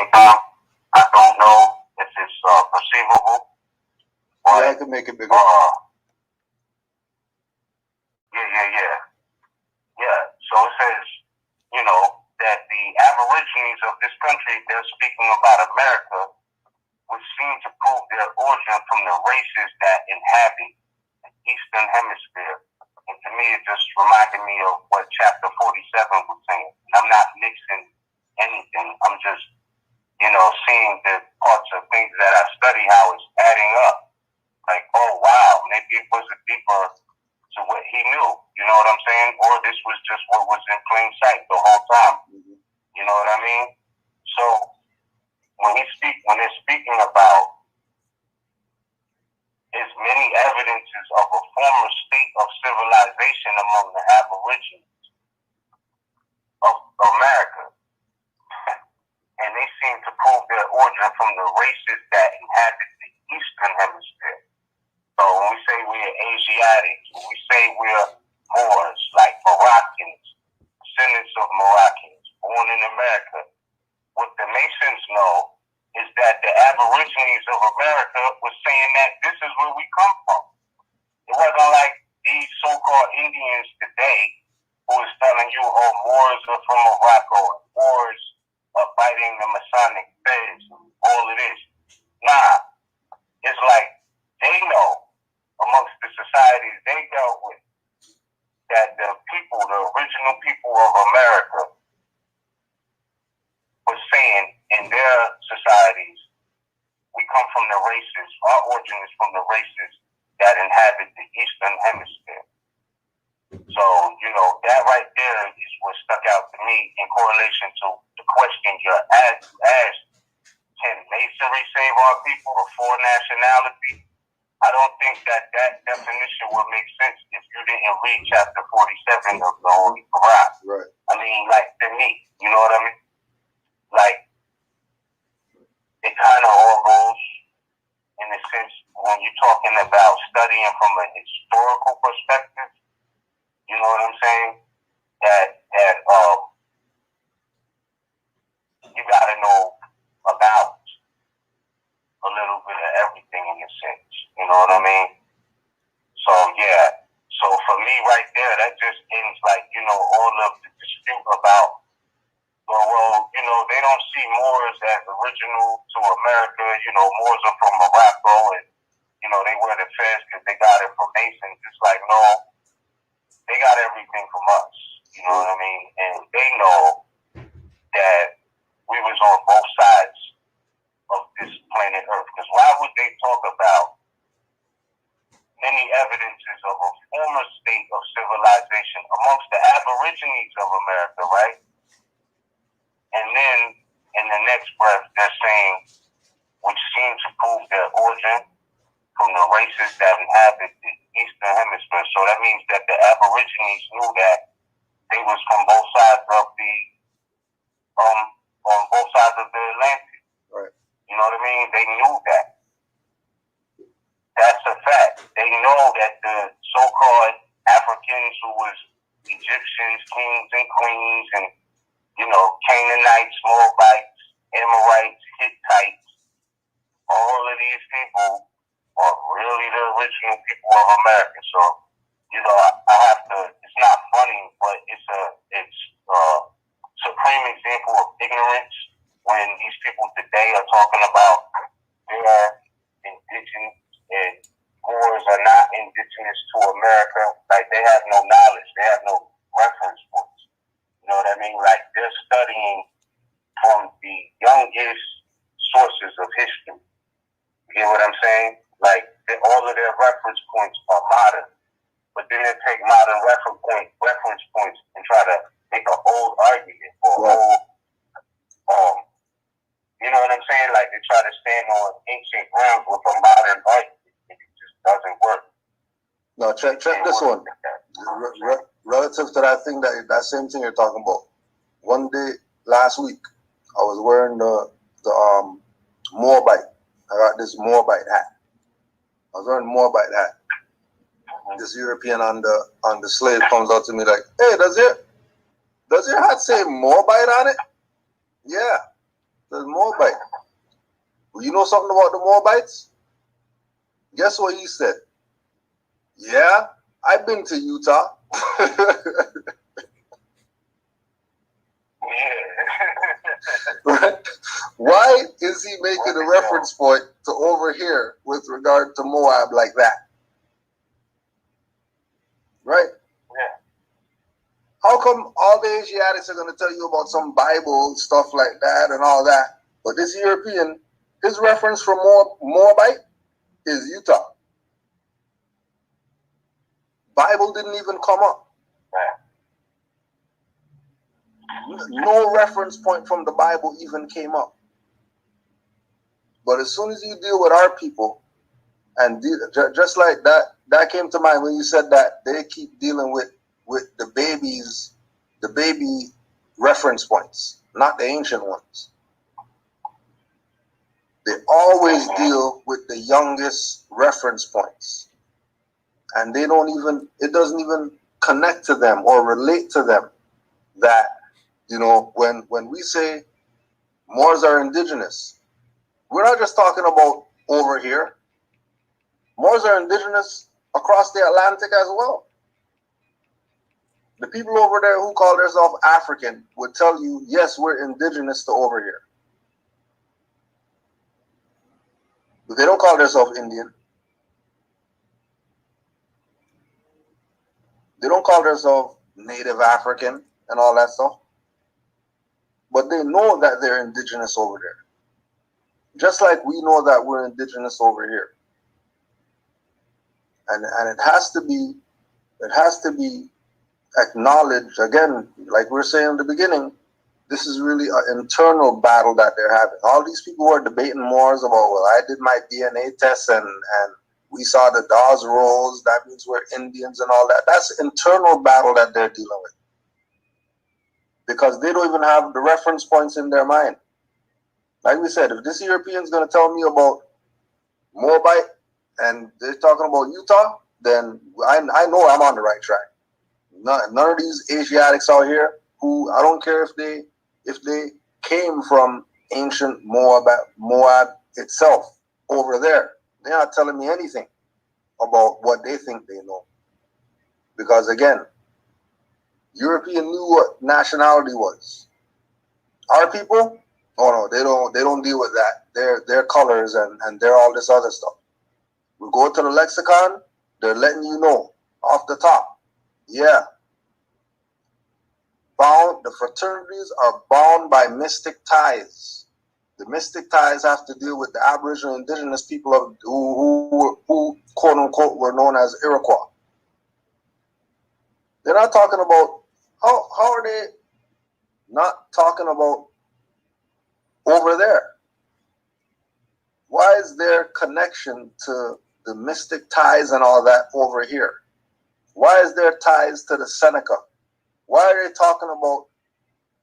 same time. I don't know if it's perceivable. But, I can make it bigger. Yeah. So it says, that the Aborigines of this country, they're speaking about America, which seem to prove their origin from the races that inhabit the Eastern Hemisphere. And to me, it just reminded me of what chapter 47 was saying. I'm not mixing anything. I'm just, seeing the parts of things that I study, how it's adding up. Like, oh, wow, maybe it was a deeper to what he knew. You know what I'm saying? Or this was just what was in plain sight the whole time. You know what I mean? So when they're speaking about as many evidences of a former state of civilization among the Aborigines of America, and they seem to prove their origin from the races that inhabit the Eastern Hemisphere. So when we say we're Asiatics, when we say we're Moors, like Moroccans, descendants of Moroccans, born in America, what the Masons know is that the Aborigines of America was saying that this is where we come from. It wasn't like these so-called Indians today who is telling you, oh, Moors are from Morocco, Moors are fighting the Masonic feds, all of this. Nah, it's like they know amongst the societies they dealt with that the original people of America was saying in their societies, we come from the races, our origin is from the races that inhabit the Eastern Hemisphere. So, that right there is what stuck out to me in correlation to the question you asked, can Masonry save our people before nationality? I don't think that definition would make sense if you didn't read chapter 47 of the Holy Quran. Right. I mean, like, to me, you know what I mean? Like, it kind of all goes in a sense when you're talking about studying from a historical perspective, you know what I'm saying? That you got to know about a little bit of everything in a sense, you know what I mean? So, yeah. So, for me right there, that just ends like, all of the dispute about, well, they don't see Moors as original to America. Moors are from Morocco and, they wear the fez because they got it from Masons. It's like, no, they got everything from us. You know what I mean? And they know that we was on both sides of this planet Earth. Because why would they talk about many evidences of a former state of civilization amongst the Aborigines of America, right? And then in the next breath, they're saying, which seems to prove their origin from the races that inhabit the Eastern Hemisphere. So that means that the Aborigines knew that they was from both sides of the on both sides of the Atlantic. Right. You know what I mean? They knew that. That's a fact. They know that the so-called Africans who was Egyptians, kings and queens, and Canaanites, Moabites, Amorites, Hittites, all of these people are really the original people of America. So, I have to, it's not funny, but it's a supreme example of ignorance when these people today are talking about their indigenous and Moors are not indigenous to America. Like, they have no knowledge. They have no reference points. You know what I mean? Like, they're studying from the youngest sources of history. You get what I'm saying? Like, all of their reference points are modern. But then they take modern reference points and try to make an old argument or old, you know what I'm saying? Like, they try to stand on ancient grounds with a modern argument. It just doesn't work. No, check this one. Relative to that thing, that same thing you're talking about. One day last week, I was wearing the Moabite. I got this Moabite hat. I was wearing a Moabite hat. This European on the slave comes out to me like, "Hey, does your hat say Moabite on it?" Yeah. The Moabite. Well, you know something about the Moabites? Guess what he said? Yeah, I've been to Utah. Right? Why is he making a reference point to over here with regard to Moab like that? Right? Yeah. How come all the Asiatics are going to tell you about some Bible stuff like that and all that, but this European, his reference for Moabite is Utah. Bible didn't even come up. No reference point from the Bible even came up. But as soon as you deal with our people, and just like that came to mind when you said that they keep dealing with the baby reference points, not the ancient ones. They always deal with the youngest reference points. And it doesn't even connect to them or relate to them that, when we say Moors are indigenous, we're not just talking about over here. Moors are indigenous across the Atlantic as well. The people over there who call themselves African would tell you, yes, we're indigenous to over here. But they don't call themselves Indian. They don't call themselves Native African and all that stuff. But they know that they're indigenous over there. Just like we know that we're indigenous over here. And it has to be acknowledged, again, like we were saying in the beginning, this is really an internal battle that they're having. All these people who are debating Moors about, well, I did my DNA test and we saw the Dawes rolls, that means we're Indians and all that. That's an internal battle that they're dealing with. Because they don't even have the reference points in their mind. Like we said, if this European's going to tell me about Moabite and they're talking about Utah, then I know I'm on the right track. None of these Asiatics out here who, I don't care if they came from ancient Moab itself over there. They're not telling me anything about what they think they know. Because again, European knew what nationality was. Our people, oh no, they don't deal with that. Their colors and they're all this other stuff. We go to the lexicon, they're letting you know off the top. Yeah. The fraternities are bound by mystic ties. The mystic ties have to deal with the Aboriginal indigenous people of who quote unquote were known as Iroquois. They're not talking about how are they not talking about over there? Why is their connection to the mystic ties and all that over here? Why is there ties to the Seneca? Why are they talking about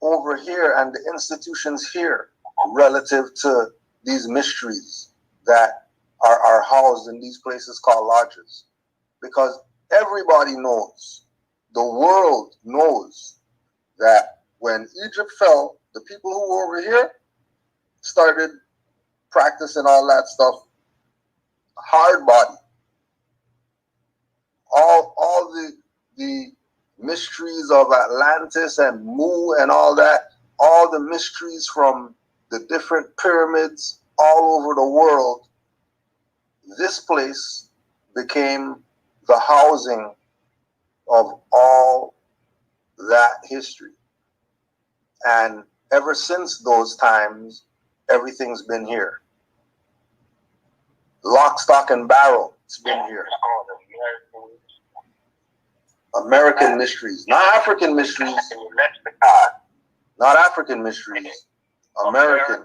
over here and the institutions here relative to these mysteries that are housed in these places called lodges? Because everybody knows, the world knows, that when Egypt fell, the people who were over here started practicing all that stuff hard body. All the mysteries of Atlantis and Mu and all that, all the mysteries from the different pyramids all over the world, this place became the housing of all that history. And ever since those times, everything's been here. Lock, stock, and barrel, it's been here. American mysteries, not African mysteries. Not African mysteries. American.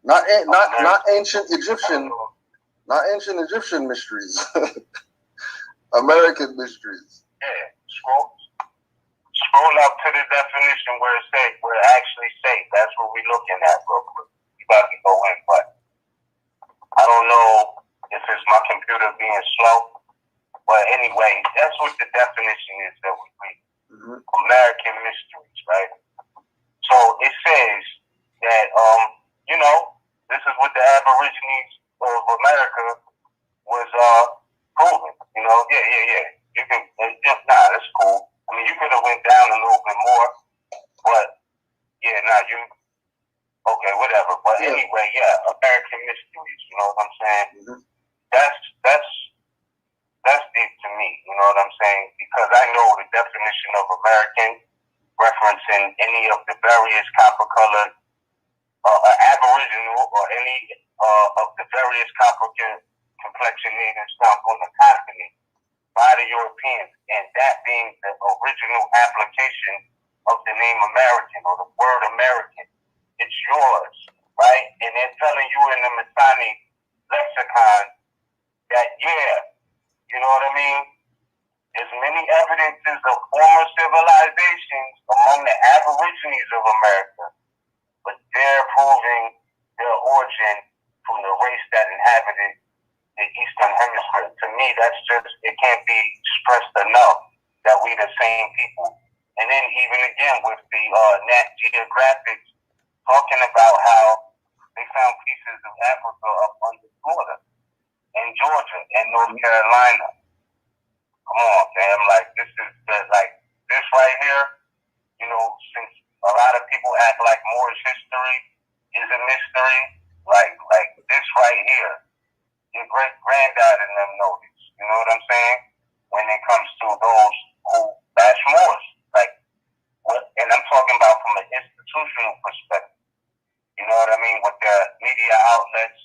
Not ancient Egyptian. Not ancient Egyptian mysteries. American mysteries. Yeah, scroll up to the definition where it actually says. That's what we're looking at, bro. You about to go in, but I don't know if it's my computer being slow. But anyway, that's what the definition is that we read. Mm-hmm. American mysteries, right? it says that, you know, this is what the Aborigines of America was proving. You know, yeah. You can, that's cool. I mean, you could have went down a little bit more, but yeah, okay, whatever. But anyway, yeah, American mysteries. You know what I'm saying? Mm-hmm. That's deep to me. You know what I'm saying? Because I know the definition of American, referencing any of the various copper-colored, Aboriginal, or any of the various copper-complexion natives found on the continent by the Europeans, and that being the original application of the name American or the word American. It's yours, right? And they're telling you in the Masonic lexicon that, you know what I mean? There's many evidences of former civilizations among the Aborigines of America, but they're proving their origin from the race that inhabited the Eastern Hemisphere. To me, that's just, it can't be stressed enough that we the same people. And then even again with the Nat Geographic talking about how they found pieces of Africa up under Florida and Georgia and North Carolina. Come on, fam. Like, this is this right here, you know, since a lot of people act like Moorish history is a mystery, like this right here, your great granddad and them know this. You know what I'm saying? When it comes to those who bash Moors. Like, and I'm talking about from an institutional perspective. You know what I mean? With the media outlets,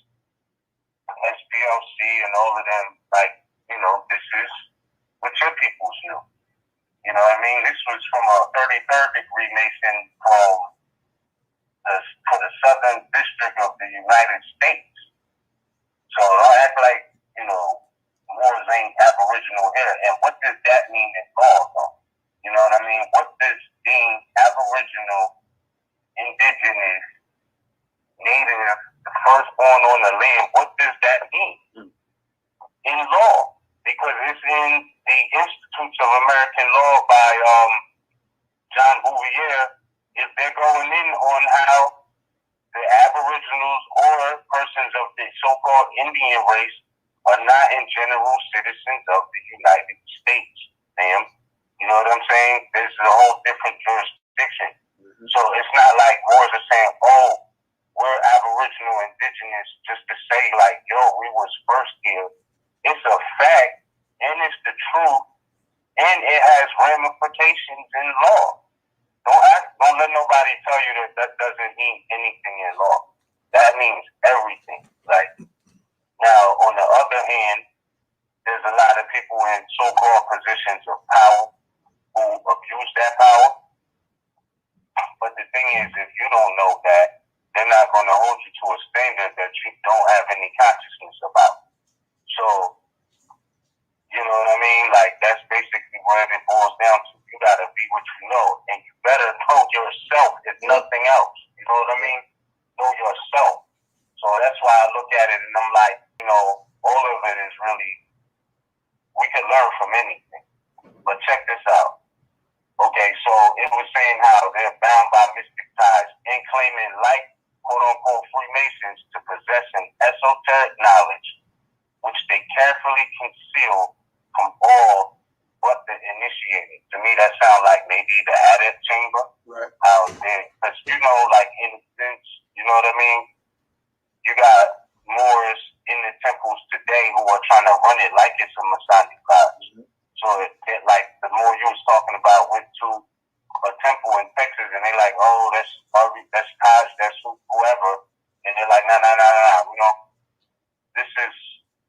SPLC and all of them, like, you know, this is what your peoples knew. You know what I mean? This was from a 33rd degree Mason for the Southern District of the United States. So don't act like, you know, Moors ain't Aboriginal here. And what does that mean in law, though? You know what I mean? What does being Aboriginal, indigenous, native, the firstborn on the land, what does that mean in law? Because it's in the Institutes of American Law by John Bouvier. If they're going in on how the Aboriginals or persons of the so-called Indian race are not in general citizens of the United States, ma'am. You know what I'm saying? This is a whole different jurisdiction. Mm-hmm. So it's not like Moors are saying, oh, we're Aboriginal, indigenous, just to say like, yo, we was first here. It's a fact, and it's the truth, and it has ramifications in law. Don't let nobody tell you that doesn't mean anything in law. That means everything. Like, now, on the other hand, there's a lot of people in so-called positions of power who abuse that power. But the thing is, if you don't know that, they're not going to hold you to a standard that you don't have any consciousness about. So, you know what I mean? Like, that's basically what it boils down to. You got to be what you know, and you better know yourself if nothing else. You know what I mean? Know yourself. So that's why I look at it and I'm like, you know, all of it is really, we can learn from anything. But check this out. Okay, so it was saying how they're bound by mystic ties and claiming like, quote-unquote, Freemasons to possess an esoteric knowledge which they carefully conceal from all but the initiated. To me, that sounds like maybe the adept chamber. Right. How they, because you know, like instance, you know what I mean? You got Moors in the temples today who are trying to run it like it's a Masonic lodge. Mm-hmm. So it like the more you was talking about went to a temple in Texas and they like, oh, that's Taj, that's whoever, and they're like, nah, you know, this is,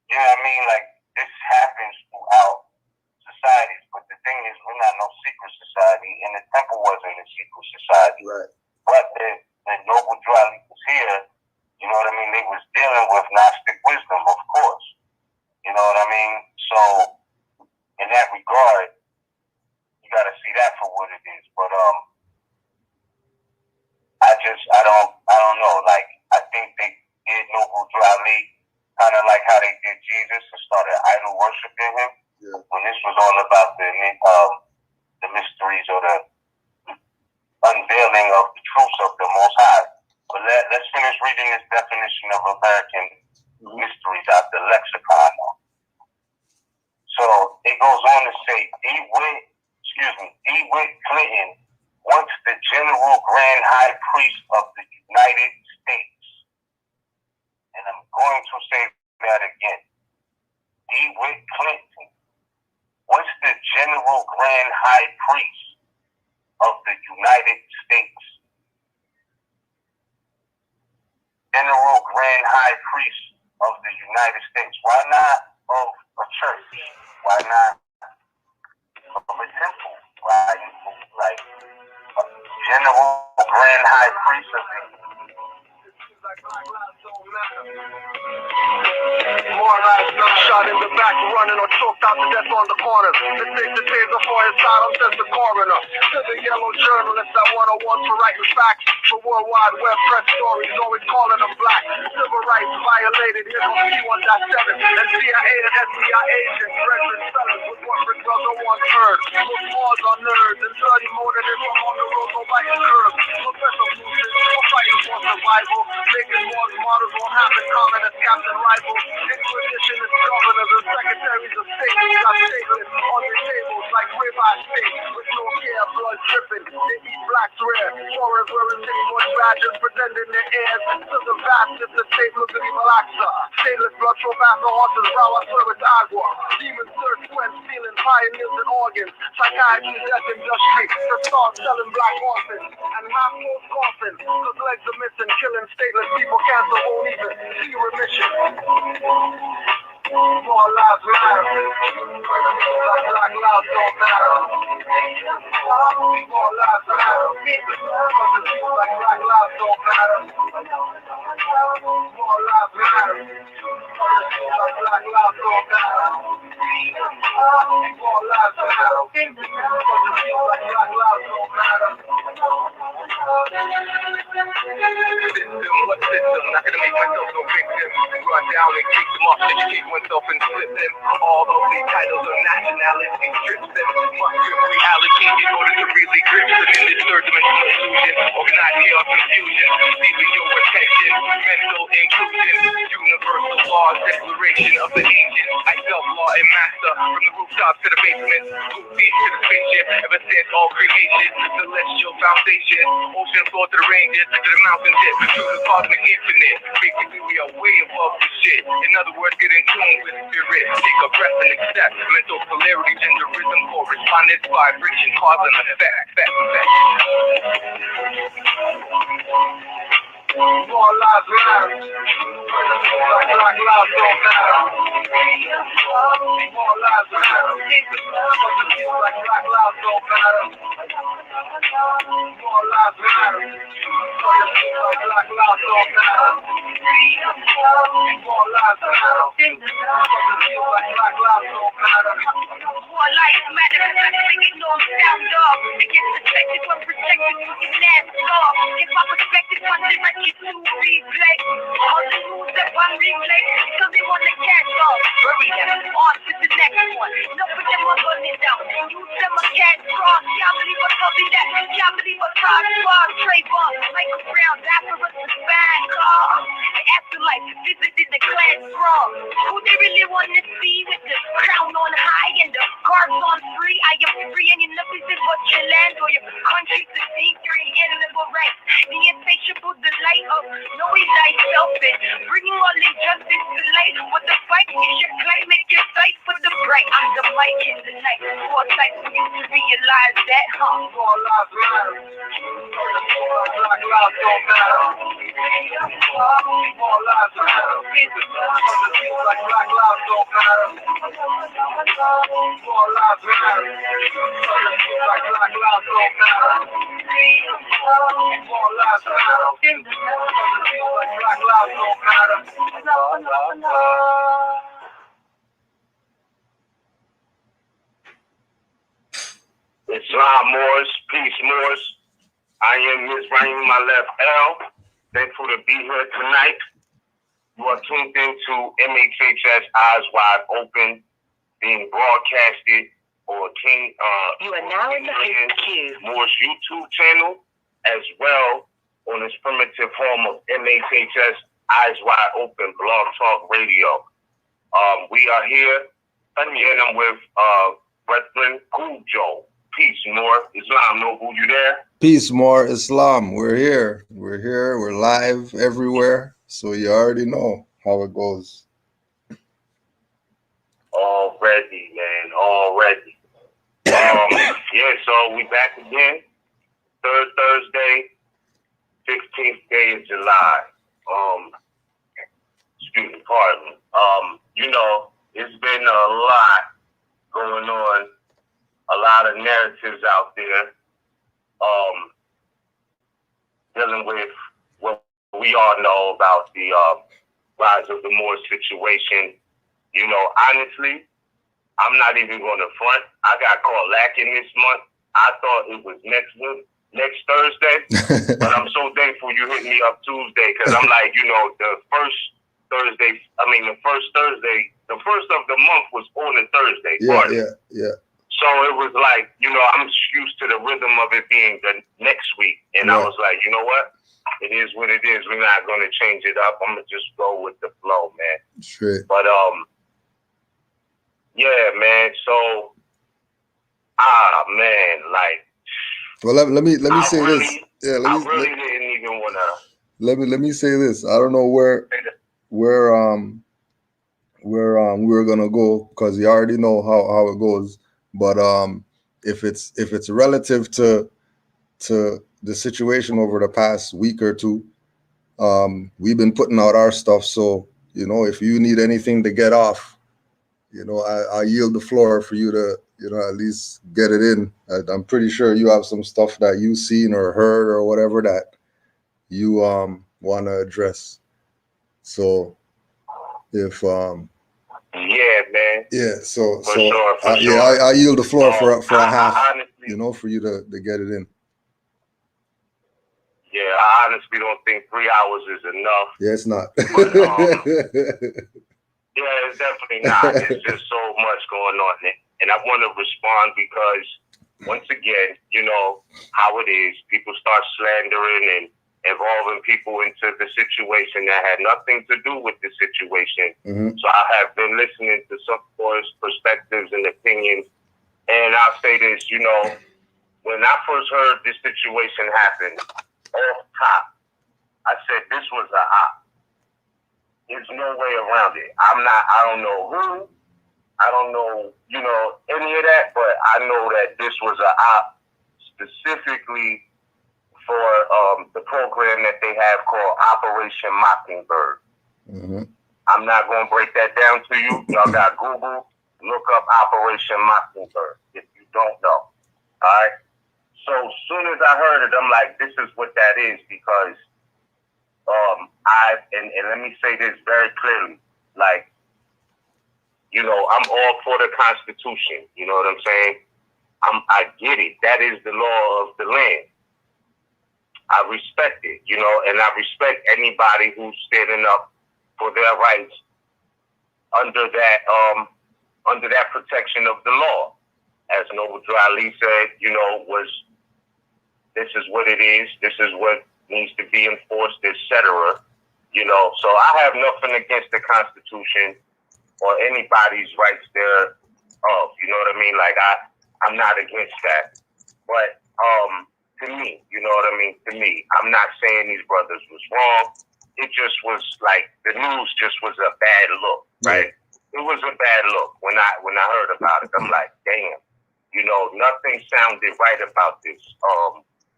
you know what I mean? Like, this happens throughout societies, but the thing is, we're not no secret society, and the temple wasn't a secret society. Right. But the noble duality was here, you know what I mean? They was dealing with Gnostic wisdom, of course. You know what I mean? So, in that regard, you gotta see that for what it is. But, I don't know. Like, I think they did noble duality kind of like how they did Jesus and started idol worshiping him. Yeah. When this was all about the mysteries or the unveiling of the truths of the Most High. But let's finish reading this definition of American mysteries out the lexicon. So it goes on to say, DeWitt Clinton, once the General Grand High Priest of the United States. And I'm going to say that again. DeWitt Clinton, once the General Grand High Priest of the United States. General Grand High Priest of the United States. Why not of a church? Why not of a temple? Why, like, General Grand High Priest of the More lives shot in the back, running or choked out to death on the corner. Mistake the taser for his bottom, says the coroner. To the yellow journalist that won awards for writing facts. For World Wide Web press stories, always calling them black. Civil rights violated, here on P1.7. And CIA and FBI agents, record fellas with what Rick Brother once heard. Look pause on nerds and 30 more than this on the road, no biting curves. Professor Bruce, we're fighting for survival. Making wars models won't happen common as captain rivals. Inquisition is governors and secretaries of state. Got stateless on the tables like ribeye steak. With no care, blood dripping. They eat blacks rare. Foreigners wearing tinfoil badges, pretending they're heirs. To the vastest estate, look at Malaxa. Stainless blood from after horses, brow, I swear it's agua. Demons search when stealing pioneers and organs. Psychiatry, death industry. To start selling black orphans. And half close coffins. Cause legs are missing, killing stateless people. Cancer won't even see remission. More lives matter. Black lives don't matter. More lives matter. Like black lives don't matter. More lives matter. Like black lives don't matter. More lives matter. Like black lives don't matter. System, what system? Not gonna make myself no victim. Run down and kick them off, educate oneself and flip them. All of these titles of nationality strips them. Must reallocate in order to really grip them in this third dimensional illusion. Organize chaos, confusion, stealing your attention. Mental inclusion, universal law, declaration of the ancient. I self-law and master from the rooftops to the basement, roof deep to the spaceship. Ever since all creation, celestial foundation, ocean floor to the ranges, to the mountain tip, to the cosmic infinite. Basically, we are way above the shit. In other words, get in tune with spirit. Take a breath and accept mental polarity, gender rhythm, correspondence, vibration, cause and effect. More lives matter. Like black lives don't matter. More lives matter. Like black lives don't matter. More lives matter. Like black lives don't matter. More lives matter. Like black lives don't matter. More lives matter. I think it knows sound dog. It gets protected when protected. You can ask off. Get my perspective on the record to replay. All the moves that one replay. So they want to catch off. Bury them. On to the next one. Enough of them are running down. Use them a cat cross. Y'all believe what's up in that. Y'all believe what's hot. Trayvon, Michael Brown, Lazarus is back. The afterlife, visited the class wrong. Who they really want to see with the crown on high and the guards on free? I am free and you nothing is but your land or your country to see your inalienable rights. The insatiable delight of knowing thyself and bringing all injustice to light. But the fight is your claim, make your sight for the bright. I'm the mic in the night. Foresight for you to realize that, More lives matter. Black lives don't matter. More lives matter. Like black lives don't matter. More lives matter. Like black lives don't matter. More lives matter. Like black lives don't matter. No. Islam Moors, peace Moors. I am Mizraim, my left L. Thankful to be here tonight. You are tuned into MHHS Eyes Wide Open, being broadcasted or You are now in the queue. Moore's YouTube channel as well on this primitive form of MHHS, Eyes Wide Open, Blog Talk Radio. We are here again with Brethren Kudjo. Peace, more Islam. No who you there? Peace, more Islam. We're here. We're here. We're live everywhere. So you already know how it goes. Already, man. Already. Yeah, so we back again. Third Thursday, 15th day of July. Excuse me, pardon me. You know, it's been a lot going on, a lot of narratives out there, dealing with what we all know about the rise of the Moor situation. You know, honestly, I'm not even going to front. I got caught lacking this month. I thought it was next Thursday, but I'm so thankful you hit me up Tuesday, because I'm like, you know, the first Thursday of the month was on a Thursday. Yeah. So it was like, you know, I'm used to the rhythm of it being the next week. And I was like, you know what? It is what it is. We're not going to change it up. I'm going to just go with the flow, man. Straight. But, yeah, man. So, man, like. Well, let me say really, this. Yeah, I really didn't even want to. Let me say this. I don't know where we're gonna go, because you already know how it goes. But if it's relative to the situation over the past week or two, we've been putting out our stuff. So, you know, if you need anything to get off, you know, I yield the floor for you to, you know, at least get it in. I'm pretty sure you have some stuff that you've seen or heard or whatever that you want to address. So if yeah, man. Yeah, so sure. I yield the floor for a half, honestly, you know, for you to get it in. Yeah, I honestly don't think 3 hours is enough. Yeah, it's not. But, yeah, it's definitely not. It's just so much going on. And I want to respond because, once again, you know how it is. People start slandering and involving people into the situation that had nothing to do with the situation. Mm-hmm. So I have been listening to some perspectives and opinions. And I'll say this, you know, when I first heard this situation happen, off top, I said this was a op. There's no way around it. I don't know who, I don't know, you know, any of that, but I know that this was a op specifically for the program that they have called Operation Mockingbird. Mm-hmm. I'm not going to break that down to you. Y'all got Google, look up Operation Mockingbird if you don't know. All right? So as soon as I heard it, I'm like, this is what that is, because and let me say this very clearly, like, you know, I'm all for the Constitution. You know what I'm saying? I get it. That is the law of the land. I respect it, you know, and I respect anybody who's standing up for their rights under that protection of the law. As Noble Ali said, you know, this is what it is. This is what needs to be enforced, etc. You know, so I have nothing against the Constitution or anybody's rights there. You know what I mean? Like I'm not against that. But to me, you know what I mean? To me, I'm not saying these brothers was wrong. It just was like the news just was a bad look, right? It was a bad look when I heard about it. I'm like, damn, you know, nothing sounded right about this.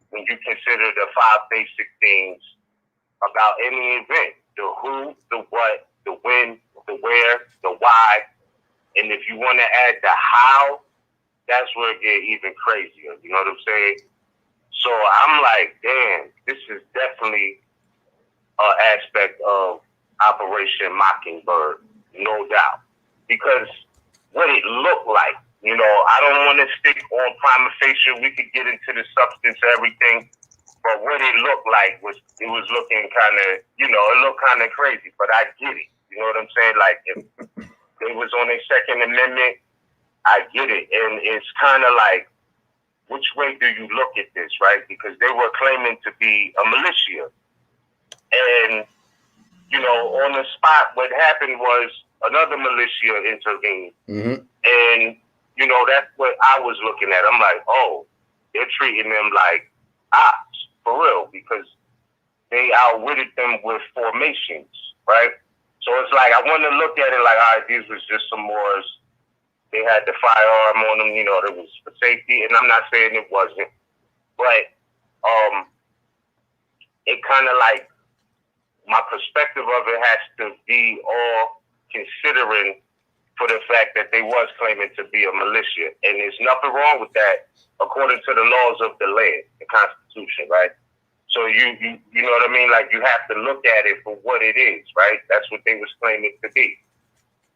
When you consider the 5 basic things about any event: the who, the what, the when, the where, the why, and if you want to add the how, that's where it get even crazier. You know what I'm saying? So I'm like, damn, this is definitely an aspect of Operation Mockingbird, no doubt. Because what it looked like, you know, I don't want to stick on prima facie. We could get into the substance of everything. But what it looked like was, it was looking kind of, you know, it looked kind of crazy. But I get it. You know what I'm saying? Like, if it was on a Second Amendment, I get it. And it's kind of like, which way do you look at this, right? Because they were claiming to be a militia. And, you know, on the spot, what happened was another militia intervened. Mm-hmm. And, you know, that's what I was looking at. I'm like, oh, they're treating them like ops, for real, because they outwitted them with formations, right? So it's like, I want to look at it like, all right, these was just some Moors. They had the firearm on them, you know, that was for safety. And I'm not saying it wasn't, but it kind of like, my perspective of it has to be all considering for the fact that they was claiming to be a militia. And there's nothing wrong with that according to the laws of the land, the Constitution, right? So you know what I mean? Like, you have to look at it for what it is, right? That's what they was claiming to be.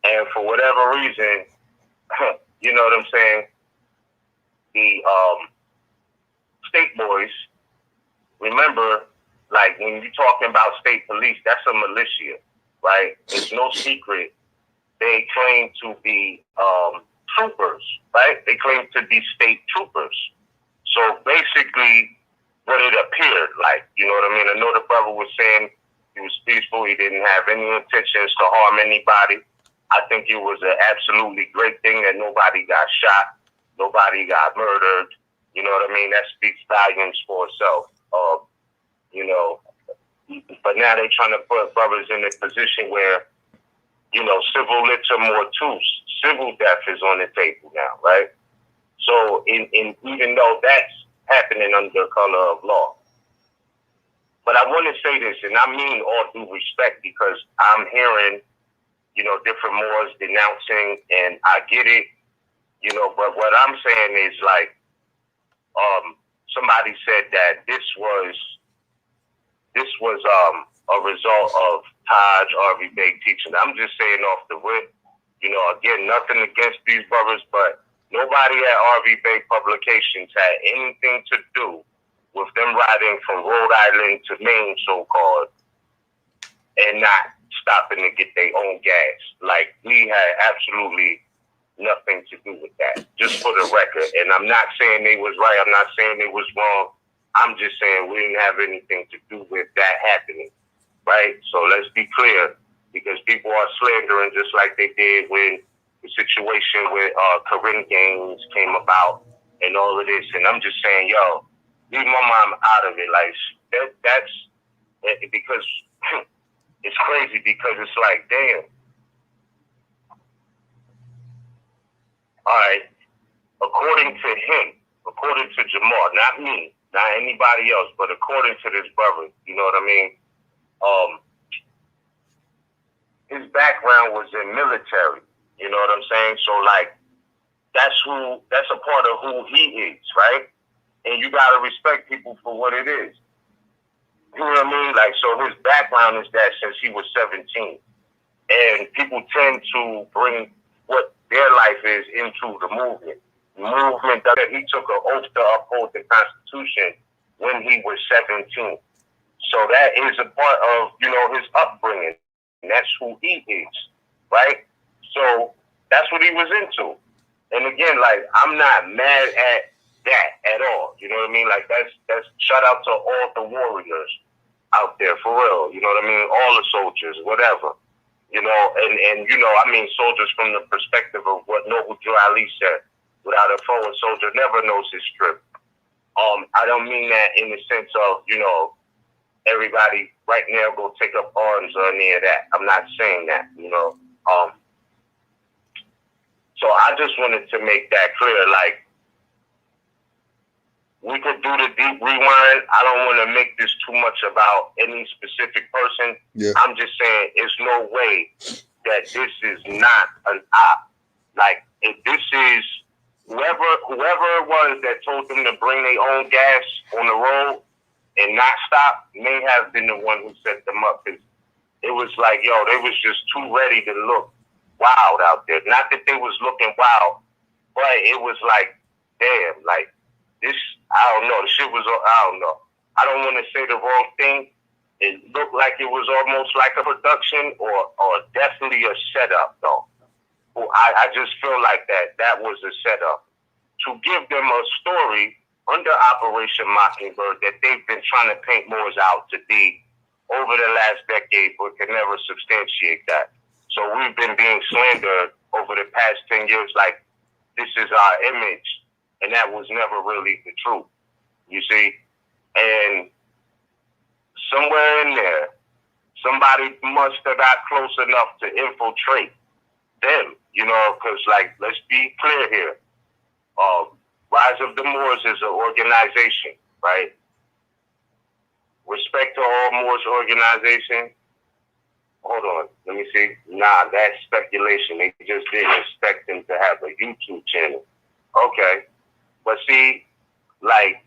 And for whatever reason, you know what I'm saying, the state boys, remember, like, when you're talking about state police, that's a militia, right? It's no secret. They claim to be troopers, right? They claim to be state troopers. So basically, what it appeared like, you know what I mean? I know the brother was saying he was peaceful. He didn't have any intentions to harm anybody. I think it was an absolutely great thing that nobody got shot, nobody got murdered. You know what I mean? That speaks volumes for itself. You know, but now they're trying to put brothers in a position where, you know, civil litter mortus, civil death is on the table now, right? So, in even though that's happening under color of law, but I want to say this, and I mean all due respect, because I'm hearing, you know, different Moors denouncing, and I get it, you know, but what I'm saying is, like, somebody said that this was a result of Taj R.V. Bey teaching. I'm just saying off the rip, you know, again, nothing against these brothers, but nobody at R.V. Bey Publications had anything to do with them riding from Rhode Island to Maine, so-called, and not stopping to get their own gas. Like, we had absolutely nothing to do with that, just for the record. And I'm not saying they was right. I'm not saying they was wrong. I'm just saying we didn't have anything to do with that happening, right? So let's be clear, because people are slandering just like they did when the situation with Corinne Gaines came about and all of this. And I'm just saying, yo, leave my mom out of it. Like, that's because it's crazy, because it's like, damn. All right, according to him, according to Jamal, not me, not anybody else, but according to this brother, you know what I mean? His background was in military, you know what I'm saying? So, like, that's a part of who he is, right? And you gotta respect people for what it is. You know what I mean? Like, so his background is that since he was 17. And people tend to bring what their life is into the movement. The movement that he took an oath to uphold the Constitution when he was 17. So that is a part of, you know, his upbringing. And that's who he is, right? So that's what he was into. And again, like, I'm not mad at that at all. You know what I mean? Like, that's shout out to all the warriors out there, for real. You know what I mean? All the soldiers, whatever. You know, and you know, I mean, soldiers from the perspective of what Noble Drew Ali said, without a foe, a soldier never knows his strip. I don't mean that in the sense of, you know, everybody right now go take up arms or any of that. I'm not saying that, you know. So I just wanted to make that clear. Like, we could do the deep rewind. I don't want to make this too much about any specific person. Yeah. I'm just saying, it's no way that this is not an op. Like, if this is whoever it was that told them to bring their own gas on the road and not stop, may have been the one who set them up. Cause it was like, yo, they was just too ready to look wild out there. Not that they was looking wild, but it was like, damn, like, this, I don't know, the shit was, I don't know. I don't want to say the wrong thing. It looked like it was almost like a production or definitely a setup, though. Well, I just feel like that was a setup to give them a story under Operation Mockingbird that they've been trying to paint Moors out to be over the last decade, but can never substantiate that. So we've been being slandered over the past 10 years like this is our image, and that was never really the truth, you see? And somewhere in there, somebody must have got close enough to infiltrate them, you know, because, like, let's be clear here. Rise of the Moors is an organization, right? Respect to all Moors organization. Hold on, let me see. Nah, that's speculation. They just didn't expect them to have a YouTube channel. Okay. But see, like,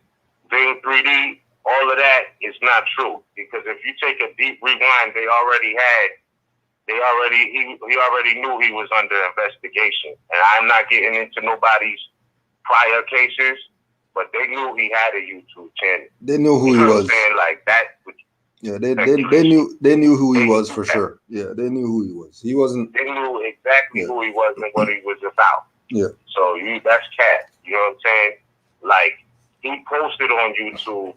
being 3D, all of that is not true. Because if you take a deep rewind, he already knew he was under investigation. And I'm not getting into nobody's prior cases, but they knew he had a YouTube channel. They knew who he was. Saying like that. Yeah, they knew who he was for sure. Yeah, they knew who he was. He wasn't. They knew exactly who he was and what he was about. Yeah. So that's cat. You know what I'm saying? Like, he posted on YouTube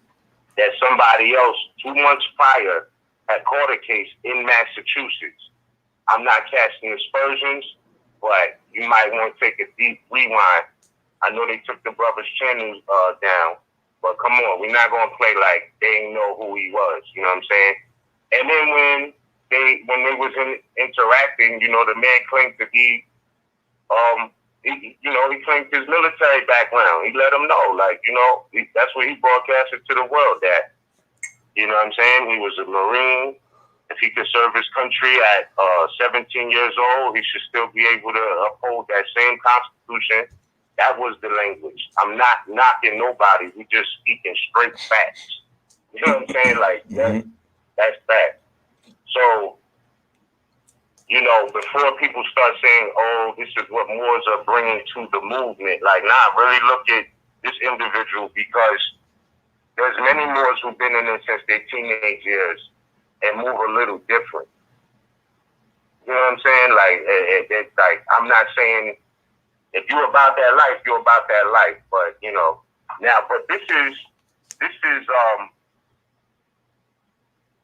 that somebody else 2 months prior had caught a case in Massachusetts. I'm not casting aspersions, but you might want to take a deep rewind. I know they took the brother's channel down, but come on, we're not gonna play like they didn't know who he was. You know what I'm saying? And then when they was interacting, you know, the man claimed to be, he claimed his military background. He let them know, like, you know, that's what he broadcasted to the world that, you know what I'm saying? He was a Marine. If he could serve his country at 17 years old, he should still be able to uphold that same Constitution. That was the language. I'm not knocking nobody. We just speaking straight facts. You know what I'm saying? Like, that's fact. So, you know, before people start saying, oh, this is what Moors are bringing to the movement, like, nah, really look at this individual, because there's many Moors who've been in it since their teenage years and move a little different. You know what I'm saying? Like, I'm not saying if you're about that life, you're about that life. But, you know, now, but this is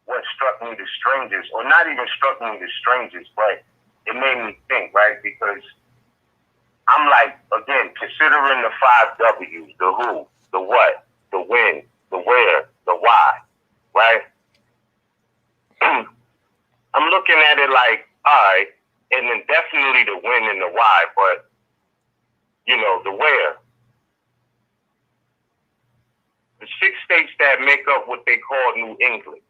what struck me the strangest, or not even struck me the strangest, but it made me think, right? Because I'm like, again, considering the 5 W's, the who, the what, the when, the where, the why, right? I'm looking at it like, all right, and then definitely the when and the why, but, you know, the where. The 6 states that make up what they call New England,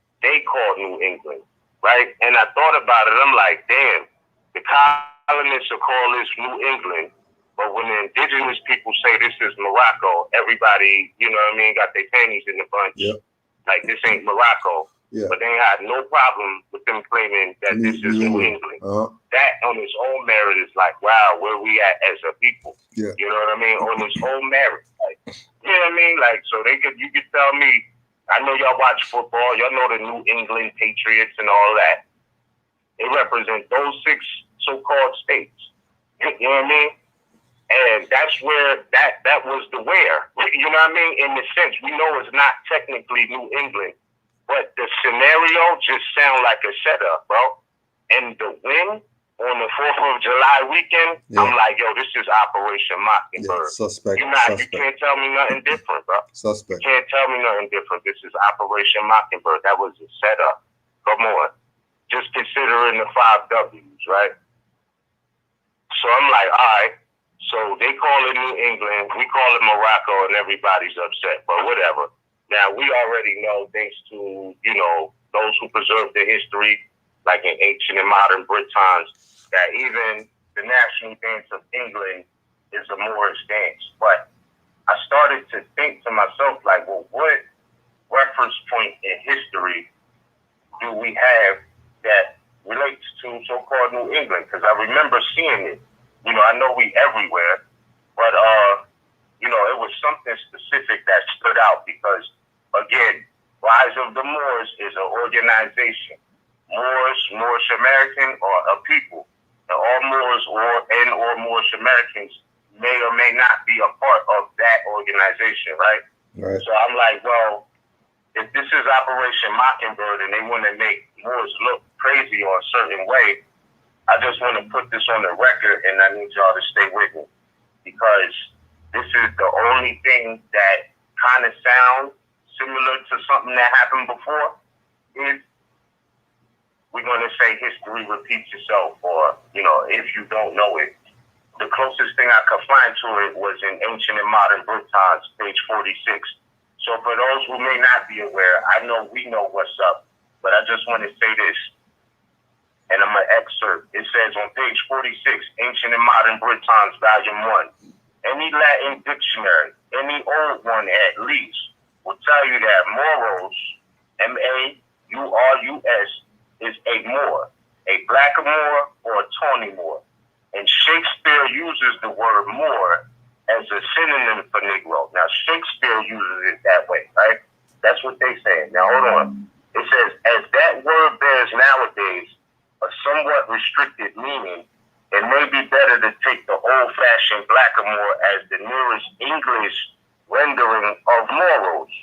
right? And I thought about it, I'm like, damn, the colonists will call this New England, but when the indigenous people say this is Morocco, everybody, you know what I mean, got their panties in the bunch. Yep. Like, this ain't Morocco. Yeah. But they had no problem with them claiming that this is New England. That on its own merit is like, wow, where we at as a people? Yeah. You know what I mean? On its own merit. Like, you know what I mean? Like, so you could tell me, I know y'all watch football, y'all know the New England Patriots and all that. They represent those 6 so-called states. You know what I mean? And that's where that was the where. You know what I mean? In the sense, we know it's not technically New England, but the scenario just sound like a setup, bro. And the win on the 4th of July weekend, I'm like, yo, this is Operation Mockingbird. Suspect. You can't tell me nothing different, bro. Suspect. You can't tell me nothing different. This is Operation Mockingbird. That was a setup. Come on. Just considering the 5 W's, right? So I'm like, all right. So they call it New England. We call it Morocco, and everybody's upset. But whatever. Now, we already know, thanks to, you know, those who preserve the history, like in ancient and modern Britons, that even the national dance of England is a Moorish dance. But I started to think to myself, like, well, what reference point in history do we have that relates to so-called New England? Because I remember seeing it. You know, I know we everywhere, but, you know, it was something specific that stood out because, again, Rise of the Moors is an organization. Moors, Moorish American, or a people. And all Moors or Moorish Americans may or may not be a part of that organization, right? Right. So I'm like, well, if this is Operation Mockingbird and they want to make Moors look crazy or a certain way, I just want to put this on the record, and I need y'all to stay with me, because this is the only thing that kind of sounds similar to something that happened before. Is we're going to say history repeats itself, or, you know, if you don't know it. The closest thing I could find to it was in Ancient and Modern Britons, page 46. So for those who may not be aware, I know we know what's up, but I just want to say this, and I'm going to excerpt. It says on page 46, Ancient and Modern Britons, volume 1, any Latin dictionary, any old one at least, will tell you that moros, M-A-U-R-U-S, is a Moor, a blackamoor, or a tawny Moor. And Shakespeare uses the word Moor as a synonym for Negro. Now, Shakespeare uses it that way, right? That's what they say. Now, hold on. It says, as that word bears nowadays a somewhat restricted meaning, it may be better to take the old-fashioned blackamoor as the nearest English rendering of moros,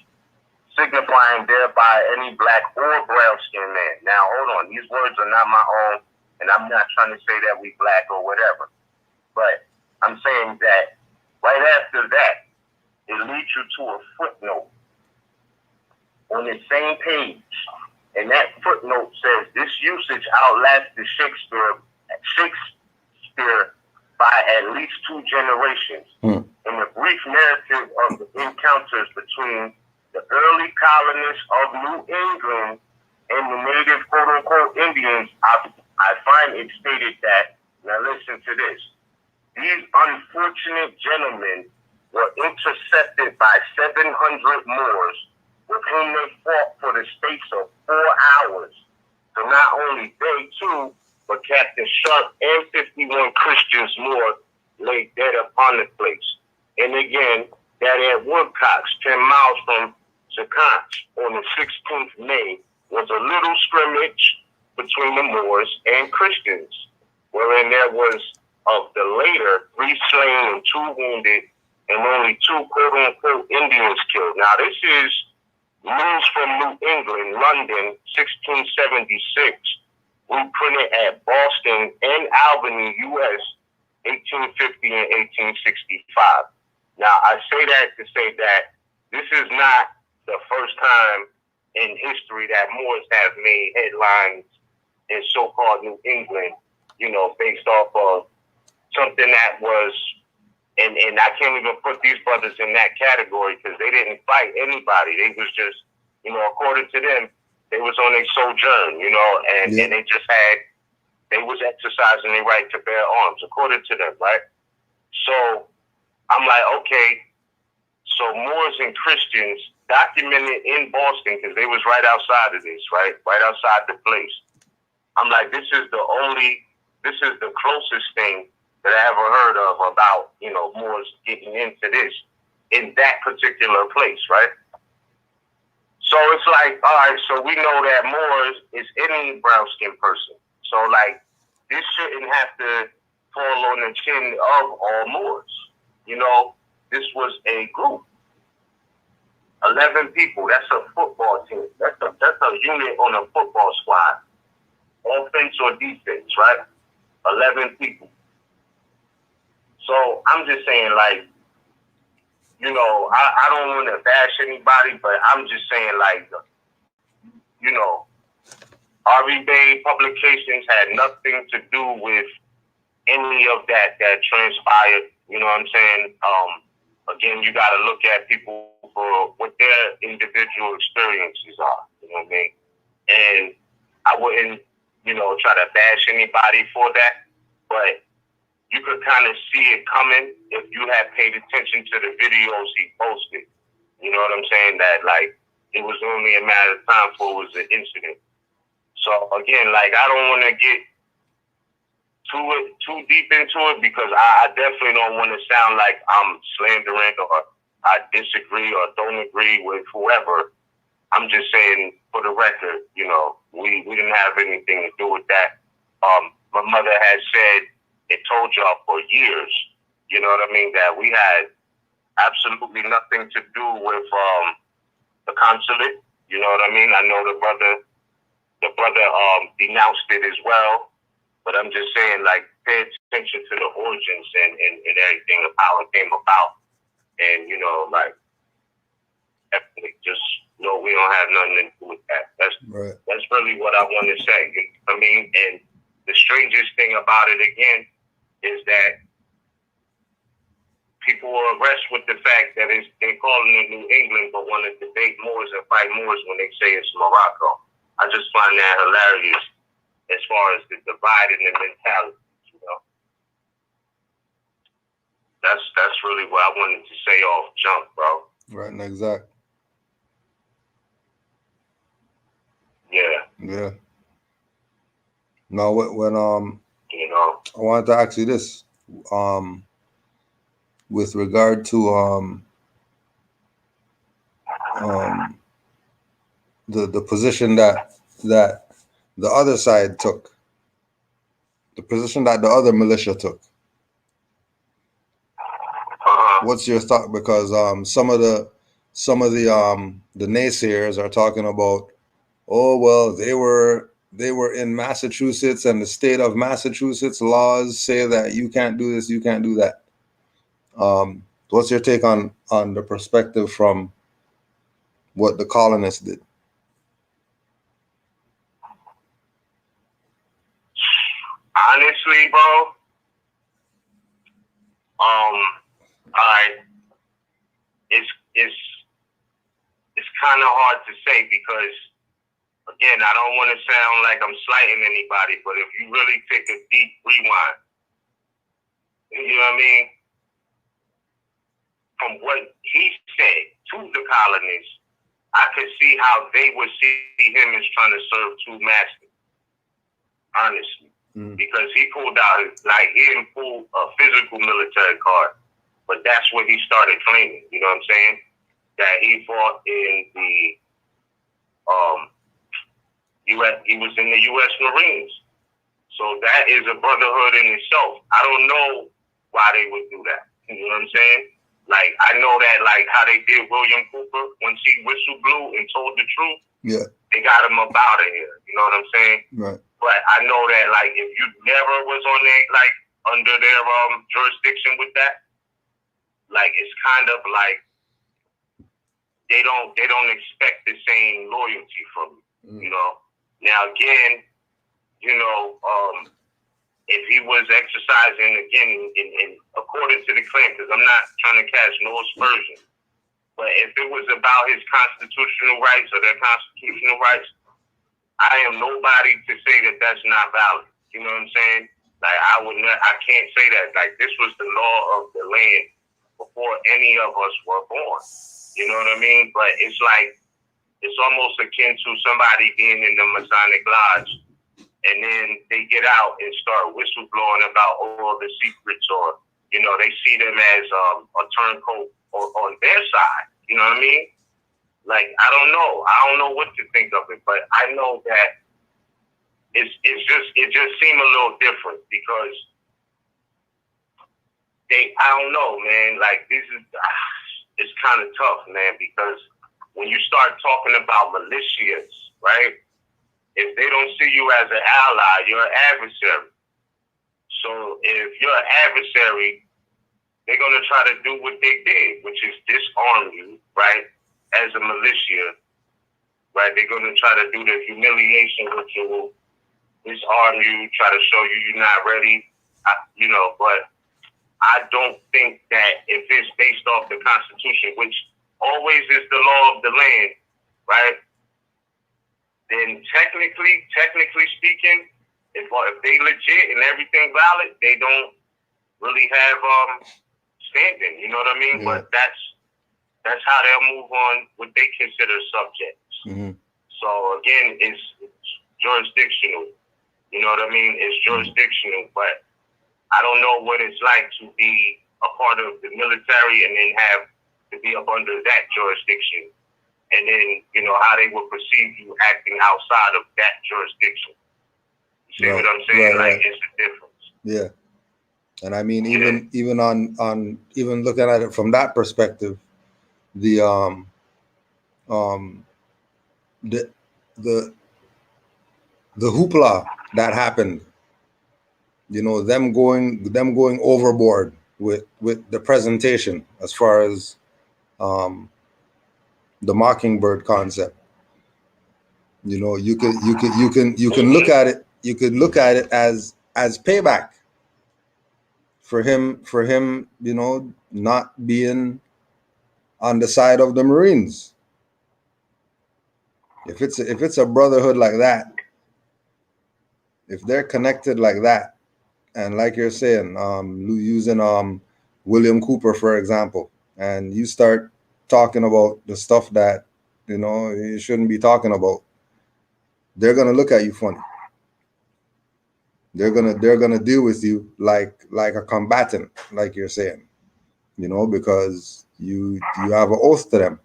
signifying thereby any black or brown-skinned man. Now, hold on. These words are not my own, and I'm not trying to say that we black or whatever. But I'm saying that right after that, it leads you to a footnote on the same page. And that footnote says, this usage outlasted Shakespeare by at least 2 generations. In the brief narrative of the encounters between the early colonists of New England and the native quote-unquote Indians, I find it stated that, now listen to this, these unfortunate gentlemen were intercepted by 700 Moors, with whom they fought for the space of 4 hours. So not only they too, but Captain Sharp and 51 Christians more lay dead upon the place. And again, that at Woodcocks, 10 miles from Zakanch, on the 16th May, was a little scrimmage between the Moors and Christians, wherein there was, of the later, 3 slain and 2 wounded, and only 2 quote-unquote Indians killed. Now, this is news from New England, London, 1676, reprinted at Boston and Albany, U.S., 1850 and 1865. Now, I say that to say that this is not the first time in history that Moors have made headlines in so-called New England, you know, based off of something that was, and I can't even put these brothers in that category because they didn't fight anybody. They was just, you know, according to them, they was on a sojourn, you know, and they just had, they was exercising their right to bear arms, according to them, right? So I'm like, okay, so Moors and Christians documented in Boston, because they was right outside of this, right? Right outside the place. I'm like, this is the closest thing that I ever heard of about, you know, Moors getting into this in that particular place, right? So it's like, all right, so we know that Moors is any brown-skinned person. So, like, this shouldn't have to fall on the chin of all Moors. You know, this was a group. 11 people, that's a football team. That's a unit on a football squad. Offense or defense, right? 11 people. So I'm just saying, like, you know, I don't want to bash anybody, but I'm just saying, like, you know, R.E. Bay Publications had nothing to do with any of that transpired. You know what I'm saying? Again, you got to look at people for what their individual experiences are. You know what I mean? And I wouldn't, you know, try to bash anybody for that, but you could kind of see it coming if you had paid attention to the videos he posted. You know what I'm saying? That, like, it was only a matter of time before it was an incident. So, again, like, I don't want to get too deep into it because I definitely don't want to sound like I'm slandering or I disagree or don't agree with whoever. I'm just saying, for the record, you know, we didn't have anything to do with that. My mother had said, it told y'all for years, you know what I mean, that we had absolutely nothing to do with the consulate. You know what I mean? I know the brother denounced it as well, but I'm just saying, like, pay attention to the origins and everything of how it came about, and you know, like, just know we don't have nothing to do with that. That's really what I want to say. I mean, and the strangest thing about it again is that people will rest with the fact that they're calling it New England, but want to debate Moors and fight Moors when they say it's Morocco. I just find that hilarious as far as the divide in the mentality, you know. That's really what I wanted to say off jump, bro. Right, and exact. Yeah. Now, when you know, I wanted to ask you this, with regard to the position that the other side took, the position that the other militia took. What's your thought? Because some of the naysayers are talking about, oh well, they were in Massachusetts, and the state of Massachusetts laws say that you can't do this, you can't do that. What's your take on the perspective from what the colonists did? Honestly, bro, it's kind of hard to say because, again, I don't want to sound like I'm slighting anybody, but if you really take a deep rewind, you know what I mean? From what he said to the colonists, I could see how they would see him as trying to serve two masters, honestly. Because he pulled out, like, he didn't pull a physical military card, but that's what he started claiming, you know what I'm saying? That he fought in the U.S., he was in the U.S. Marines. So that is a brotherhood in itself. I don't know why they would do that, you know what I'm saying? Like, I know that, like, how they did William Cooper, once he whistle blew and told the truth, they got him up out of here, you know what I'm saying? Right. But I know that, like, if you never was on their, like, under their jurisdiction with that, like, it's kind of like they don't expect the same loyalty from you, you know. Now, again, you know, if he was exercising, again, in according to the claim, because I'm not trying to cast no aspersion, but if it was about his constitutional rights or their constitutional rights, I am nobody to say that that's not valid. You know what I'm saying? Like, I can't say that. Like, this was the law of the land before any of us were born. You know what I mean? But it's like, it's almost akin to somebody being in the Masonic lodge, and then they get out and start whistleblowing about all the secrets, or, you know, they see them as a turncoat on their side. You know what I mean? Like, I don't know what to think of it, but I know that it just seemed a little different because I don't know, man. Like, it's kind of tough, man, because when you start talking about militias, right? If they don't see you as an ally, you're an adversary. So if you're an adversary, they're going to try to do what they did, which is disarm you, right? As a militia, right? They're going to try to do the humiliation ritual, disarm you, try to show you you're not ready, you know, but I don't think that if it's based off the Constitution, which always is the law of the land, right? Then technically speaking, if they legit and everything valid, they don't really have standing, you know what I mean? Yeah. But that's how they'll move on what they consider subjects. So again, it's jurisdictional. You know what I mean? It's jurisdictional, but I don't know what it's like to be a part of the military and then have to be up under that jurisdiction. And then, you know, how they will perceive you acting outside of that jurisdiction. You see what I'm saying? Like, it's a difference. Yeah. And I mean, even on even looking at it from that perspective, the the the hoopla that happened, you know, them going overboard with the presentation as far as the Mockingbird concept. You know, you can look at it. You could look at it as payback for him, you know, not being on the side of the Marines. If it's a brotherhood like that, if they're connected like that, and like you're saying, using William Cooper for example, and you start talking about the stuff that, you know, you shouldn't be talking about, they're gonna look at you funny. They're gonna deal with you like a combatant, like you're saying, you know, because you have an oath to them,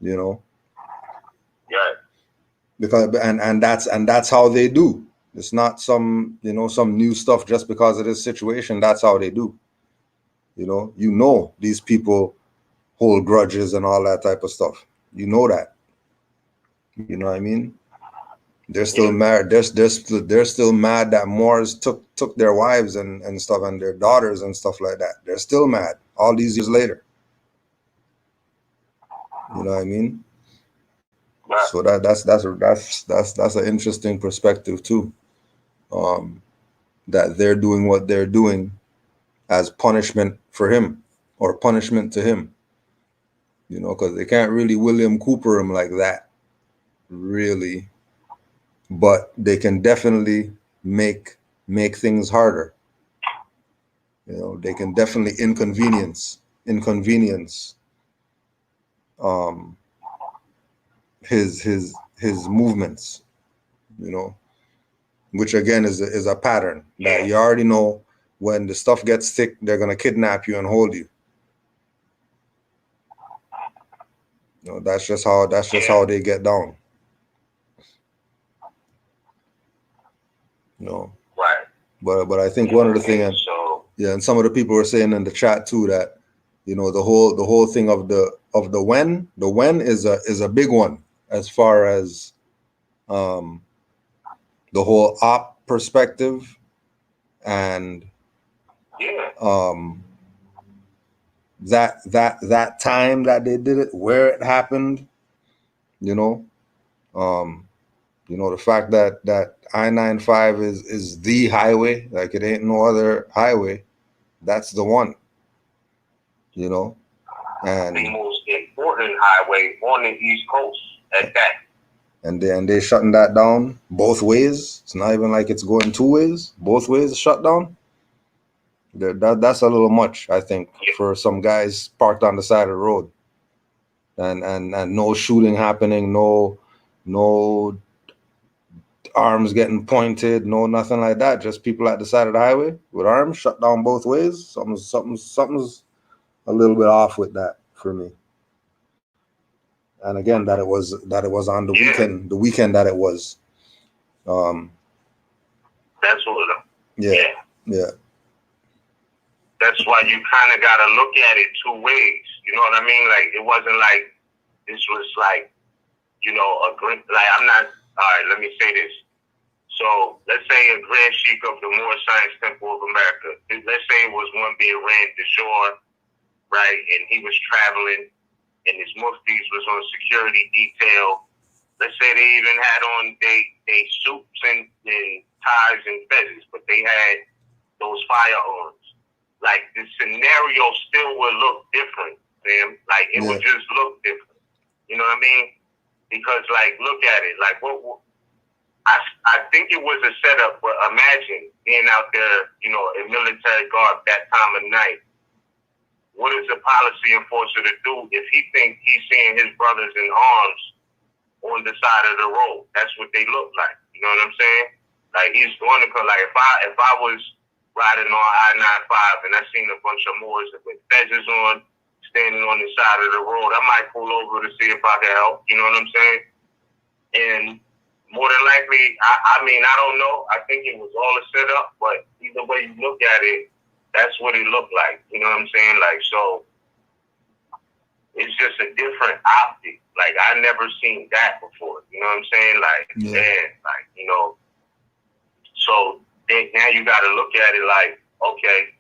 you know. Yeah. Because and that's how they do. It's not some, you know, some new stuff just because of this situation. That's how they do. You know, these people hold grudges and all that type of stuff. You know that. You know what I mean? They're still mad. They're still mad that Moors took their wives and stuff and their daughters and stuff like that. They're still mad all these years later. You know what I mean? So that's an interesting perspective too. That they're doing what they're doing as punishment for him or punishment to him. You know, because they can't really William Cooper him like that, really. But they can definitely make things harder. You know, they can definitely inconvenience his movements, you know, which again is a pattern that you already know. When the stuff gets thick, they're gonna kidnap you and hold you. You know, that's just how they get down. You know. Right. But I think one of the things, and some of the people were saying in the chat too that, you know, the whole thing of the when is a big one as far as the whole op perspective and that time that they did it, where it happened, you know, the fact that I-95 is the highway, like it ain't no other highway, that's the one, you know, and the most important highway on the East Coast at that. And they shutting that down both ways. It's not even like it's going two ways. Both ways shut down. That's a little much, I think, for some guys parked on the side of the road. And no shooting happening, no arms getting pointed, no nothing like that. Just people at the side of the highway with arms shut down both ways. Something's a little bit off with that for me. And again, that it was on the weekend that it was. That's what. Yeah. That's why you kind of got to look at it two ways. You know what I mean? Like, it wasn't like this was like, you know, like, I'm not, all right, let me say this. So let's say a Grand Sheik of the Moor Science Temple of America, let's say it was one being ran to shore, right? And he was traveling and his muftis was on security detail. Let's say they even had on they suits and ties and feathers, but they had those firearms. Like, the scenario still would look different, fam. Like, it would just look different. You know what I mean? Because, like, look at it. Like, I think it was a setup, but imagine being out there, you know, in military garb that time of night. What is a policy enforcer to do if he thinks he's seeing his brothers in arms on the side of the road? That's what they look like. You know what I'm saying? Like, he's going to come. Like, if I was riding on I-95 and I seen a bunch of Moors with feathers on, standing on the side of the road, I might pull over to see if I can help. You know what I'm saying? And more than likely, I mean, I don't know. I think it was all a setup, but either way you look at it, that's what it looked like. You know what I'm saying? Like, so it's just a different optic. Like, I never seen that before. You know what I'm saying? Like, man, like, you know. So now you got to look at it like, okay,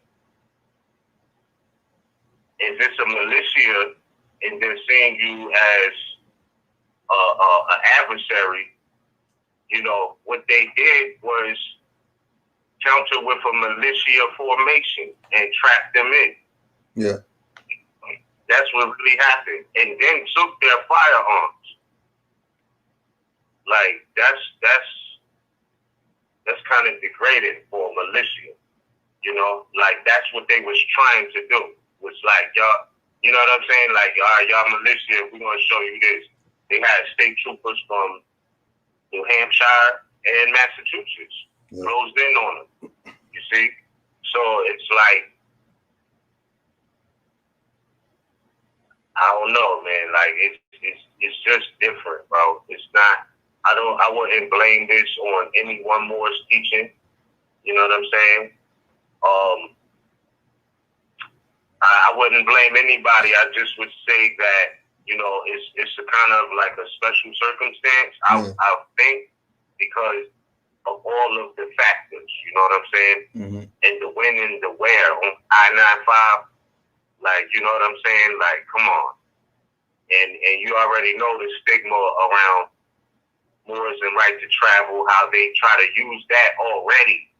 if it's a militia and they're seeing you as an adversary, you know, what they did was counter with a militia formation and trap them in. Yeah. That's what really happened. And then took their firearms. Like, that's kind of degrading for a militia. You know, like, that's what they was trying to do. Was like, y'all, you know what I'm saying? Like, all right, y'all militia, we're going to show you this. They had state troopers from New Hampshire and Massachusetts closed in on them. You see? So it's like, I don't know, man. Like, it's just different, bro. It's not, I wouldn't blame this on anyone more's teaching. You know what I'm saying? I wouldn't blame anybody. I just would say that, you know, it's a kind of like a special circumstance, I think, because of all of the factors, you know what I'm saying? Mm-hmm. And the when and the where on I-95, like, you know what I'm saying? Like, come on. And you already know the stigma around Moors and right to travel, how they try to use that already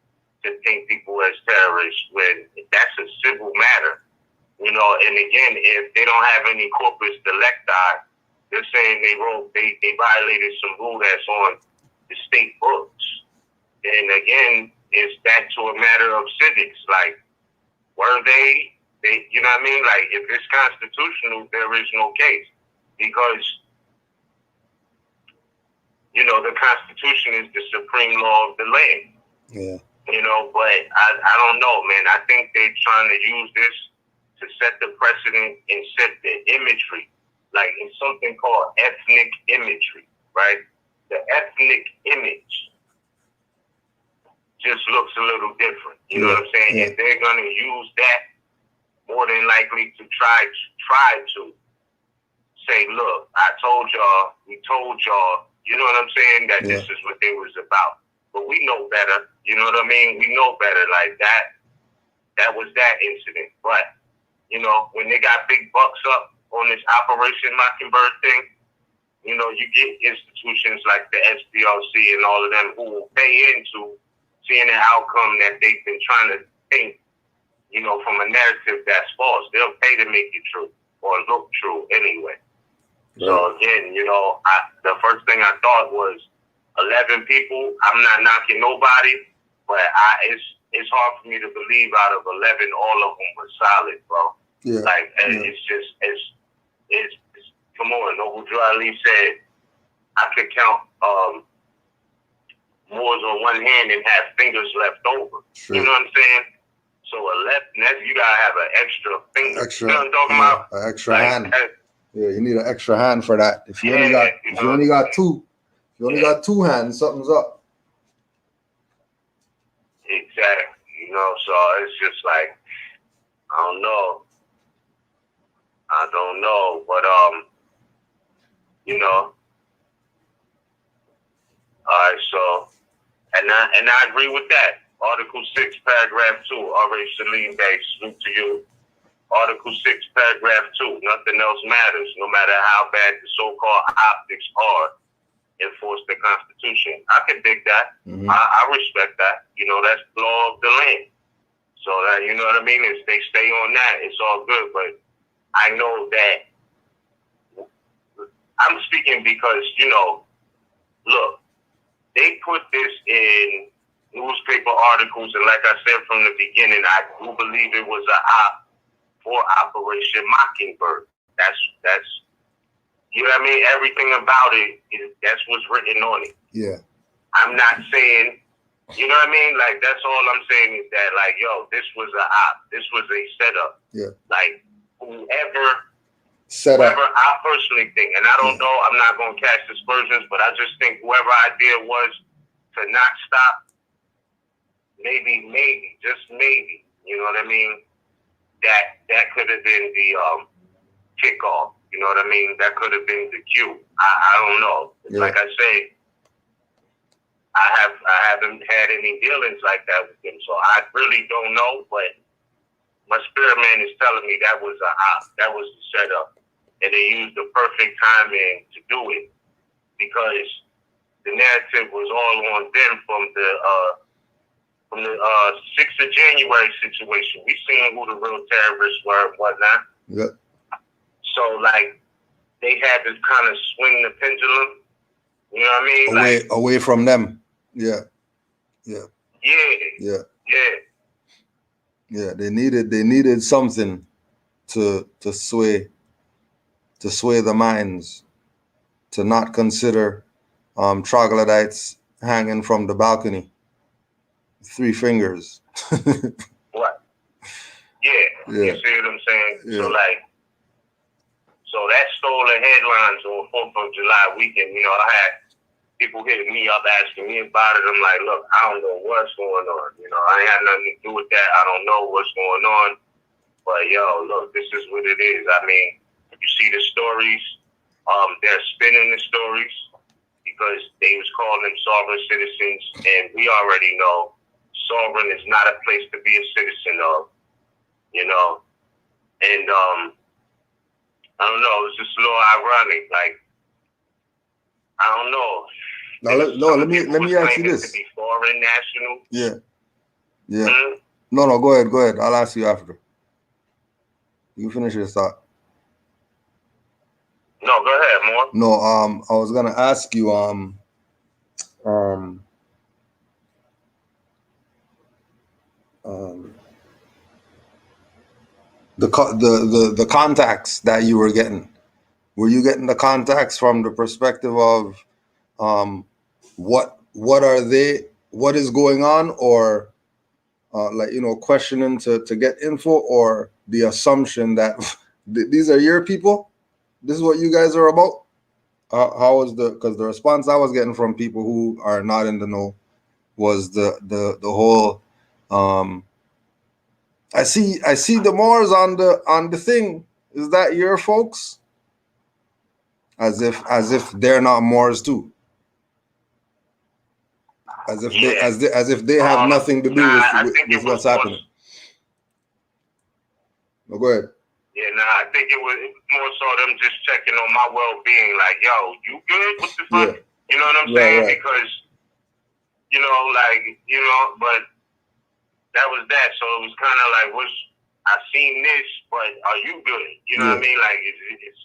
to paint people as terrorists when that's a civil matter. You know, and again, if they don't have any corpus delicti, they're saying they violated some rule that's on the state books. And again, it's back to a matter of civics. Like, were they, you know what I mean? Like, if it's constitutional, there is no case. Because, you know, the Constitution is the supreme law of the land. Yeah. You know, but I don't know, man. I think they're trying to use this to set the precedent and set the imagery, like in something called ethnic imagery, right? The ethnic image just looks a little different. You know what I'm saying? Yeah. And they're going to use that more than likely to try to say, look, I told y'all, we told y'all, you know what I'm saying, that this is what they was about. But we know better, you know what I mean? We know better. Like, that was that incident. But, you know, when they got big bucks up on this Operation Mockingbird thing, you know, you get institutions like the SPLC and all of them who will pay into seeing the outcome that they've been trying to think, you know, from a narrative that's false. They'll pay to make it true or look true anyway. Right. So again, you know, the first thing I thought was 11 people. I'm not knocking nobody, but it's hard for me to believe out of 11, all of them were solid, bro. Yeah. Like, it's just, it's come on. Noble Drew Ali said, I could count Moors on one hand and have fingers left over. Sure. You know what I'm saying? So 11, you gotta have an extra finger. You know what I'm talking about? An extra hand. Yeah, you need an extra hand for that. If you only got two hands, something's up. Exactly. You know, so it's just like, I don't know. But you know. Alright, so and I agree with that. Article 6, paragraph 2, R.A. Salim Bay, salute to you. Article 6, paragraph 2, nothing else matters, no matter how bad the so-called optics are. Enforce the Constitution. I can dig that. Mm-hmm. I respect that. You know, that's the law of the land. So that, you know what I mean? If they stay on that, it's all good. But I know that I'm speaking because, you know, look, they put this in newspaper articles, and like I said from the beginning, I do believe it was for Operation Mockingbird. That's you know what I mean? Everything about it, that's what's written on it. Yeah. I'm not saying, you know what I mean? Like, that's all I'm saying is that, like, yo, this was a op. This was a setup. Yeah. Like, whoever whoever, I personally think, and I don't know, I'm not going to cast aspersions, but I just think whoever idea was to not stop, maybe, just maybe, you know what I mean? That could have been the kickoff, you know what I mean? That could have been the cue. I don't know. Like I say, I haven't had any dealings like that with them, so I really don't know, but my spirit man is telling me that was the setup, and they used the perfect timing to do it because the narrative was all on them from the 6th of January situation. We seen who the real terrorists were and whatnot. Yeah. So like they had to kind of swing the pendulum. You know what I mean? Away from them. Yeah. They needed something to sway the minds, to not consider troglodytes hanging from the balcony, 3 fingers. What? Yeah. You see what I'm saying? Yeah. So that stole the headlines on 4th of July weekend. You know, I had people hitting me up asking me about it. I'm like, look, I don't know what's going on. You know, I ain't had nothing to do with that. I don't know what's going on. But yo, look, this is what it is. I mean, you see the stories. They're spinning the stories because they was calling them sovereign citizens, and we already know sovereign is not a place to be a citizen of. You know, and I don't know. It's just a little ironic. Like, I don't know. Now, let me ask you this. To be foreign national. Yeah. Mm-hmm. No, go ahead. I'll ask you after. You finish your thought. No, go ahead, more. No, I was gonna ask you, the contacts that you were getting. Were you getting the contacts from the perspective of what are they, what is going on, or questioning to get info, or the assumption that these are your people, this is what you guys are about? How was because the response I was getting from people who are not in the know was the whole I see the Moors on the thing. Is that your folks? As if they're not Moors too. As if they have nothing to do with what's happening. No, go ahead. Yeah, I think it was more so them just checking on my well-being. Like, yo, you good? What the fuck? Yeah. You know what I'm saying? Right. Because, but that was that. So it was kind of like, I seen this, but are you good? You know what I mean? Like, it's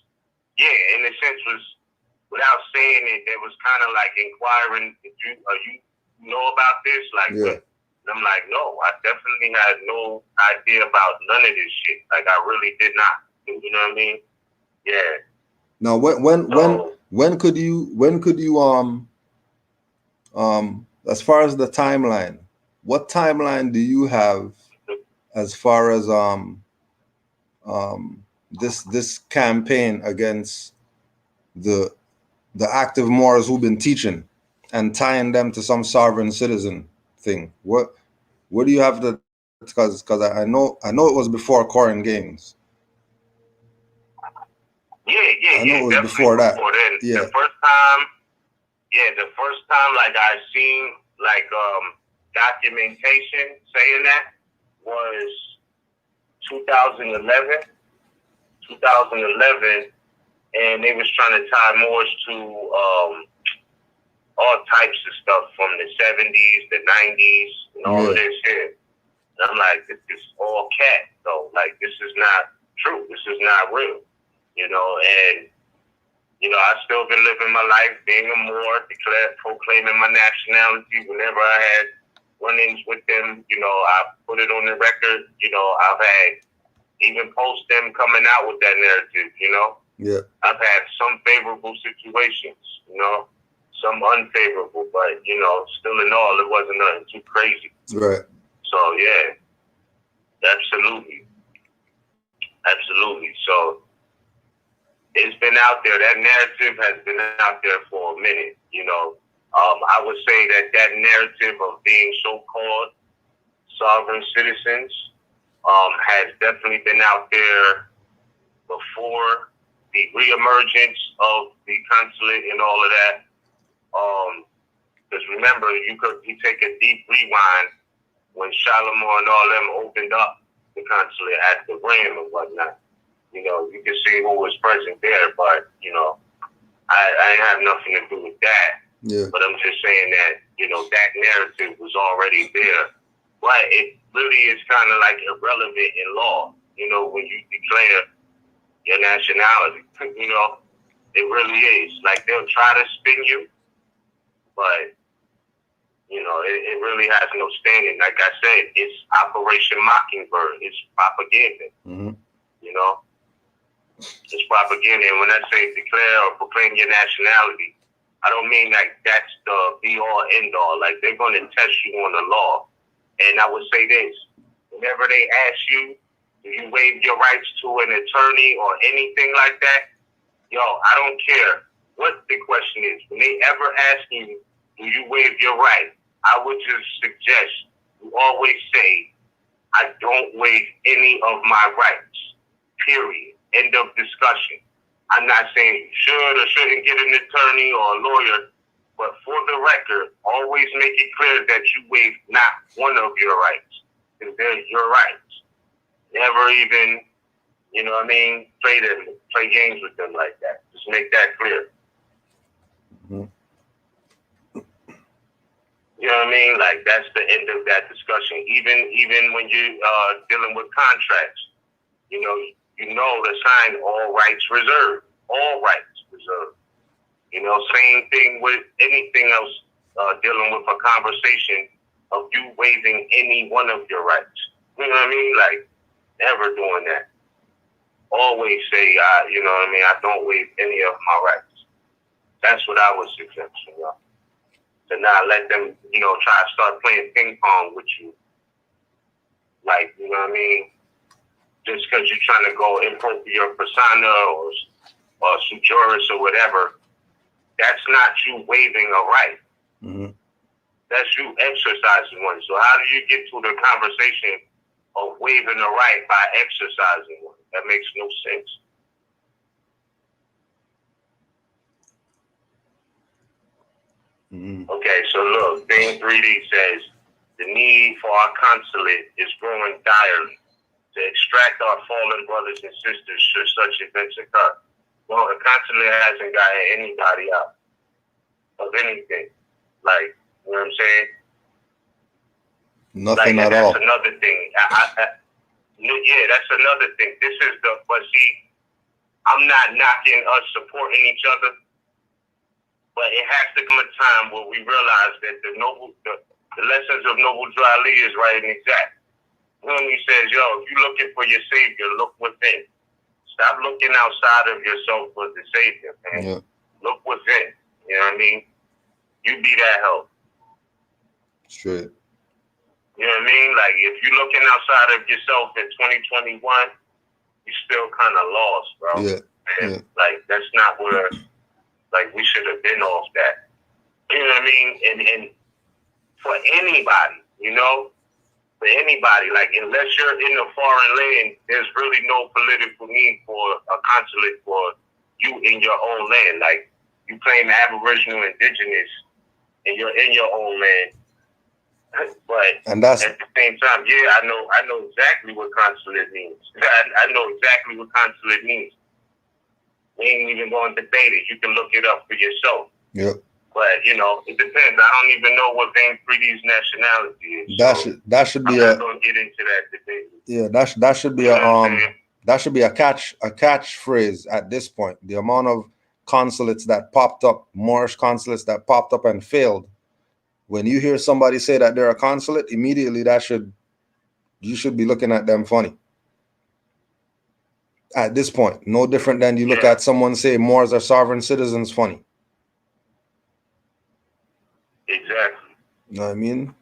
in a sense was, without saying it, it was kind of like inquiring, you know about this? Like, and I'm like, no, I definitely had no idea about none of this shit. Like, I really did not. You know what I mean? Yeah. Now, when could you as far as the timeline, what timeline do you have as far as this campaign against the active Moors who've been teaching and tying them to some sovereign citizen thing? What do you have to? Because I know it was before Corin Games. I know it was before that. Before then. Yeah. The first time, like I seen documentation saying that was 2011, and they was trying to tie Moors to all types of stuff from the 70s, the 90s, and all of this shit. And I'm like, this is all cat, though. Like, this is not true. This is not real. And I still been living my life being a Moor, proclaiming my nationality. Whenever I had run-ins with them, I put it on the record. I've had even post them coming out with that narrative, Yeah. I've had some favorable situations, some unfavorable, but, still in all, it wasn't nothing too crazy. Right. So, yeah, absolutely. So, it's been out there. That narrative has been out there for a minute. I would say that narrative of being so-called sovereign citizens has definitely been out there before the reemergence of the consulate and all of that. Because remember, you take a deep rewind when Shalimar and all them opened up the consulate at the Rim and whatnot. You can see who was present there, but I ain't have nothing to do with that. Yeah. But I'm just saying that that narrative was already there, but it really is kind of like irrelevant in law. When you declare your nationality, it really is. Like, they'll try to spin you, but it really has no standing. Like I said, it's Operation Mockingbird. It's propaganda. Mm-hmm. It's propaganda. And when I say declare or proclaim your nationality, I don't mean like that's the be-all, end-all. Like, they're going to test you on the law. And I would say this. Whenever they ask you, do you waive your rights to an attorney or anything like that? I don't care what the question is. When they ever ask you, do you waive your right? I would just suggest you always say, I don't waive any of my rights. Period. End of discussion. I'm not saying you should or shouldn't get an attorney or a lawyer, but for the record, always make it clear that you waive not one of your rights, because they're your rights. Never even, play games with them like that. Just make that clear. Mm-hmm. You know what I mean? Like, that's the end of that discussion. Even when you dealing with contracts, to sign all rights reserved. All rights reserved. Same thing with anything else dealing with a conversation of you waiving any one of your rights. You know what I mean? Like, never doing that. Always say, I don't waive any of my rights. That's what I would suggest, To not let them, try to start playing ping pong with you. Like, just because you're trying to go input your persona or sui juris or whatever, that's not you waiving a right. Mm-hmm. That's you exercising one. So how do you get to the conversation of waiving a right by exercising one? That makes no sense. Mm-hmm. Okay, so look, Thing 3D says, the need for our consulate is growing direly to extract our fallen brothers and sisters should such events occur. Well, the consulate hasn't gotten anybody out of anything. Like, you know what I'm saying? Nothing at all. That's another thing. Yeah, that's another thing. But see, I'm not knocking us supporting each other, but it has to come a time where we realize that the lessons of Noble Drew Ali is right and exact. When he says, if you're looking for your savior, look within. Stop looking outside of yourself for the savior, man. Yeah. Look within. You know what I mean? You be that help. Straight. You know what I mean? Like, if you're looking outside of yourself in 2021, you're still kind of lost, bro. Yeah. And, Yeah. like, that's not where, like, we should have been off that. You know what I mean? And for anybody, for anybody, like, unless you're in a foreign land, there's really no political need for a consulate for you in your own land. Like, you claim aboriginal, indigenous, and you're in your own land. But And that's at the same time, I know exactly what consulate means. I know exactly what consulate means. We ain't even going to debate it. You can look it up for yourself. Yep. But it depends. I don't even know what Van Freedy's nationality is. That should be I'm not gonna get into that debate. Yeah, that should be that should be a catchphrase at this point. The amount of consulates that popped up, Moorish consulates that popped up and failed. When you hear somebody say that they're a consulate, immediately you should be looking at them funny. At this point, no different than you look at someone say Moors are sovereign citizens funny. Exactly. You know what I mean?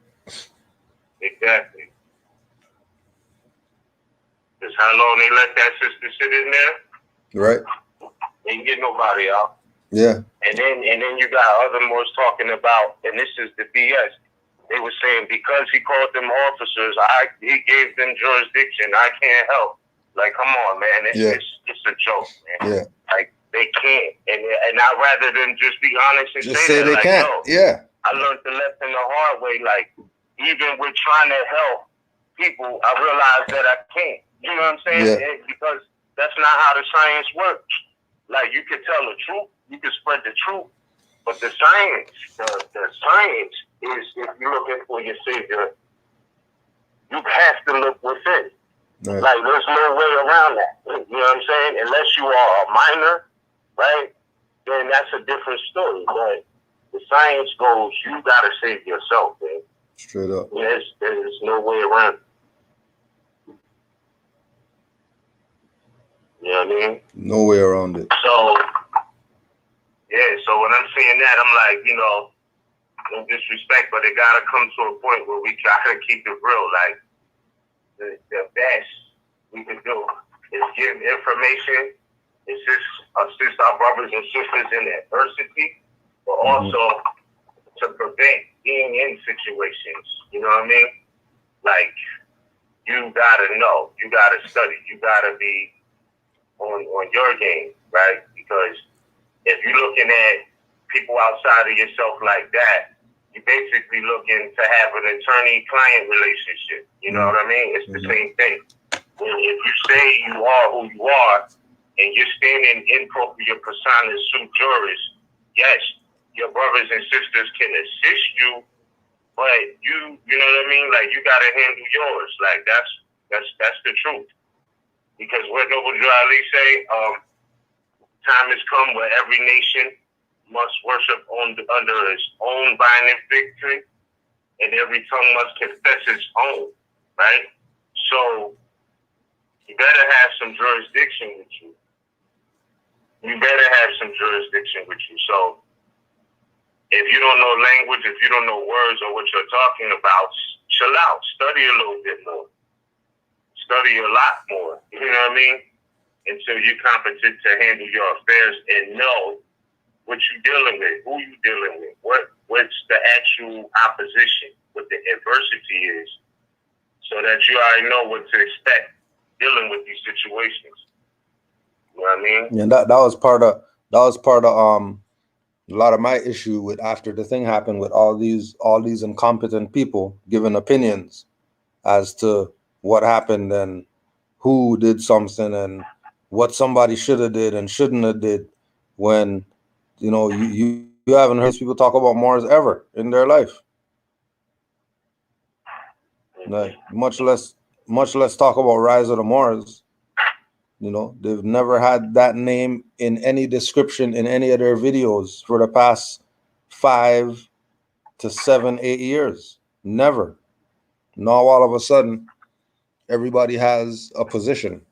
Exactly. Because how long they let that sister sit in there? Right. They ain't get nobody out. Yeah. And then you got other Moors talking about, and this is the BS. They were saying because he called them officers, he gave them jurisdiction. I can't help. Like, come on, man. It's a joke, man. Yeah. Like, they can't. And I'd rather them just be honest and Just say say that. they Like, can't. no, Yeah. I learned the lesson the hard way. Like, even with trying to help people, I realized that I can't. You know what I'm saying? Yeah. Because that's not how the science works. Like, you can tell the truth, you can spread the truth, but the science is, if you're looking for your savior, you have to look within. Right. Like, there's no way around that. You know what I'm saying? Unless you are a minor, right? Then that's a different story. But the science goes, you gotta save yourself, man. Straight up. There's no way around it. You know what I mean? No way around it. So, yeah, so when I'm saying that, I'm like, you know, no disrespect, but it gotta come to a point where we gotta keep it real. Like, the best we can do is give information, assist our brothers and sisters in adversity, but also to prevent being in situations. You know what I mean? Like, you gotta know, you gotta study, you gotta be on your game, right? Because if you're looking at people outside of yourself like that, you're basically looking to have an attorney-client relationship. You know what I mean? It's the same thing. If you say you are who you are, and you're standing in propria persona sui juris, yes, your brothers and sisters can assist you, but you know what I mean? Like, you gotta handle yours. Like, that's the truth. Because what Noble Drew Ali say, time has come where every nation must worship under its own binding victory, and every tongue must confess its own, right? So you better have some jurisdiction with you. You better have some jurisdiction with you. So if you don't know language, if you don't know words or what you're talking about, chill out. Study a little bit more. Study a lot more. You know what I mean? Until you're competent to handle your affairs and know what you're dealing with, who you're dealing with, what's the actual opposition, what the adversity is, so that you already know what to expect dealing with these situations. You know what I mean? Yeah, that was part of a lot of my issue with after the thing happened with all these incompetent people giving opinions as to what happened and who did something and what somebody should have did and shouldn't have did, when you know you haven't heard people talk about Mars ever in their life. Like, much less talk about Rise of the Mars. You know, they've never had that name in any description in any of their videos for the past 5 to 7, 8 years. Never. Now all of a sudden, everybody has a position.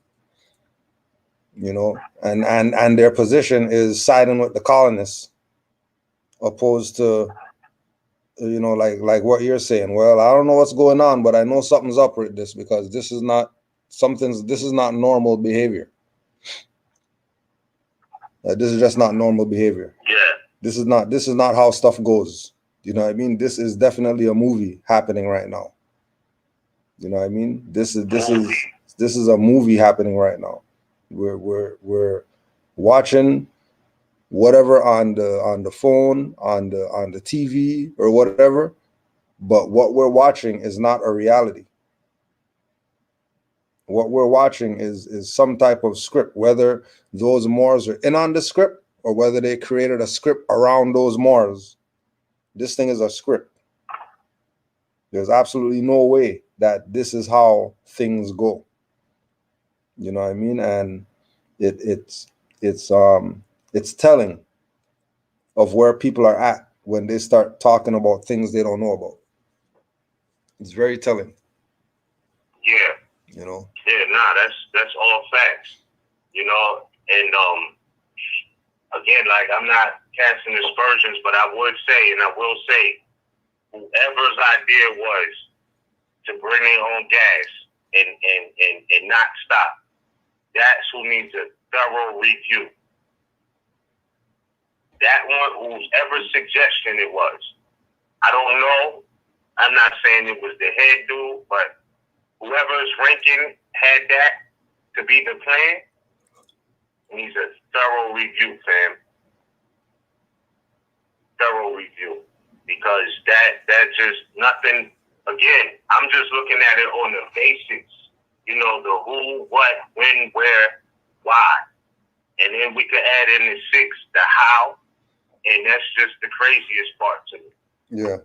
You know, and their position is siding with the colonists, opposed to, you know, like what you're saying. Well, I don't know what's going on, but I know something's up with this, because this is not normal behavior. This is just not normal behavior. Yeah. This is not how stuff goes. You know what I mean? This is definitely a movie happening right now. You know what I mean? This is a movie happening right now. We're watching whatever on the phone, on the TV or whatever, but what we're watching is not a reality. What we're watching is some type of script, whether those Moors are in on the script or whether they created a script around those Moors. This thing is a script. There's absolutely no way that this is how things go. You know what I mean? And it's telling of where people are at when they start talking about things they don't know about. It's very telling. Yeah. You know? Yeah, that's all facts. You know, and again, like, I'm not casting aspersions, but I would say, and I will say, whoever's idea was to bring their own gas and not stop, that's who needs a thorough review. that one, whoever suggestion it was, I don't know. I'm not saying it was the head dude, but whoever's ranking had that to be the plan, needs a thorough review, fam. Thorough review. Because that just nothing, again, I'm just looking at it on the basics. You know, the who, what, when, where, why. And then we could add in the 6, the how. And that's just the craziest part to me. Yeah.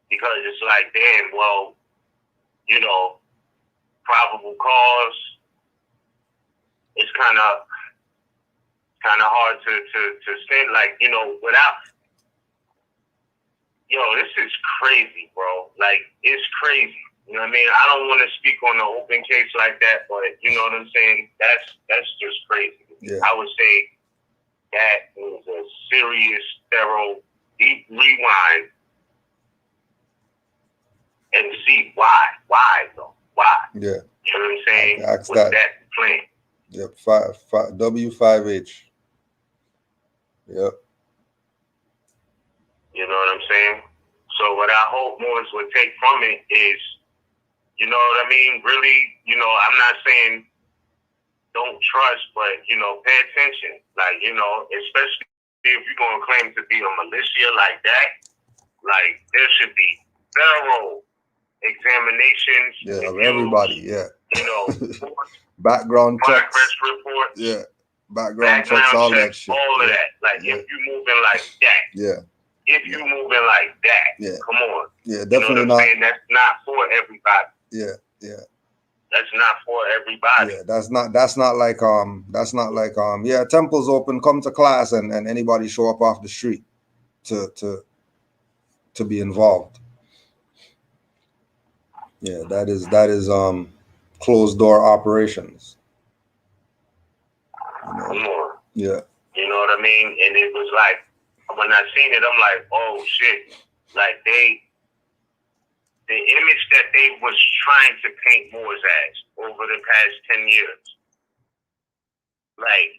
Because it's like, damn, well, you know, probable cause, it's kind of hard to send, like, you know, without, yo, this is crazy, bro. Like, it's crazy. You know what I mean? I don't want to speak on an open case like that, but you know what I'm saying? That's just crazy. Yeah. I would say that was a serious, thorough, deep rewind and see why. Why, though? Why? Yeah. You know what I'm saying? Ask What's that. that plan? Yep. W5H. Yep. You know what I'm saying? So what I hope Moors would take from it is, you know what I mean? Really, you know, I'm not saying don't trust, but, you know, pay attention. Like, you know, especially if you're going to claim to be a militia like that, like, there should be thorough examinations. Yeah, of everybody, yeah. You know, background checks. progress reports. Yeah. Background checks, all that shit. All of yeah. that. Like, yeah. if you moving like that. Yeah. If you moving like that. Yeah. Come on. Yeah, definitely you know what I'm saying? That's not for everybody. Yeah, yeah. That's not for everybody. Yeah, that's not like yeah, temple's open, come to class and anybody show up off the street to be involved. Yeah, that is closed door operations. You know? Come on. Yeah. You know what I mean? And it was like, when I seen it, I'm like, oh shit. Like the image that they was trying to paint Moors as over the past 10 years. Like,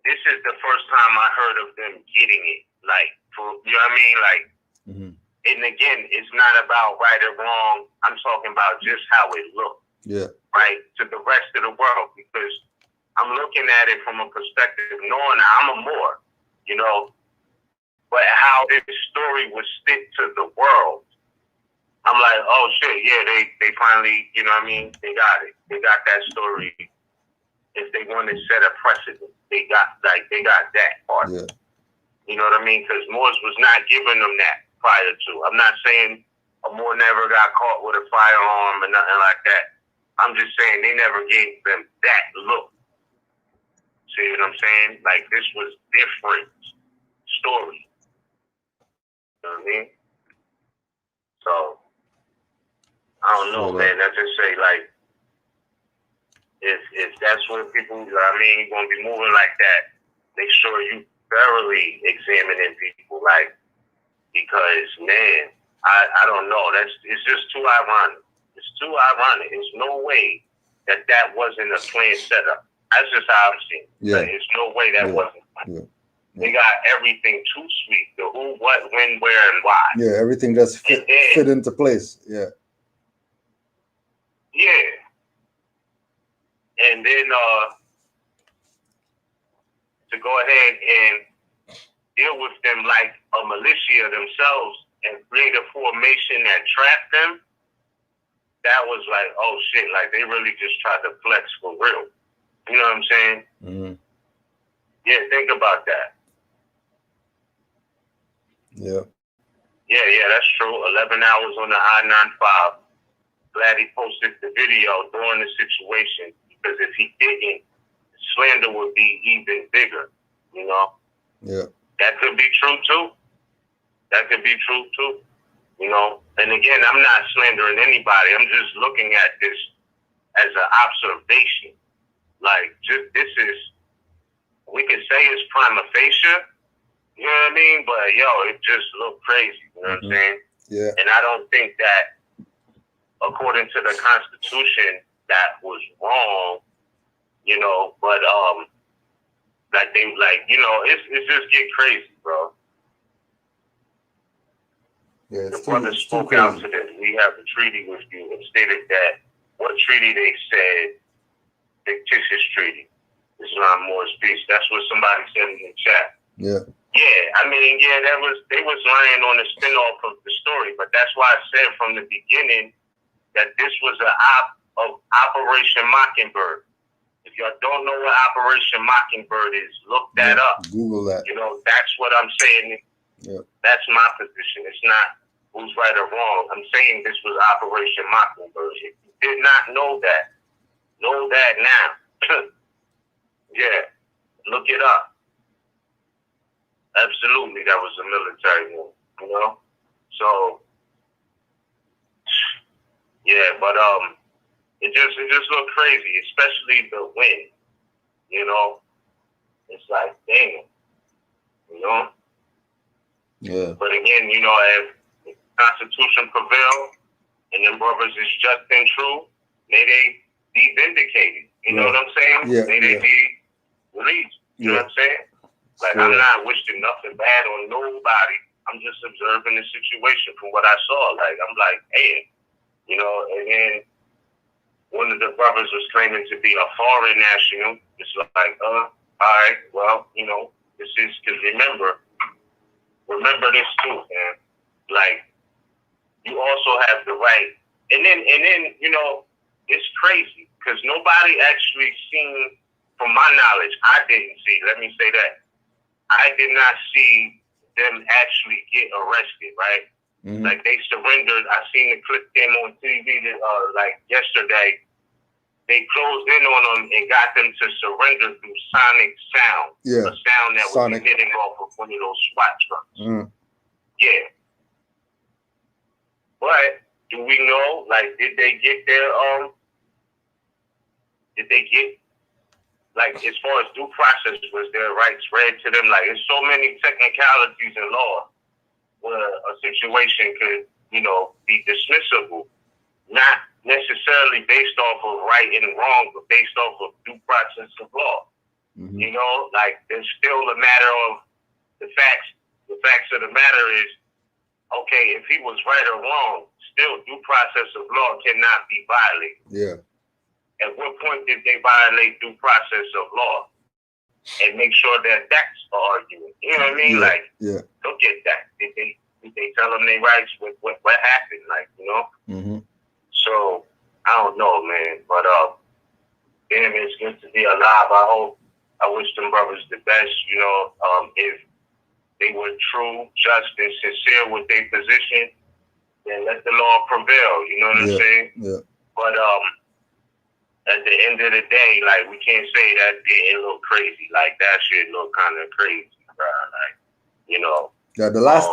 this is the first time I heard of them getting it. Like, you know what I mean? Like, and again, it's not about right or wrong. I'm talking about just how it looked. Yeah. Right? To the rest of the world. Because I'm looking at it from a perspective knowing I'm a Moor, you know, but how this story was stick to the world. I'm like, oh shit, yeah, they finally, you know what I mean? They got it. They got that story. If they want to set a precedent, they got that part. Yeah. You know what I mean? Because Moors was not giving them that prior to. I'm not saying a Moor never got caught with a firearm or nothing like that. I'm just saying they never gave them that look. See what I'm saying? Like, this was different story. You know what I mean? So, I don't know, man. I just say, like, if that's what people, you know what I mean, you're going to be moving like that, make sure you thoroughly examining people, like, because, man, I don't know. It's just too ironic. It's too ironic. There's no way that wasn't a planned setup. That's just how I'm seeing it. Yeah. Like, there's no way that wasn't planned. Yeah. They got everything too sweet. The who, what, when, where, and why. Yeah, everything just fit into place. Yeah. Yeah. And then to go ahead and deal with them like a militia themselves and create a formation that trapped them, that was like, oh shit, like they really just tried to flex for real. You know what I'm saying? Mm-hmm. Yeah, think about that. Yeah. Yeah, that's true. 11 hours on the I-95. Glad he posted the video during the situation, because if he didn't, slander would be even bigger, you know? Yeah. That could be true too. You know? And again, I'm not slandering anybody. I'm just looking at this as an observation. Like, this is, we could say it's prima facie, you know what I mean? But, yo, it just looked crazy, you know what I'm saying? Yeah. And I don't think that, according to the Constitution, that was wrong, you know, but, like, they, like, you know, it's just get crazy, Yeah, the brothers spoke out to them. We have a treaty with you, and stated that what treaty they said, fictitious treaty. Islam Moore's peace. That's what somebody said in the chat. Yeah. Yeah, I mean, yeah, they was lying on the spin-off of the story, but that's why I said from the beginning that this was of Operation Mockingbird. If y'all don't know what Operation Mockingbird is, look that up. Google that. You know, that's what I'm saying. Yeah. That's my position. It's not who's right or wrong. I'm saying this was Operation Mockingbird. If you did not know that now. Yeah, look it up. Absolutely, that was a military move, you know? So, yeah, but it just looked crazy, especially the win, you know? It's like, damn, you know? Yeah. But again, you know, if the Constitution prevail and them brothers is just and true, may they be vindicated. You know what I'm saying? Yeah. May they be released. You know what I'm saying? Like, I'm not wishing nothing bad on nobody. I'm just observing the situation from what I saw. Like, I'm like, hey, you know, and then one of the brothers was claiming to be a foreign national. It's like, all right, well, you know, this is, because remember this too, man. Like, you also have the right, and then, you know, it's crazy, because nobody actually seen, from my knowledge, I didn't see, let me say that, I did not see them actually get arrested, right? Mm-hmm. Like, they surrendered. I seen the clip came on TV like yesterday. They closed in on them and got them to surrender through sonic sound. Yeah. A sound that was emitting off of one of those SWAT trucks. Mm. Yeah. But do we know, like, did they get like, as far as due process, was their rights read to them? Like, there's so many technicalities in law where a situation could, you know, be dismissible, not necessarily based off of right and wrong, but based off of due process of law. Mm-hmm. You know, like, there's still a matter of the facts. The facts of the matter is, okay, if he was right or wrong, still due process of law cannot be violated. Yeah. At what point did they violate due process of law and make sure that that's the argument? You know what I mean? Yeah. Like, look at that. Did they tell them their rights? What happened? Like, you know? Mm-hmm. So, I don't know, man. But, damn, it's good to be alive. I wish them brothers the best, you know. If they were true, just, and sincere with their position, then let the law prevail. You know what I'm saying? Yeah. But, at the end of the day, like, we can't say that it look crazy. Like, that shit look kind of crazy, bro. Like, you know. Yeah, the last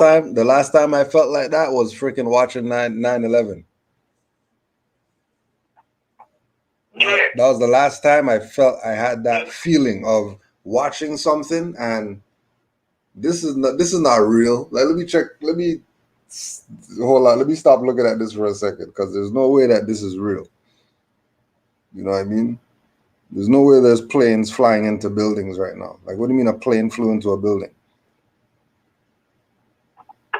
time I felt like that was freaking watching 9/11. Yeah. That was the last time I felt I had that feeling of watching something and this is not real. Like, hold on, let me stop looking at this for a second, because there's no way that this is real. You know what I mean? There's no way there's planes flying into buildings right now. Like, what do you mean a plane flew into a building?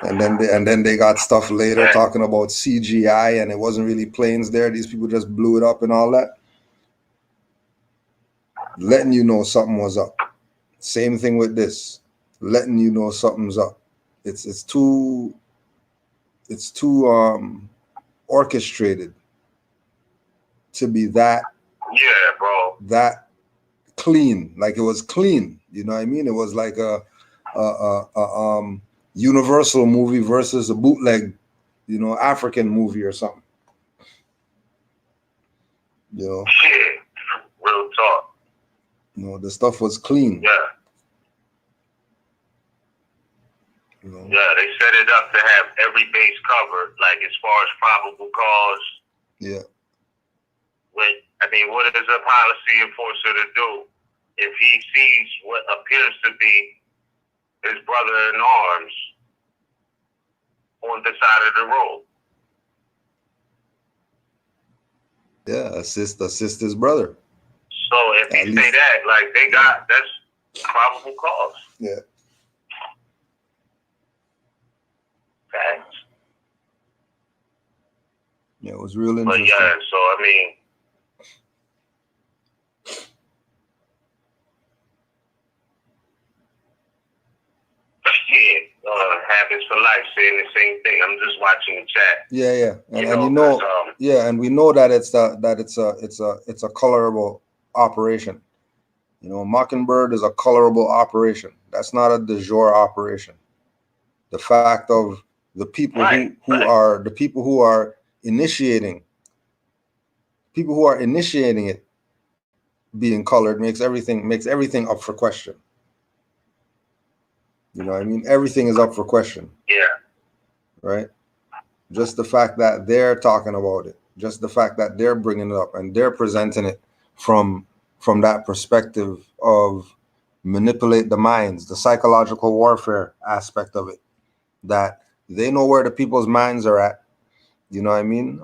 And then they got stuff later talking about CGI and it wasn't really planes there. These people just blew it up and all that. Letting you know something was up. Same thing with this. Letting you know something's up. It's too orchestrated to be that. Yeah, bro. That clean, like it was clean. You know what I mean? It was like a Universal movie versus a bootleg, you know, African movie or something. You know? Shit, real talk. You know, the stuff was clean. Yeah. You know? Yeah, they set it up to have every base covered, like, as far as probable cause. Yeah. What is a policy enforcer to do if he sees what appears to be his brother in arms on the side of the road? Yeah, assist his brother. So if he say that, like, that's probable cause. Yeah. Facts. Yeah, it was real But interesting. yeah, so I mean, habits for life saying the same thing. I'm just watching the chat. Yeah, and and we know that it's a colorable operation. You know, Mockingbird is a colorable operation. That's not a de jure operation. The fact of the people who are initiating it being colored makes everything up for question. You know what I mean? Everything is up for question. Yeah. Right? Just the fact that they're talking about it, just the fact that they're bringing it up and they're presenting it from that perspective of manipulate the minds, the psychological warfare aspect of it, that they know where the people's minds are at. You know what I mean?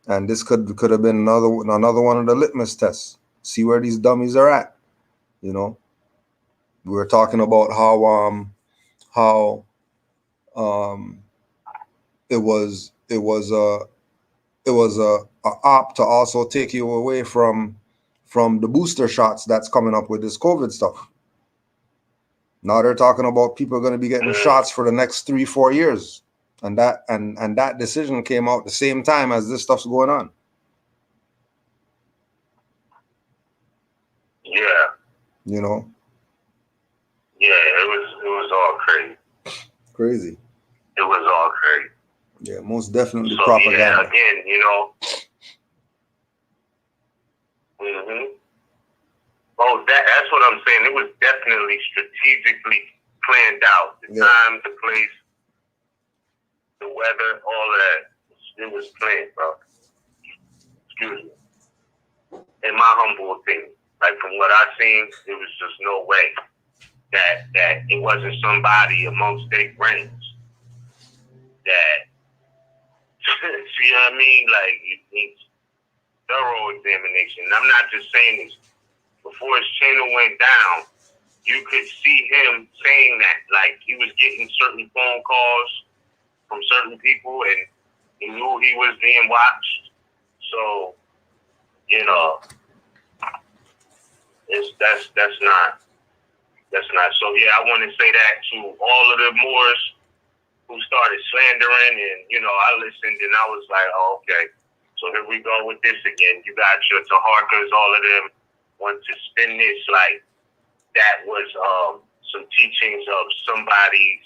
And this could have been another one of the litmus tests. See where these dummies are at. You know, we were talking about how it was a op to also take you away from the booster shots that's coming up with this COVID stuff. Now they're talking about people are going to be getting shots for the next 3-4 years, and that decision came out the same time as this stuff's going on. Yeah. You know. Yeah, it was all crazy. Crazy. It was all crazy. Yeah, most definitely so, propaganda. Yeah, again, you know. Oh, that's what I'm saying. It was definitely strategically planned out. The time, the place, the weather, all of that. It was planned, bro. Excuse me. In my humble opinion, like from what I've seen, there was just no way that it wasn't somebody amongst their friends that, see what I mean? Like, it needs thorough examination. And I'm not just saying this. Before his channel went down, you could see him saying that, like, he was getting certain phone calls from certain people, and he knew he was being watched. So, you know, that's not. So yeah, I want to say that to all of the Moors who started slandering, and you know, I listened and I was like, oh, okay, so here we go with this again. You got your Taharkas, all of them want to spin this like that was some teachings of somebody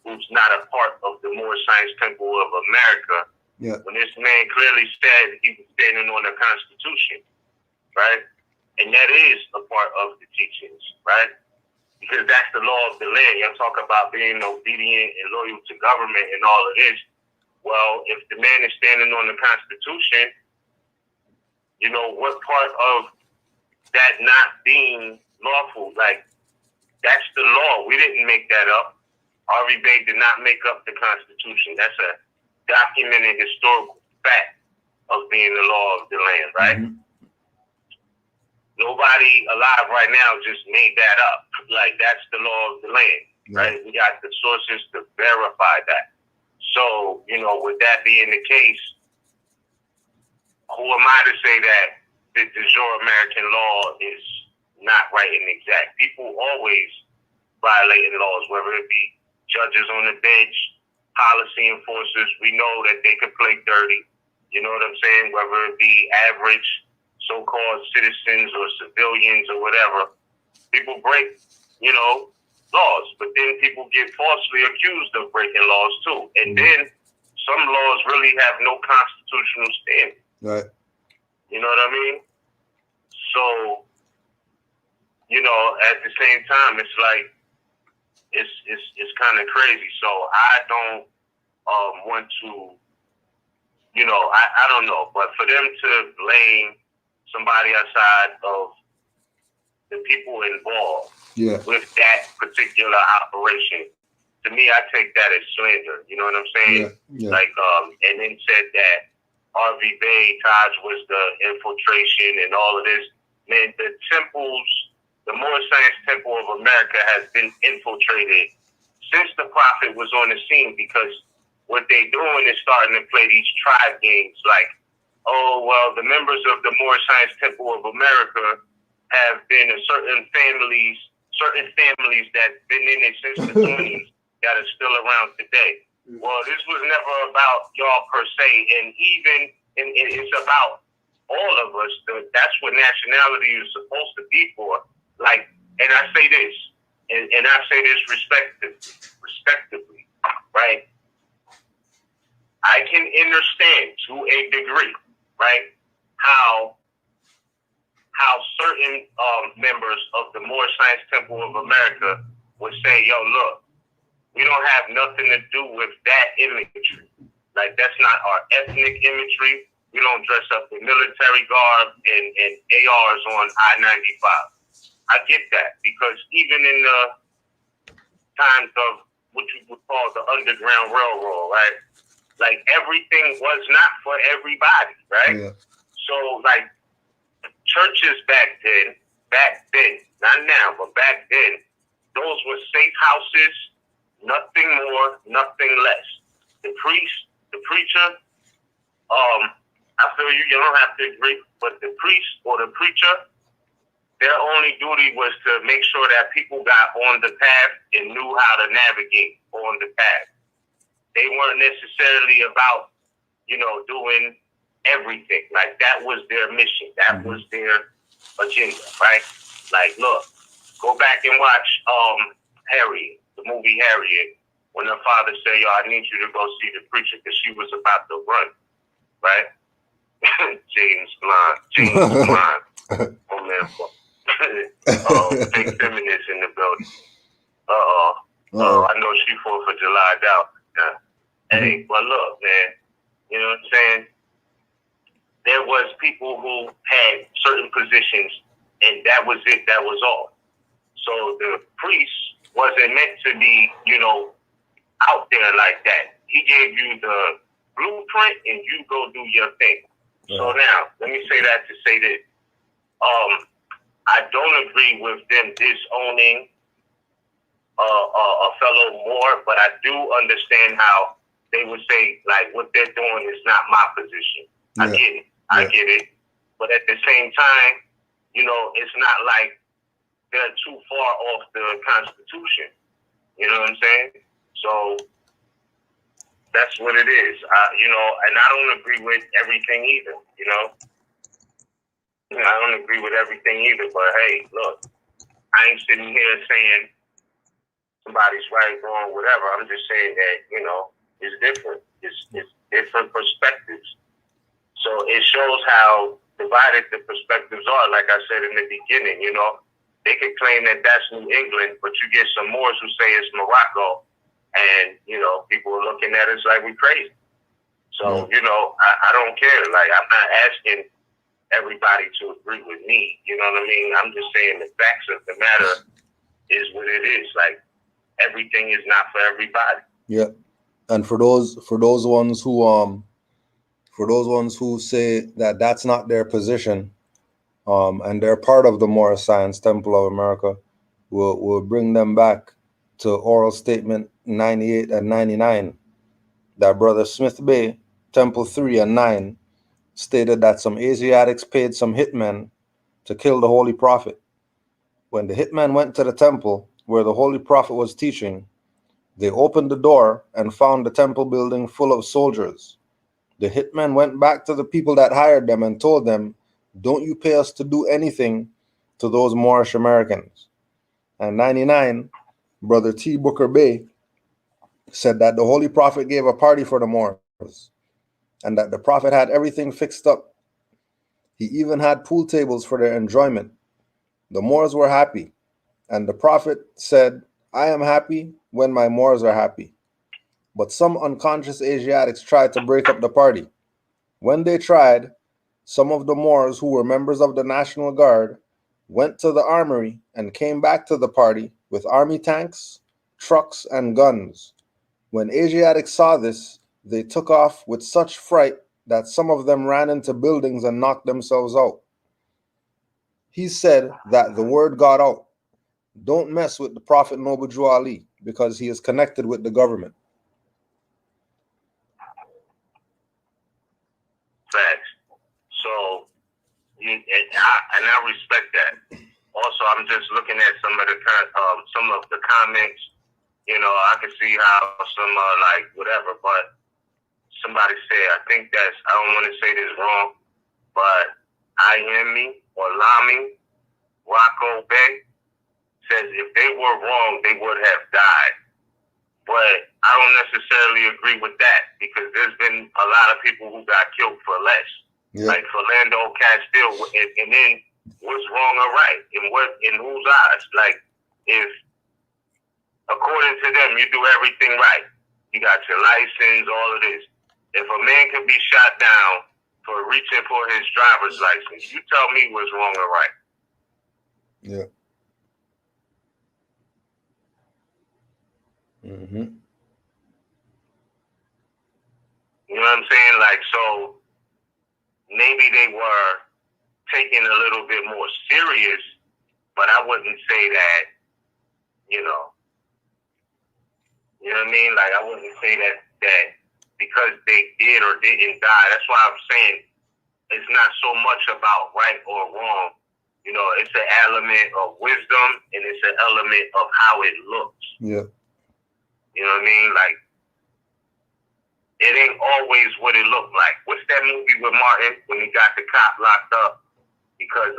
who's not a part of the Moor Science Temple of America. Yeah. When this man clearly said he was standing on the Constitution, right? And that is a part of the teachings, right? Because that's the law of the land. Y'all talk about being obedient and loyal to government and all of this. Well, if the man is standing on the Constitution, you know, what part of that not being lawful? Like, that's the law. We didn't make that up. Harvey Bay did not make up the Constitution. That's a documented historical fact of being the law of the land, right? Mm-hmm. Nobody alive right now just made that up. Like, that's the law of the land, right? We got the sources to verify that. So, you know, with that being the case, who am I to say that the de jure American law is not right and exact? People always violating laws, whether it be judges on the bench, policy enforcers. We know that they could play dirty. You know what I'm saying? Whether it be average so-called citizens or civilians or whatever, people break, you know, laws. But then people get falsely accused of breaking laws too. And then some laws really have no constitutional standing. Right. You know what I mean? So, you know, at the same time, it's like, it's kind of crazy. So I don't want to, you know, I don't know. But for them to blame somebody outside of the people involved with that particular operation, to me, I take that as slander. You know what I'm saying? Yeah. Like, and then said that RV Bay, Taj was the infiltration and all of this. Man, the temples, the Moor Science Temple of America has been infiltrated since the Prophet was on the scene, because what they doing is starting to play these tribe games like, oh, well, the members of the Moorish Science Temple of America have been in certain families that's been in it since the 20s that are still around today. Well, this was never about y'all per se, and it's about all of us. That's what nationality is supposed to be for. Like, and I say this, and I say this respectively, right? I can understand to a degree, right, how certain members of the Moorish Science Temple of America would say, yo, look, we don't have nothing to do with that imagery. Like, that's not our ethnic imagery. We don't dress up in military garb and ARs on I-95. I get that, because even in the times of what you would call the Underground Railroad, right? Like, everything was not for everybody, right? Yeah. So, like, churches back then, not now, but back then, those were safe houses, nothing more, nothing less. The priest, the preacher, I feel you don't have to agree, but the priest or the preacher, their only duty was to make sure that people got on the path and knew how to navigate on the path. They weren't necessarily about, doing everything. Like, that was their mission. That was their agenda, right? Like, look, go back and watch Harriet, the movie Harriet, when her father said, yo, I need you to go see the preacher because she was about to run, right? James Blunt. Oh, man. Big feminist in the building. I know she 4th of July out. Hey, well, look, man, you know what I'm saying? There was people who had certain positions, and that was it. That was all. So the priest wasn't meant to be, out there like that. He gave you the blueprint, and you go do your thing. Yeah. So now, let me say that to say that I don't agree with them disowning a fellow Moor, but I do understand how they would say, like, what they're doing is not my position. Yeah. I get it. But at the same time, it's not like they're too far off the Constitution. You know what I'm saying? So that's what it is. And I don't agree with everything either, I don't agree with everything either, but hey, look, I ain't sitting here saying somebody's right, wrong, whatever. I'm just saying that, it's different. It's different perspectives. So it shows how divided the perspectives are. Like I said in the beginning, they could claim that that's New England, but you get some Moors who say it's Morocco, and, people are looking at us like we crazy. So, I don't care. Like, I'm not asking everybody to agree with me. You know what I mean? I'm just saying the facts of the matter is what it is. Like, everything is not for everybody. Yeah. And for those ones who say that that's not their position, and they're part of the Moorish Science Temple of America, we'll bring them back to Oral Statement 98 and 99, that Brother Smith Bay, Temple 3 and 9, stated that some Asiatics paid some hitmen to kill the Holy Prophet. When the hitmen went to the temple where the Holy Prophet was teaching, they opened the door and found the temple building full of soldiers. The hitmen went back to the people that hired them and told them, don't you pay us to do anything to those Moorish Americans. And 99, Brother T. Booker Bay said that the Holy Prophet gave a party for the Moors and that the Prophet had everything fixed up. He even had pool tables for their enjoyment. The Moors were happy, and the Prophet said, I am happy when my Moors are happy. But some unconscious Asiatics tried to break up the party. When they tried, some of the Moors who were members of the National Guard went to the armory and came back to the party with army tanks, trucks, and guns. When Asiatics saw this, they took off with such fright that some of them ran into buildings and knocked themselves out. He said that the word got out. Don't mess with the Prophet Noble Jew Ali because he is connected with the government. I respect that. Also, I'm just looking at some of the comments. You know, I can see how some are like whatever, but somebody said, I think that's, I don't want to say this wrong, but Iemi or Lami Rocco Bay says if they were wrong, they would have died. But I don't necessarily agree with that because there's been a lot of people who got killed for less. Yeah. Like Philando Castile, and then what's wrong or right? In whose eyes? Like, if according to them, you do everything right. You got your license, all of this. If a man can be shot down for reaching for his driver's license, you tell me what's wrong or right. Yeah. Mm-hmm. You know what I'm saying? Like, so maybe they were taken a little bit more serious, but I wouldn't say that, you know what I mean? Like, I wouldn't say that because they did or didn't die. That's why I'm saying it's not so much about right or wrong. You know, it's an element of wisdom and it's an element of how it looks. Yeah. You know what I mean? Like, it ain't always what it looked like. What's that movie with Martin when he got the cop locked up because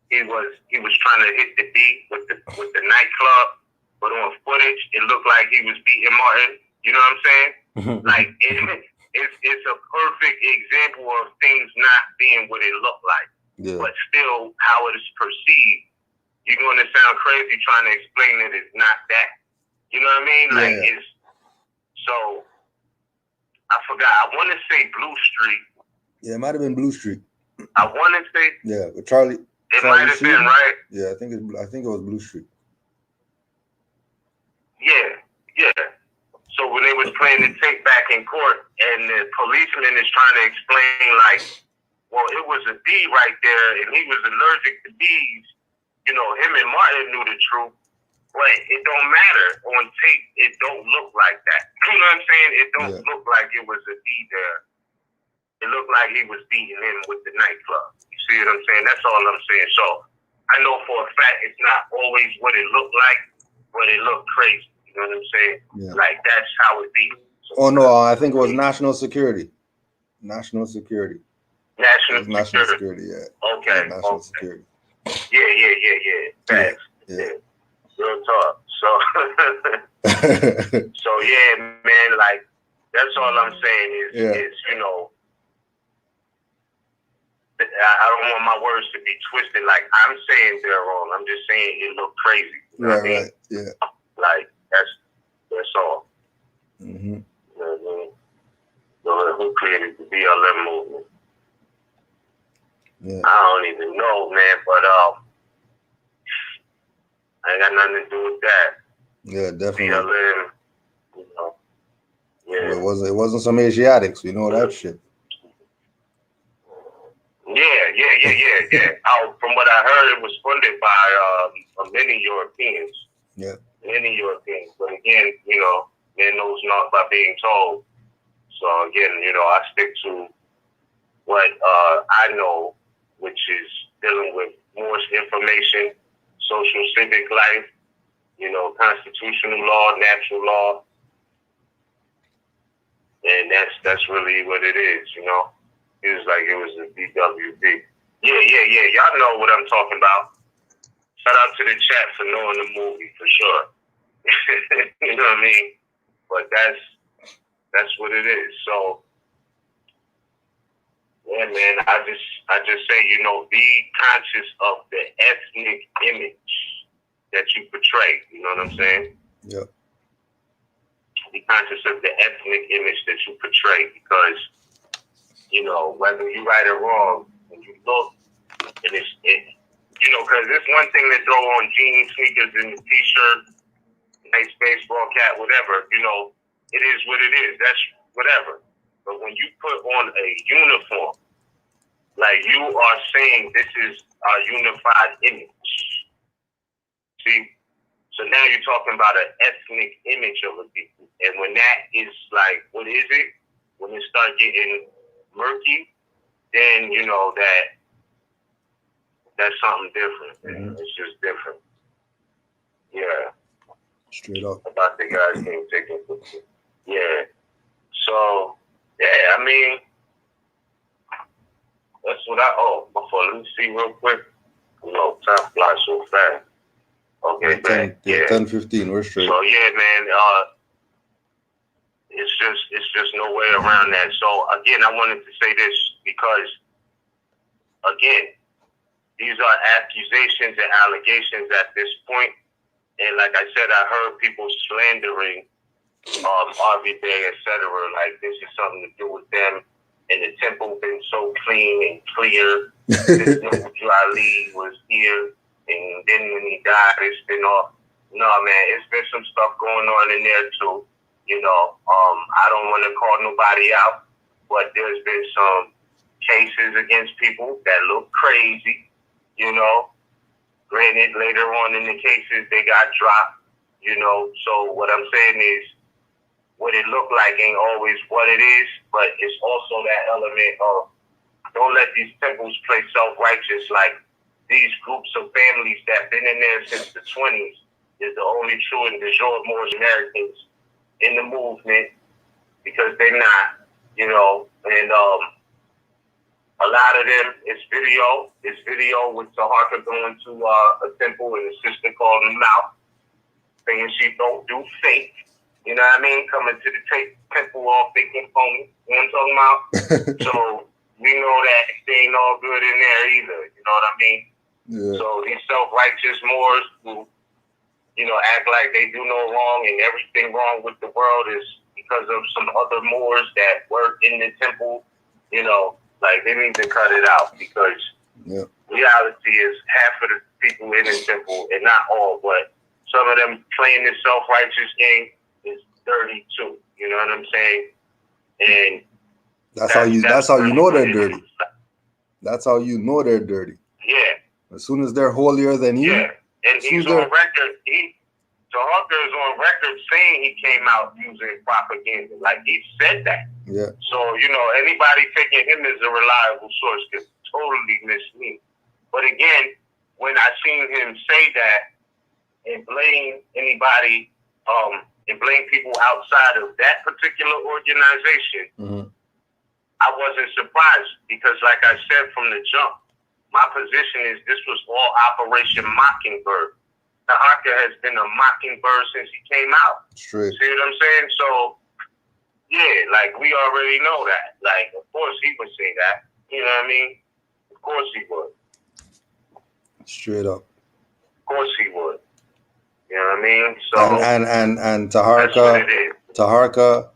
he was trying to hit the D with the nightclub, but on footage it looked like he was beating Martin. You know what I'm saying? Like it's a perfect example of things not being what it looked like, yeah. But still how it is perceived. You're going to sound crazy trying to explain that it's not that. You know what I mean? Like it's so. I forgot. I want to say Blue Street. Yeah, it might have been Blue Street. I want to say. Yeah, but Charlie. It might have been, right? Yeah, I think it was Blue Street. Yeah. So when they was playing the tape back in court, and the policeman is trying to explain, like, well, it was a D right there, and he was allergic to D's. You know, him and Martin knew the truth. But it don't matter. On tape, it don't look like that. You know what I'm saying? It don't look like it was a D there. It looked like he was beating him with the nightclub. You see what I'm saying? That's all I'm saying. So I know for a fact it's not always what it looked like, but it looked crazy. You know what I'm saying? Yeah. Like, that's how it be. So, oh, no, I think it was National Security. National Security, yeah. Okay. National Security. Yeah. Thanks. Yeah. Real talk. So yeah, man, like, that's all I'm saying is you know, I don't want my words to be twisted. Like, I'm saying they're wrong. I'm just saying it looked crazy. You know what I mean? Yeah. Like, that's all. Mm-hmm. You know what I mean? So who created the BLM movement? Yeah. I don't even know, man, but I ain't got nothing to do with that. Yeah, definitely. BLM, you know. Yeah. Well, it wasn't some Asiatics, you know that shit. Yeah. From what I heard, it was funded by many Europeans. Yeah. Many Europeans. But again, you know, man knows not by being told. So again, you know, I stick to what I know, which is dealing with more information, social civic life, you know, constitutional law, natural law. And that's really what it is, you know. It was like it was a DWB. Yeah. Y'all know what I'm talking about. Shout out to the chat for knowing the movie for sure. You know what I mean? But that's what it is. So yeah, man, I just say, you know, be conscious of the ethnic image that you portray. You know what I'm saying? Yeah. Be conscious of the ethnic image that you portray, because, you know, whether you right or wrong, when you look, you know, because it's one thing to throw on jeans, sneakers, and a t-shirt, nice baseball cap, whatever. You know, it is what it is. That's whatever. But when you put on a uniform, like, you are saying this is our unified image. See? So now you're talking about an ethnic image of a people. And when that is like, what is it? When it starts getting murky, then you know that that's something different. Man. It's just different. Yeah. Straight up. About the guys being taken. Yeah. So, yeah, I mean, that's what before, let me see real quick. You know, time flies so fast. Okay, man. Yeah. 10:15, we're straight. So, yeah, man, it's just no way around that. So, again, I wanted to say this because, again, these are accusations and allegations at this point. And like I said, I heard people slandering RV Day, etc. Like this is something to do with them. And the temple been so clean and clear. This Noble Ali was here, and then when he died, it's been all. No, man, it's been some stuff going on in there too. You know, I don't want to call nobody out, but there's been some cases against people that look crazy. You know. Granted, later on in the cases, they got dropped, you know. So what I'm saying is what it looked like ain't always what it is, but it's also that element of don't let these temples play self-righteous. Like these groups of families that been in there since the 20s is the only true and de jure Moorish Americans in the movement because they're not, you know, and a lot of them, it's video with Taharka going to a temple and the sister calling him out, saying she don't do fake. You know what I mean? Coming to the temple all fake and phony. You know what I'm talking about? So we know that they ain't all good in there either. You know what I mean? Yeah. So these self-righteous Moors who, you know, act like they do no wrong and everything wrong with the world is because of some other Moors that work in the temple, you know, like they need to cut it out because reality is half of the people in the temple, and not all, but some of them playing this self-righteous game is dirty too. You know what I'm saying? And that's how you know they're dirty. That's how you know they're dirty. Yeah. As soon as they're holier than you. Yeah. And he's on record. Taharka is on record saying he came out using propaganda. Like he said that. Yeah. So, you know, anybody taking him as a reliable source could totally miss me. But again, when I seen him say that and blame anybody, and blame people outside of that particular organization, I wasn't surprised because, like I said from the jump, my position is this was all Operation Mockingbird. Taharka has been a mockingbird since he came out. Straight. See what I'm saying? So, yeah, like we already know that. Like, of course he would say that. You know what I mean? Of course he would. Straight up. Of course he would. You know what I mean? So and Taharka,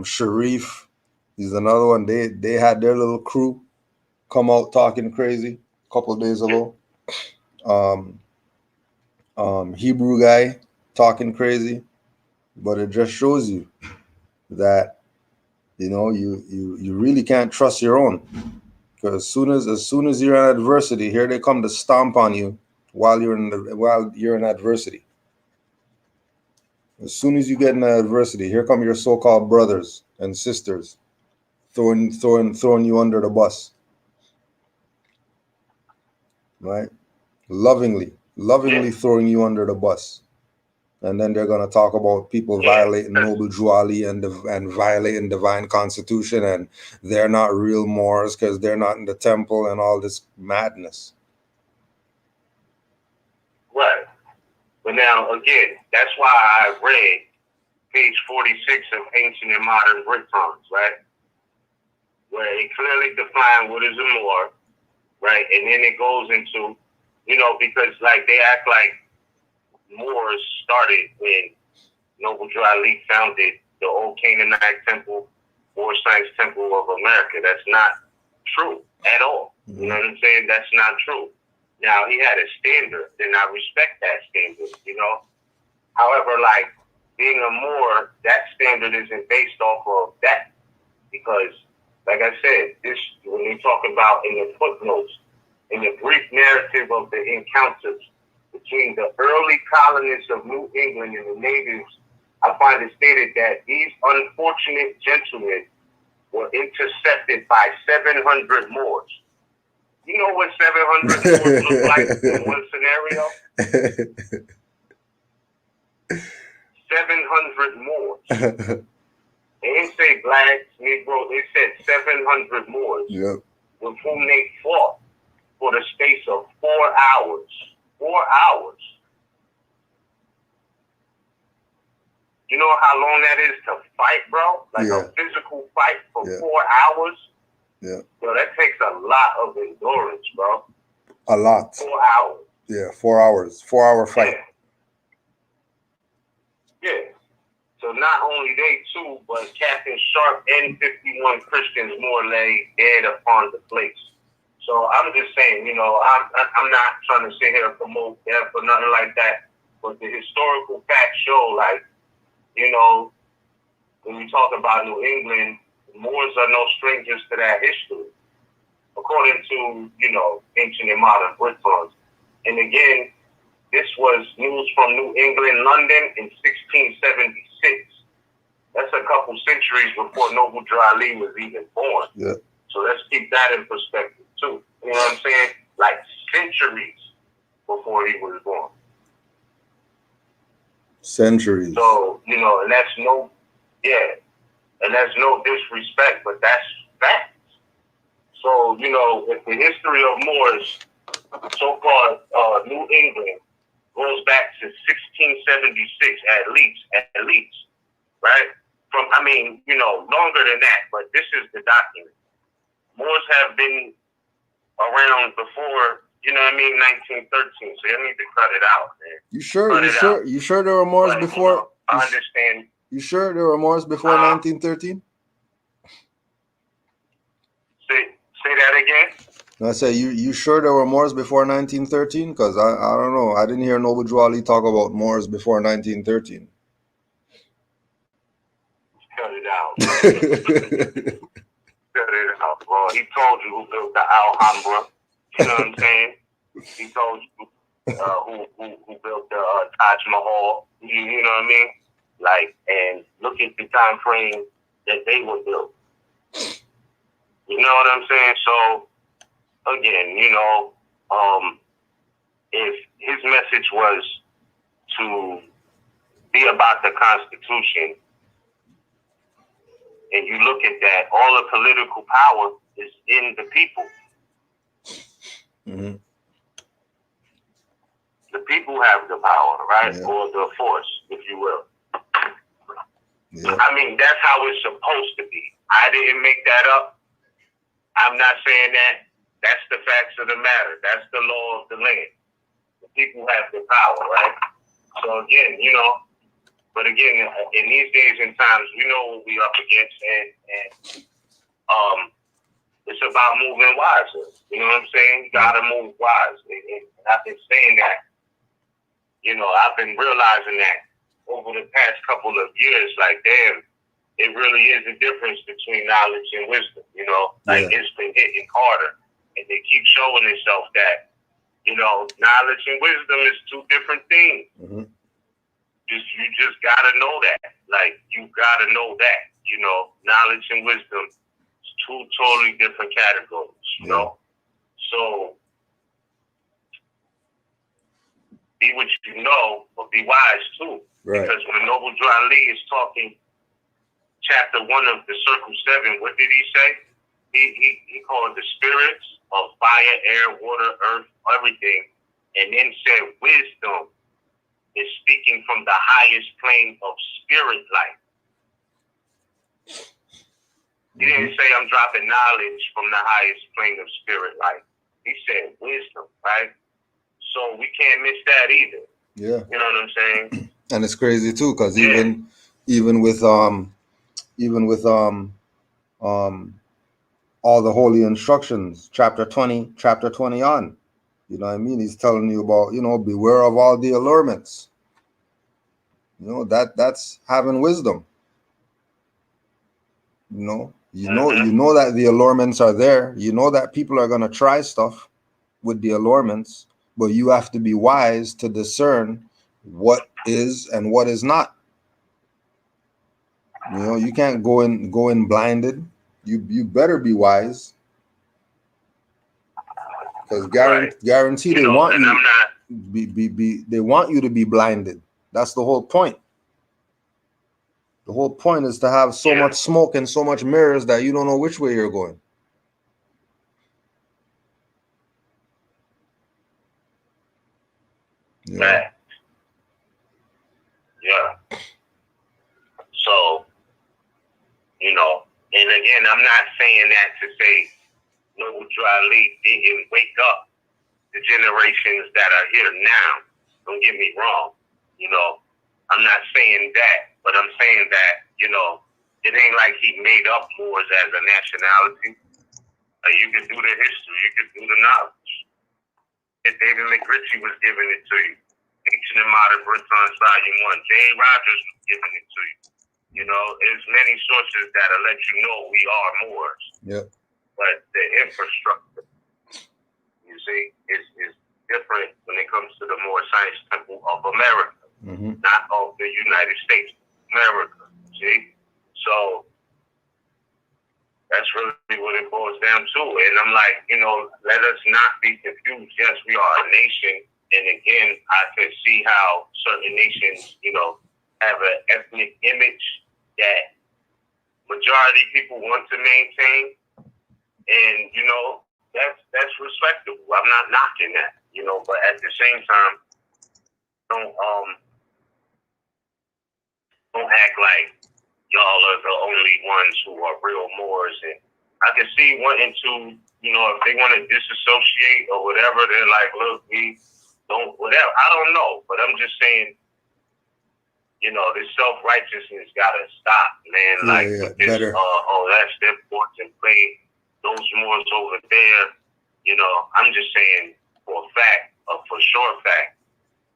Sharif, he's another one. They had their little crew come out talking crazy a couple of days ago. Hebrew guy talking crazy, but it just shows you that you know you really can't trust your own, because as soon as you're in adversity, here they come to stomp on you while you're in adversity. As soon as you get in adversity, here come your so-called brothers and sisters throwing you under the bus, right? Lovingly throwing you under the bus. And then they're going to talk about people violating Noble Juali and violating divine constitution, and they're not real Moors because they're not in the temple and all this madness. Right. But now, again, that's why I read page 46 of Ancient and Modern Britons, right? Where it clearly defines what is a Moor, right? And then it goes into, you know, because like they act like Moors started when Noble Juali founded the old Canaanite temple, Moor Science Temple of America. That's not true at all. You know what I'm saying? That's not true. Now, he had a standard, and I respect that standard, you know? However, like, being a Moor, that standard isn't based off of that. Because, like I said, this, when we talk about in the footnotes, in the brief narrative of the encounters between the early colonists of New England and the natives, I find it stated that these unfortunate gentlemen were intercepted by 700 Moors. You know what 700 Moors look like in one scenario? 700 Moors. They didn't say blacks, Negro. They said 700 Moors. Yep. With whom they fought for the space of 4 hours. 4 hours. You know how long that is to fight, bro? Like a physical fight for 4 hours? Yeah. Yo, that takes a lot of endurance, bro. A lot. 4 hours. Yeah, 4 hours. 4-hour fight. Yeah. So not only they two, but Captain Sharp and 51 Christians more lay dead upon the place. So I'm just saying, you know, I'm not trying to sit here and promote death or nothing like that. But the historical facts show, like, you know, when we talk about New England, Moors are no strangers to that history, according to, you know, ancient and modern Britons. And again, this was news from New England, London in 1676. That's a couple centuries before Noble Drew Ali was even born. Yeah. So let's keep that in perspective too. You know what I'm saying? Like centuries before he was born. Centuries. So, you know, and that's no disrespect, but that's facts. So, you know, if the history of Moors, so-called New England, goes back to 1676 at least, right? You know, longer than that, but this is the document. Moors have been around before, you know what I mean, 1913, so you need to cut it out, man. You sure there were Moors before? You know, I understand. You sure there were Moors before 1913? Say that again? I say, you sure there were Moors before 1913? Because I don't know. I didn't hear Noble Drew Ali talk about Moors before 1913. Cut it out. Cut it out, bro. He told you who built the Alhambra. You know what I'm saying? He told you who built the Taj Mahal. You know what I mean? Like, and look at the time frame that they were built. You know what I'm saying? So, again, you know, if his message was to be about the Constitution, and you look at that, all the political power is in the people. Mm-hmm. The people have the power, right? Yeah. Or the force, if you will. Yeah. I mean, that's how it's supposed to be. I didn't make that up. I'm not saying that. That's the facts of the matter. That's the law of the land. The people have the power, right? So again, you know, but again, in these days and times, we know what we're up against, and it's about moving wiser. You know what I'm saying? You gotta move wise. And I've been saying that. You know, I've been realizing that over the past couple of years. Like, damn, it really is a difference between knowledge and wisdom. You know, like it's been hitting harder, and they keep showing itself that, you know, knowledge and wisdom is two different things. Mm-hmm. You just gotta know that. Like, you gotta know that. You know, knowledge and wisdom is two totally different categories. You know, so be what you know, but be wise too. Right. Because when Noble Drew Ali is talking, chapter 1 of the Circle 7, what did he say? He called the spirits of fire, air, water, earth, everything, and then said wisdom is speaking from the highest plane of spirit life. He didn't say I'm dropping knowledge from the highest plane of spirit life. He said wisdom, right? So we can't miss that either. Yeah. You know what I'm saying? And it's crazy too, because even with all the holy instructions, chapter 20 on, you know what I mean? He's telling you about, you know, beware of all the allurements. You know, that's having wisdom. You know that the allurements are there. You know that people are going to try stuff with the allurements, but you have to be wise to discern what is and what is not. You know, you can't go in blinded. You better be wise. Because guarantee they want you. They want you to be blinded. That's the whole point. The whole point is to have so much smoke and so much mirrors that you don't know which way you're going. Yeah. Yeah. So, you know, and again, I'm not saying that to say Noble Dry Leaf didn't wake up the generations that are here now. Don't get me wrong. You know, I'm not saying that, but I'm saying that, you know, it ain't like he made up Moors as a nationality. You can do the history, you can do the knowledge. If David McRitchie was giving it to you. Ancient and Modern Britons, Volume 1. Jay Rogers was giving it to you. You know, there's many sources that'll let you know we are Moors. Yep. But the infrastructure, you see, is different when it comes to the Moor Science Temple of America, not of the United States of America. See? So that's really what it boils down to. And I'm like, you know, let us not be confused. Yes, we are a nation. And again, I can see how certain nations, you know, have an ethnic image that majority people want to maintain. And, you know, that's respectable. I'm not knocking that, you know, but at the same time, don't act like y'all are the only ones who are real Moors. And I can see wanting to, you know, if they want to disassociate or whatever, they're like, look, we don't, whatever. I don't know, but I'm just saying, you know, this self-righteousness got to stop, man. With this, that's their ports and play those Moors over there. You know, I'm just saying for a fact, for sure fact,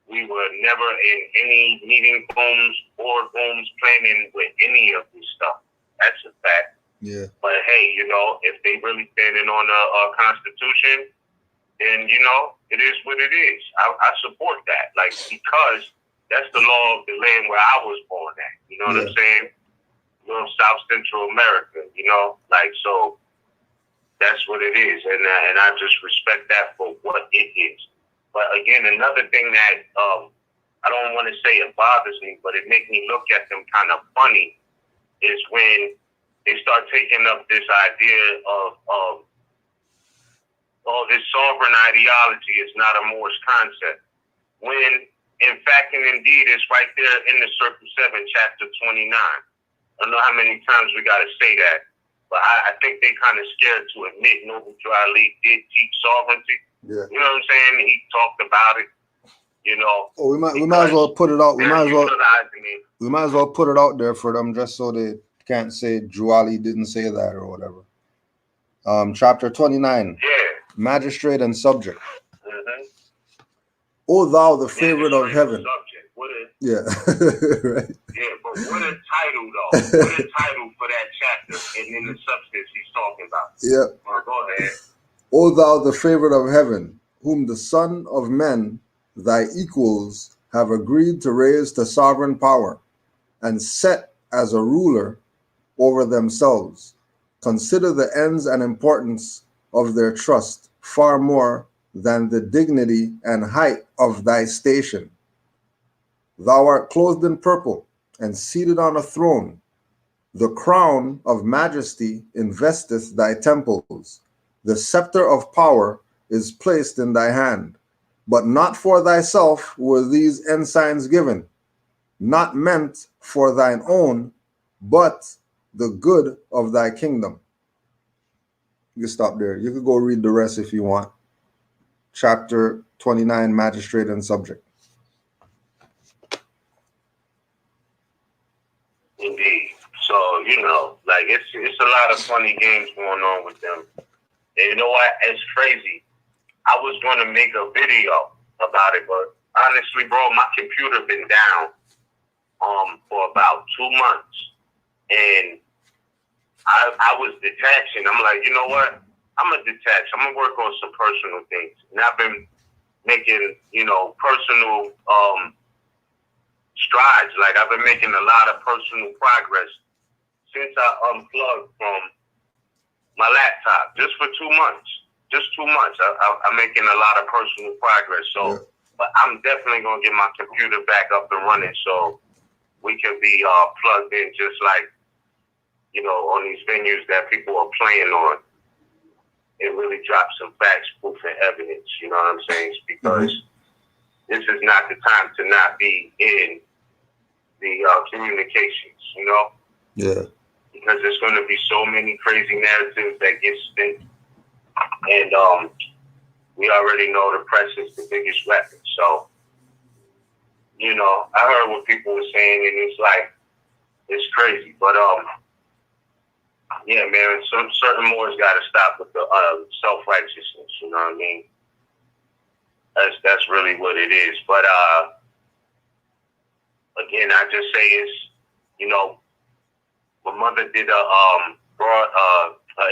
we were never in any meeting rooms or rooms planning with any of this stuff. That's a fact. Yeah. But hey, you know, if they really standing on a Constitution, then, you know, it is what it is. I support that. Like, because that's the law of the land where I was born at. You know what I'm saying? You know, South Central America, you know? Like, so that's what it is. And I just respect that for what it is. But again, another thing that I don't want to say it bothers me, but it makes me look at them kind of funny is when they start taking up this idea of this sovereign ideology is not a Moorish concept. When, in fact and indeed, it's right there in the Circle 7, Chapter 29. I don't know how many times we got to say that, but I think they kind of scared to admit Noble Dry Leaf did teach sovereignty. Yeah. You know what I'm saying? He talked about it. You know. Oh, we might as well put it out. We might as well put it out there for them just so they can't say Juali didn't say that or whatever. Chapter 29. Yeah. Magistrate and subject. O thou the favorite of heaven. Yeah. Right. Yeah, but what a title though. What a title for that chapter and then the substance he's talking about. Yeah. Go ahead. O thou the favorite of heaven, whom the Son of Men, thy equals, have agreed to raise to sovereign power, and set as a ruler over themselves. Consider the ends and importance of their trust far more than the dignity and height of thy station. Thou art clothed in purple and seated on a throne. The crown of majesty investeth thy temples. The scepter of power is placed in thy hand. But not for thyself were these ensigns given, not meant for thine own, but the good of thy kingdom. You can stop there. You could go read the rest if you want. Chapter 29, Magistrate and Subject. Indeed. So, you know, like it's a lot of funny games going on with them. And you know what? It's crazy. I was going to make a video about it, but honestly, bro, my computer been down for about 2 months. And I was detaching. I'm like, you know what? I'm going to detach. I'm going to work on some personal things. And I've been making, you know, personal strides. Like, I've been making a lot of personal progress since I unplugged from my laptop, just for 2 months. just 2 months. I'm making a lot of personal progress. So, but I'm definitely gonna get my computer back up and running so we can be plugged in, just like, you know, on these venues that people are playing on. It really drops some facts, proof, and evidence. You know what I'm saying? Because this is not the time to not be in the communications. You know? Yeah. Because there's going to be so many crazy narratives that get spent, and we already know the press is the biggest weapon. So, you know, I heard what people were saying, and it's like, it's crazy. But yeah, man, some certain more's got to stop with the self-righteousness. You know what I mean? That's really what it is. But again, I just say it's, you know, my mother did an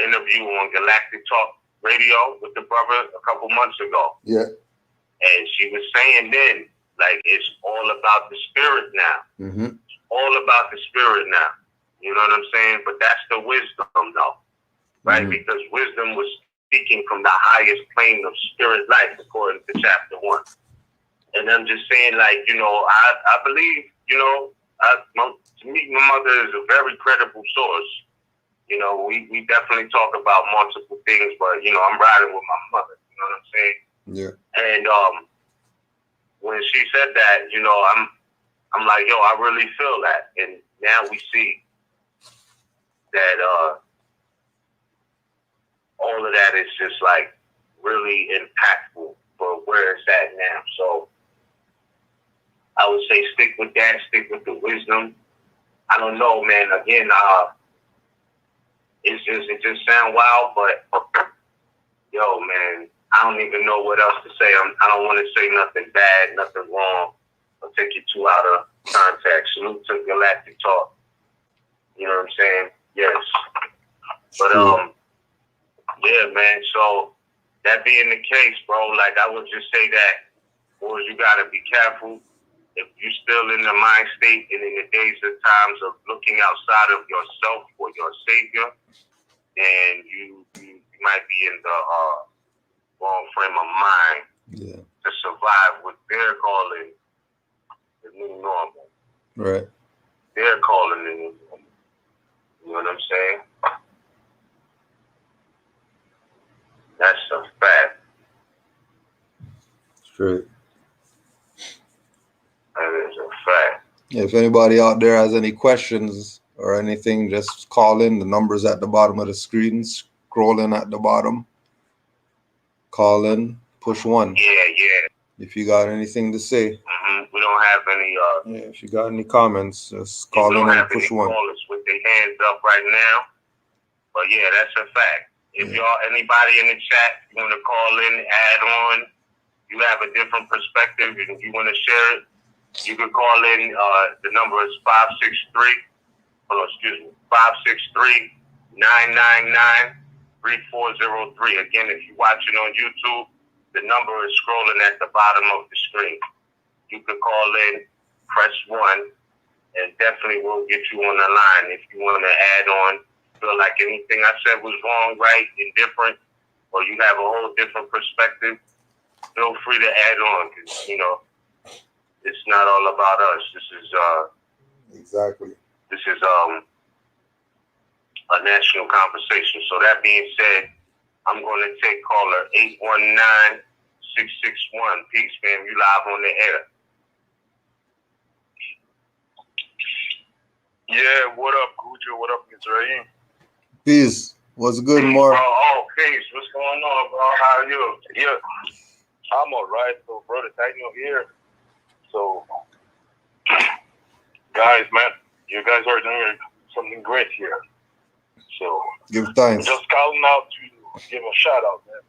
interview on Galactic Talk Radio with the brother a couple months ago. Yeah. And she was saying then, like, it's all about the spirit now. Mm-hmm. All about the spirit now. You know what I'm saying? But that's the wisdom, though, right? Because wisdom was speaking from the highest plane of spirit life, according to chapter 1. And I'm just saying, like, you know, I believe, you know, to me, my mother is a very credible source. You know, we definitely talk about multiple things, but, you know, I'm riding with my mother. You know what I'm saying? Yeah. And when she said that, you know, I'm like, yo, I really feel that. And now we see that all of that is just like really impactful for where it's at now. So I would say stick with that, stick with the wisdom. I don't know, man. Again, it just sound wild, but yo, man, I don't even know what else to say. I don't want to say nothing bad, nothing wrong. I'll take you too out of context. Salute to Galactic Talk. You know what I'm saying? Yes. But yeah, man. So that being the case, bro, like I would just say that, boys, you gotta be careful. If you're still in the mind state and in the days and times of looking outside of yourself or your savior, then you might be in the wrong frame of mind to survive what they're calling the new normal. Right. They're calling the new normal. You know what I'm saying? That's a fact. Straight. That is a fact. If anybody out there has any questions or anything, just call in. The number's at the bottom of the screen, scrolling at the bottom. Call in, push 1. Yeah. If you got anything to say. We don't have any. Yeah, if you got any comments, just call in and push 1. Callers with their hands up right now. But yeah, that's a fact. If y'all, anybody in the chat, you want to call in, add on, you have a different perspective and you want to share it, you can call in. The number is 563-999-3403. Again, if you're watching on YouTube, the number is scrolling at the bottom of the screen. You could call in, press 1, and definitely we'll get you on the line if you want to add on. Feel like anything I said was wrong, right, indifferent, or you have a whole different perspective, feel free to add on, because, you know, it's not all about us. This is exactly. This is a national conversation. So that being said, I'm going to take caller 819-661. Peace, fam. You live on the air. Yeah, what up, Kudjo? What up, Mizraim? Peace. What's good, Mark? Oh, peace. What's going on, bro? How are you? Yeah, I'm all right. So, brother Daniel here. So, guys, man, you guys are doing something great here. So, give thanks. I'm just calling out to give a shout out, man.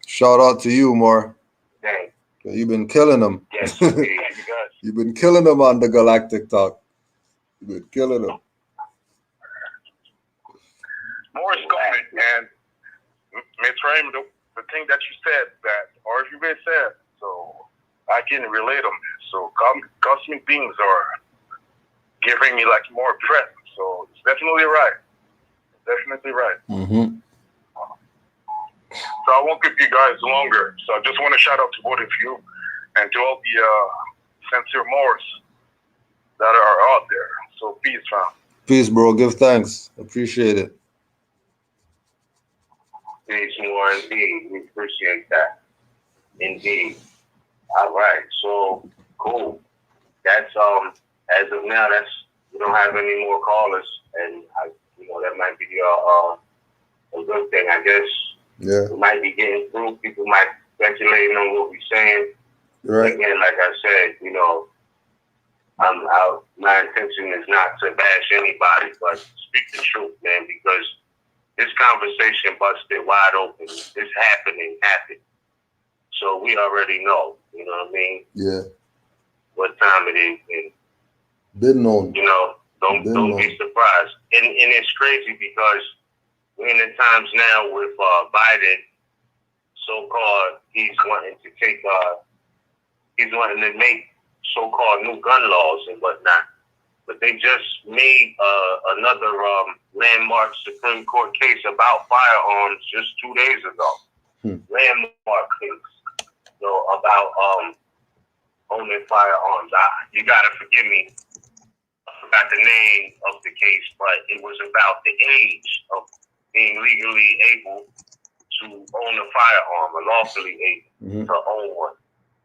Shout out to you, Mar. Dang. You've been killing them. Yes, You guys. You've been killing them on the Galactic Talk. You've been killing them. More is coming, and Mizraim, the thing that you said, that RGB said, so I can relate on this. So cosmic beings are giving me like more presence. So it's definitely right. Definitely right. Mm-hmm. So I won't keep you guys longer. So I just want to shout out to both of you and to all the sincere Moors that are out there. So peace, fam. Peace, bro. Give thanks. Appreciate it. Peace, more indeed. We appreciate that. Indeed. All right. So cool. That's as of now, we don't have any more callers, and that might be a good thing, I guess. Yeah. We might be getting through. People might speculate on what we're saying. Right. Again, like I said, my intention is not to bash anybody, but speak the truth, man, because this conversation busted wide open. This happened. So we already know, you know what I mean? Yeah. What time it is. And, been known. Don't be surprised. And it's crazy because we're in the times now with Biden, so-called, he's wanting to make so-called new gun laws and whatnot. But they just made another landmark Supreme Court case about firearms just 2 days ago. Landmark case, about owning firearms. You gotta forgive me. I forgot the name of the case, but it was about the age of being legally able to own a firearm, or lawfully able to own one.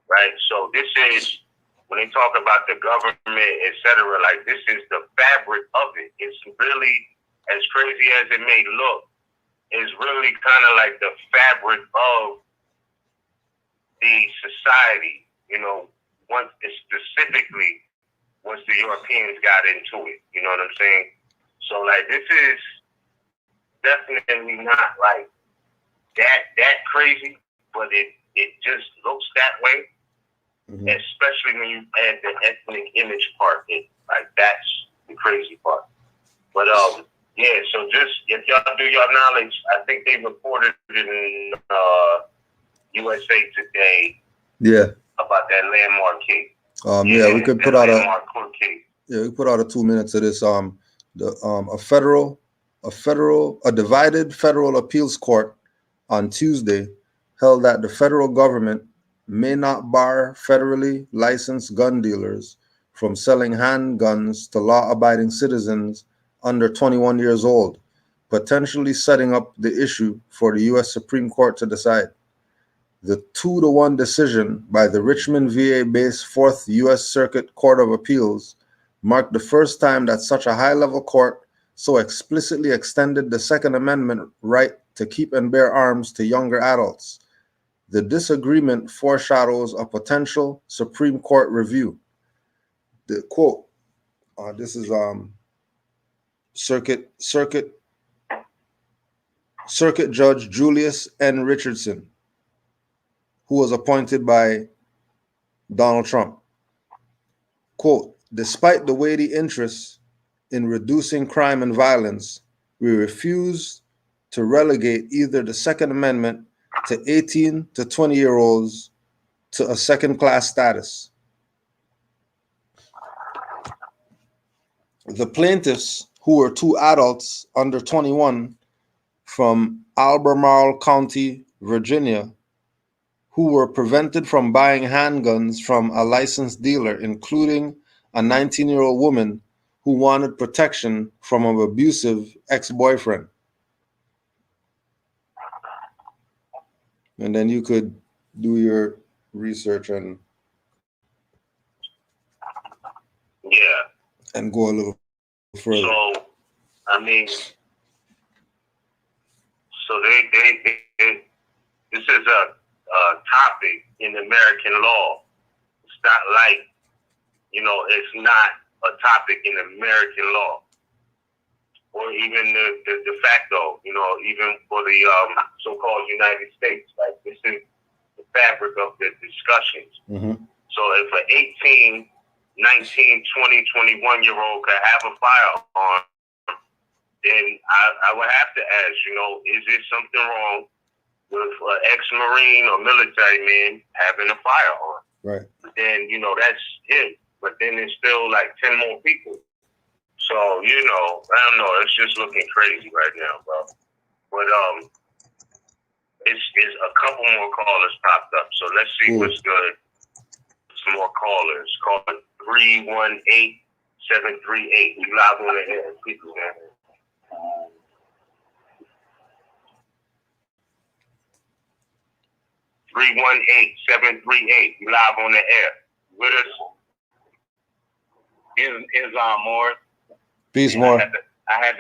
Right? So this is, when they talk about the government, etc., like this is the fabric of it. It's really, as crazy as it may look, is really kind of like the fabric of the society, once the Europeans got into it, you know what I'm saying? So like this is definitely not like that crazy, but it just looks that way. Especially when you add the ethnic image part, that's the crazy part. But yeah, so just if y'all do your knowledge, I think they reported in USA Today. Yeah. About that landmark case. We could put out we put out a 2 minutes of this. A divided federal appeals court on Tuesday held that the federal government may not bar federally licensed gun dealers from selling handguns to law-abiding citizens under 21 years old, potentially setting up the issue for the U.S. Supreme Court to decide. The 2-1 decision by the Richmond VA-based 4th U.S. Circuit Court of Appeals marked the first time that such a high-level court so explicitly extended the Second Amendment right to keep and bear arms to younger adults. The disagreement foreshadows a potential Supreme Court review. The quote, this is Circuit Judge Julius N. Richardson, who was appointed by Donald Trump. Quote, despite the weighty interests in reducing crime and violence, we refuse to relegate either the Second Amendment to 18 to 20-year-olds to a second-class status. The plaintiffs, who were 2 adults under 21 from Albemarle County, Virginia, who were prevented from buying handguns from a licensed dealer, including a 19-year-old woman who wanted protection from an abusive ex-boyfriend. And then you could do your research and go a little further. So, I mean, this is a topic in American law. It's not like, it's not a topic in American law, or even the de facto, even for the so-called United States. Like, this is the fabric of the discussions. So if an 18, 19, 20, 21-year-old could have a firearm, then I would have to ask, is there something wrong with an ex-Marine or military man having a firearm? Right. Then, that's him. But then there's still like 10 more people. So, I don't know. It's just looking crazy right now, bro. But it's a couple more callers popped up. So let's see what's good. Some more callers. Call it 318-738. We live on the air. People, man. 318-738. We live on the air. With us is Morris. Peace, Morris. I had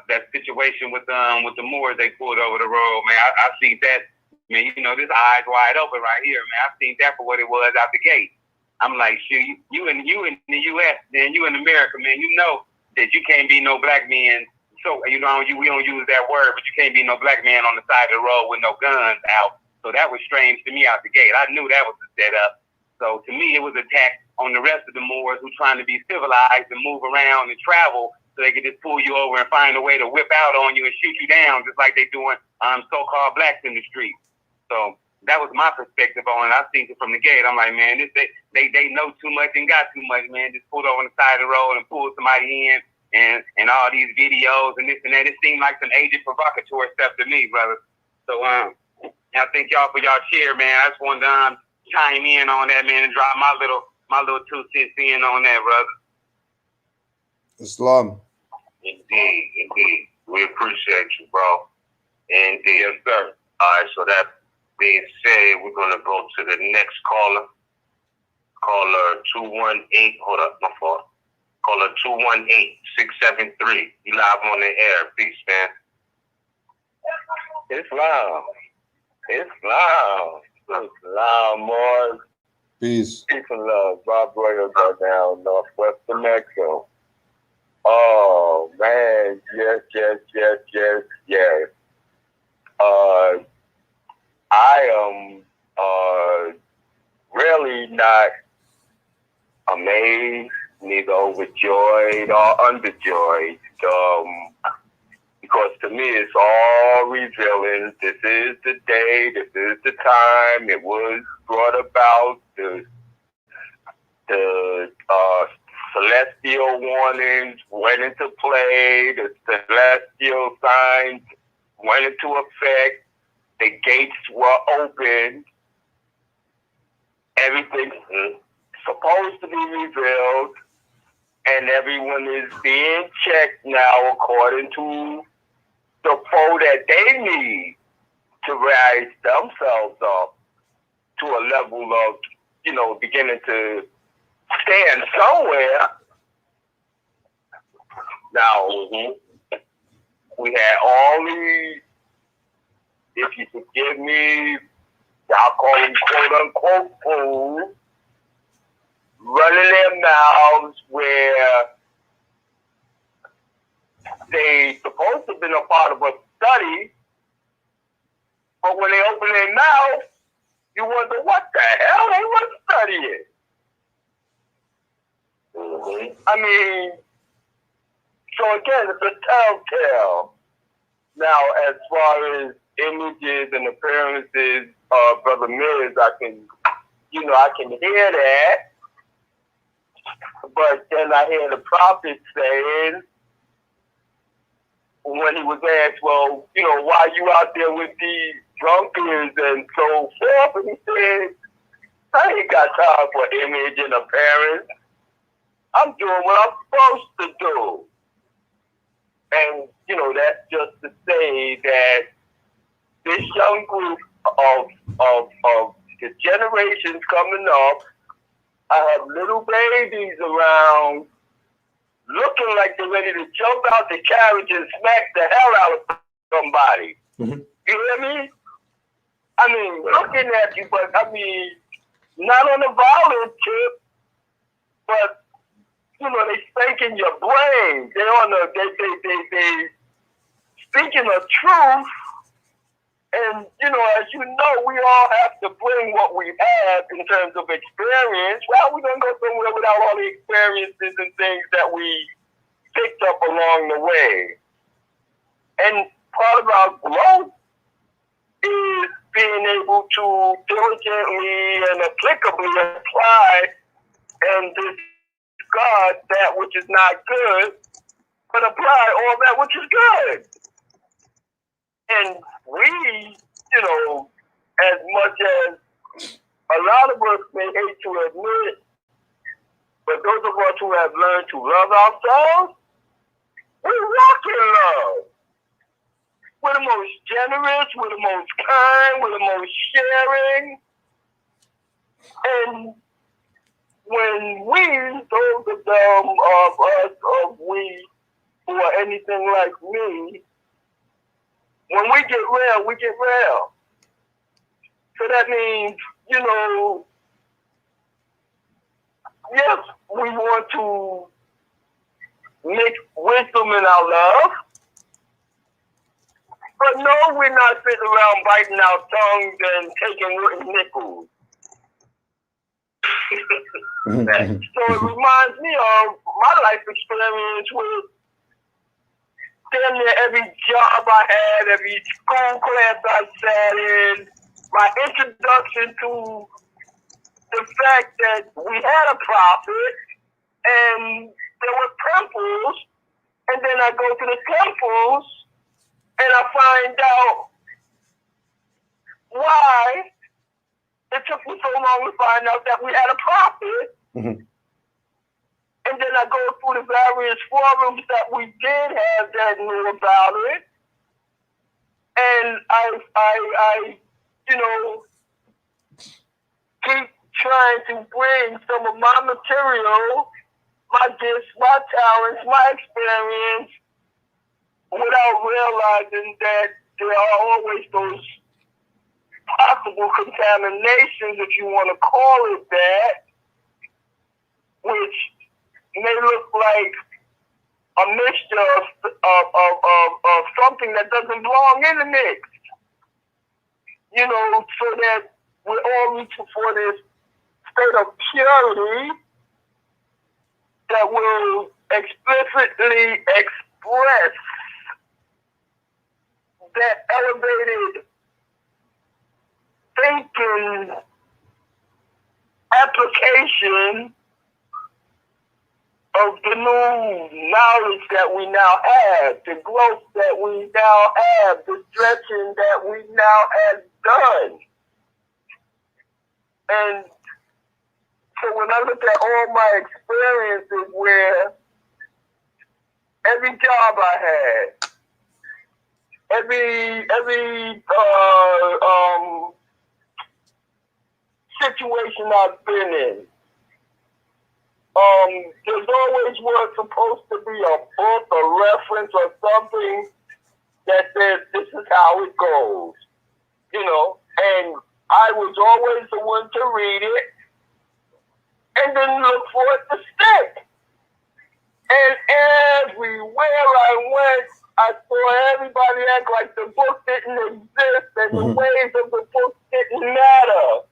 that situation with the Moors they pulled over the road, man. I seen that, man. You know, this eyes wide open right here, man. I seen that for what it was out the gate. I'm like, shoot, you in the U.S., man, you in America, man. You know that you can't be no black man. So we don't use that word, but you can't be no black man on the side of the road with no guns out. So that was strange to me out the gate. I knew that was a setup. So to me, it was an attack on the rest of the Moors who trying to be civilized and move around and travel, so they could just pull you over and find a way to whip out on you and shoot you down, just like they doing so-called blacks in the street. So that was my perspective on it. I seen it from the gate. I'm like, man, they know too much and got too much, man. Just pulled over on the side of the road and pulled somebody in, and all these videos and this and that. It seemed like some agent provocateur stuff to me, brother. So I thank y'all for y'all share, man. I just wanted to chime in on that, man, and drop my little 2 cents in on that, brother. Islam. Indeed. We appreciate you, bro. Indeed. Yes, sir. All right, so that being said, we're going to go to the next caller. Caller 218. Hold up, my fault. Caller 218-673. You live on the air. Peace, man. It's loud. Mars. Peace. Peace and love. Bob Royals are down northwest of Mexico. Oh, man. Yes. I am really not amazed, neither overjoyed or underjoyed. Because to me, it's all revealing. This is the day, this is the time. It was brought about. The celestial warnings went into play. The celestial signs went into effect. The gates were opened. Everything's supposed to be revealed. And everyone is being checked now according to the flow that they need to rise themselves up to a level of, beginning to stand somewhere. Now, we had all these, if you forgive me, I'll call them quote-unquote fools, running their mouths where they supposed to have been a part of a study, but when they open their mouth, you wonder what the hell they were studying. I mean, so again, it's a telltale. Now, as far as images and appearances, Brother Miz, I can hear that. But then I hear the prophet saying, when he was asked, well, why you out there with these drunkards and so forth? And he said, I ain't got time for image and appearance. I'm doing what I'm supposed to do. And, that's just to say that this young group of the generations coming up, I have little babies around looking like they're ready to jump out the carriage and smack the hell out of somebody. You hear me? I mean, looking at you, but not on a violent tip, but they spanking your brain. They speaking the truth. And, as you know, we all have to bring what we have in terms of experience. Well, we're going to go somewhere without all the experiences and things that we picked up along the way. And part of our growth is being able to diligently and applicably apply and discard that which is not good, but apply all that which is good. And we, you know, as much as a lot of us may hate to admit, but those of us who have learned to love ourselves, we walk in love. We're the most generous, we're the most kind, we're the most sharing. And when we, those of them, of us, of we, who are anything like me, when we get real, we get real. So that means, you know, yes, we want to make wisdom in our love, but no, we're not sitting around biting our tongues and taking wooden nickels. So it reminds me of my life experience with damn near every job I had, every school class I sat in, my introduction to the fact that we had a prophet and there were temples, and then I go to the temples and I find out why it took me so long to find out that we had a prophet. Mm-hmm. And then I go through the various forums that we did have that knew about it. And I you know, keep trying to bring some of my material, my gifts, my talents, my experience, without realizing that there are always those possible contaminations, if you want to call it that, which may look like a mixture of something that doesn't belong in the mix. You know, so that we're all reaching for this state of purity that will explicitly express that elevated thinking application of the new knowledge that we now have, the growth that we now have, the stretching that we now have done. And so when I look at all my experiences where every job I had, every situation I've been in, there's always was supposed to be a book, a reference, or something that says this is how it goes, you know. And I was always the one to read it and then look for it to stick. And everywhere I went, I saw everybody act like the book didn't exist and the ways of the book didn't matter.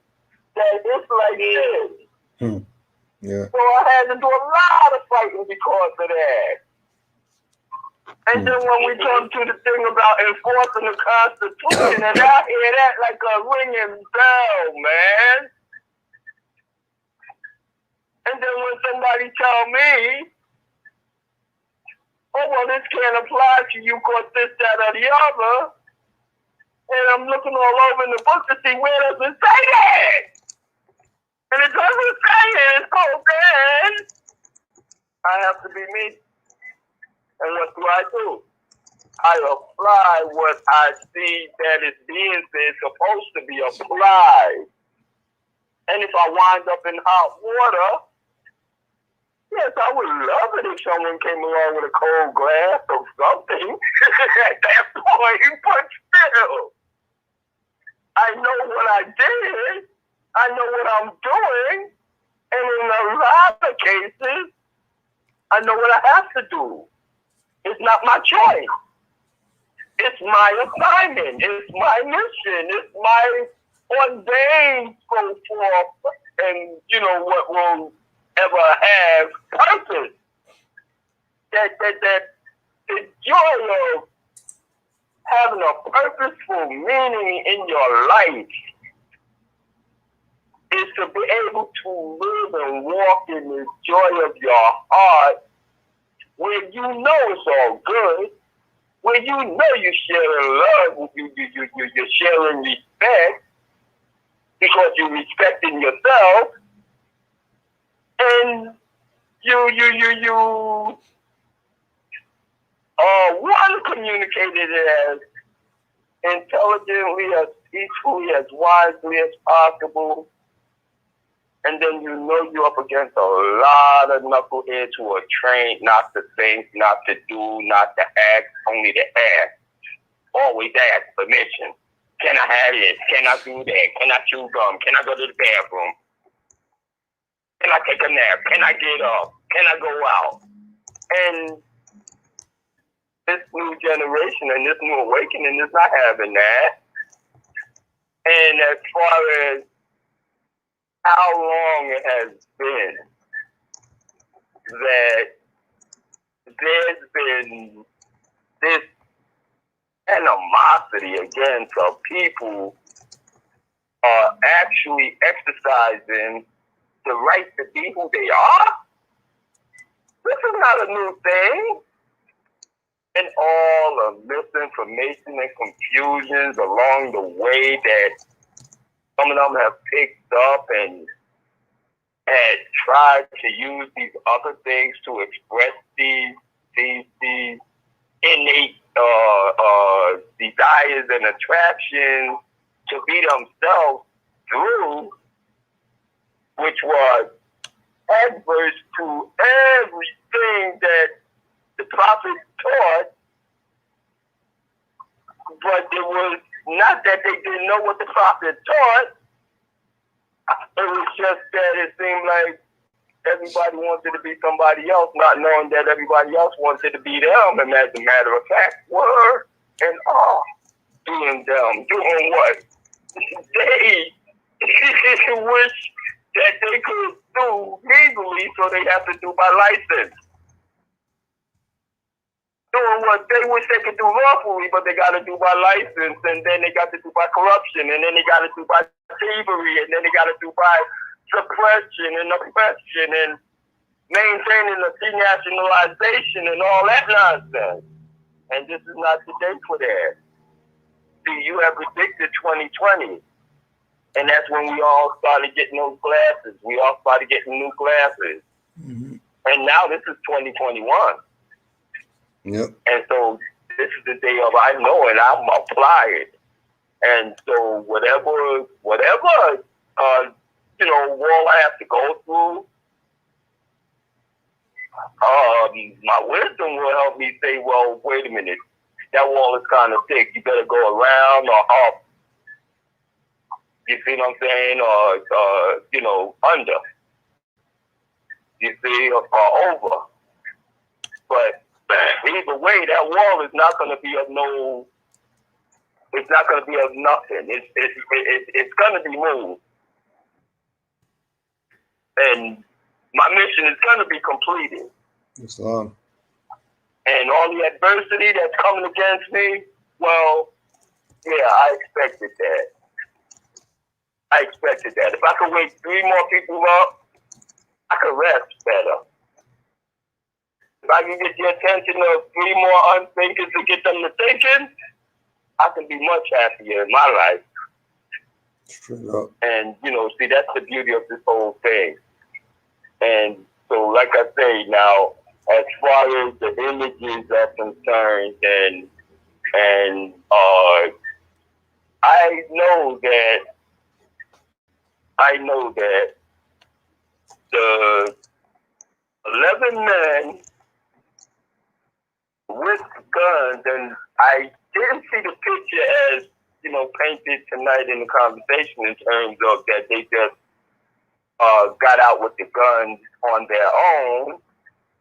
That it's like this. Yeah. So I had to do a lot of fighting because of that. And then when we come to the thing about enforcing the Constitution, and I hear that like a ringing bell, man. And then when somebody tell me, oh, well, this can't apply to you because this, that, or the other, and I'm looking all over in the book to see where does it say that? And it doesn't say it, so then I have to be me. And what do? I apply what I see that is being said, supposed to be applied. And if I wind up in hot water, yes, I would love it if someone came along with a cold glass or something at that point, but still, I know what I did. I know what I'm doing, and in a lot of cases, I know what I have to do. It's not my choice. It's my assignment. It's my mission. It's my ordained so forth, and you know what will ever have purpose. That the joy of having a purposeful meaning in your life is to be able to live and walk in the joy of your heart, where you know it's all good, where you know you're sharing love, you're sharing respect because you're respecting yourself, and you one communicated as intelligently, as peacefully, as wisely as possible, and then you know you're up against a lot of knuckleheads who are trained not to think, not to do, not to act, only to ask. Always ask permission. Can I have this? Can I do that? Can I chew gum? Can I go to the bathroom? Can I take a nap? Can I get up? Can I go out? And this new generation and this new awakening is not having that. And as far as how long it has been that there's been this animosity against people actually exercising the right to be who they are. This is not a new thing. And all the misinformation and confusions along the way that some of them have picked up and had tried to use these other things to express these innate desires and attractions to be themselves through, which was adverse to everything that the prophet taught, but it was not that they didn't know what the prophet taught. It was just that it seemed like everybody wanted to be somebody else, not knowing that everybody else wanted to be them, and as a matter of fact, were and are doing them. Doing what? They wish that they could do legally, so they have to do by license. Doing what they wish they could do lawfully, but they got to do by license, and then they got to do by corruption, and then they got to do by thievery, and then they got to do by suppression and oppression and maintaining the denationalization and all that nonsense. And this is not the day for that. See, you have predicted 2020, and that's when we all started getting those glasses. We all started getting new glasses. Mm-hmm. And now this is 2021. Yep. And so this is the day of I know and I'm apply it. And so whatever wall I have to go through, my wisdom will help me say, well, wait a minute, that wall is kind of thick. You better go around or up. You see what I'm saying? Or under. You see, or over. But either way, that wall is not going to be of no. It's not going to be of nothing. It's going to be moved, and my mission is going to be completed. Yes, sir. And all the adversity that's coming against me, well, yeah, I expected that. If I could wake 3 more people up, I could rest better. If I can get the attention of 3 more unthinkers to get them to thinking, I can be much happier in my life. Straight up. And, see, that's the beauty of this whole thing. And so, like I say now, as far as the images are concerned, and I know that the 11 men with guns, and I didn't see the picture as, painted tonight in the conversation in terms of that they just got out with the guns on their own,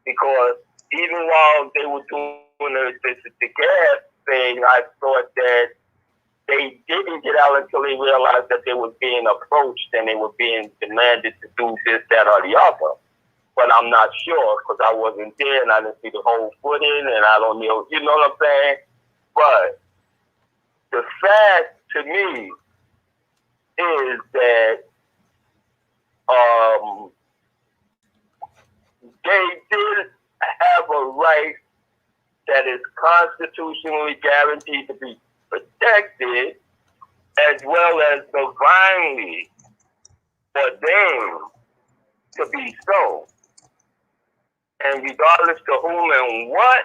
because even while they were doing the gas thing, I thought that they didn't get out until they realized that they were being approached and they were being demanded to do this, that, or the other. But I'm not sure because I wasn't there and I didn't see the whole footage and I don't know, you know what I'm saying? But the fact to me is that they did have a right to that is constitutionally guaranteed to be protected, as well as divinely ordained to be so. And regardless to whom and what,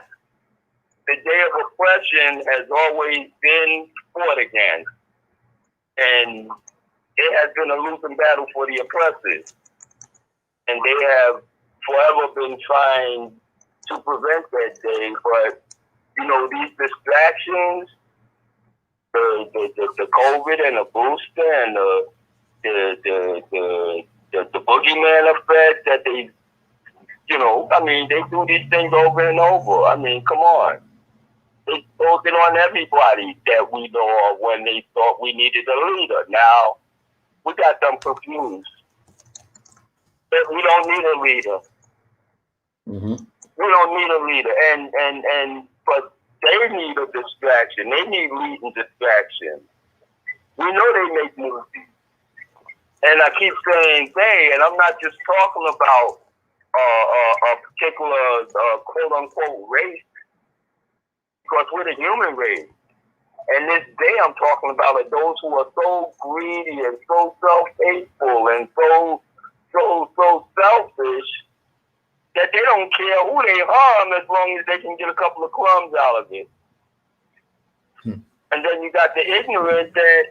the day of oppression has always been fought against. And it has been a losing battle for the oppressors. And they have forever been trying to prevent that day. But, you know, these distractions, the COVID and the booster and the boogeyman effect that they, you know, I mean, they do these things over and over. I mean, come on. They told it on everybody that we know of when they thought we needed a leader. Now, we got them confused. But we don't need a leader. Mm-hmm. We don't need a leader. But they need a distraction. They need leading distraction. We know they make movies. And I keep saying they, and I'm not just talking about a particular quote-unquote race, because we're the human race. And this day I'm talking about are those who are so greedy and so self-hateful and so selfish that they don't care who they harm as long as they can get a couple of crumbs out of it. And then you got the ignorant that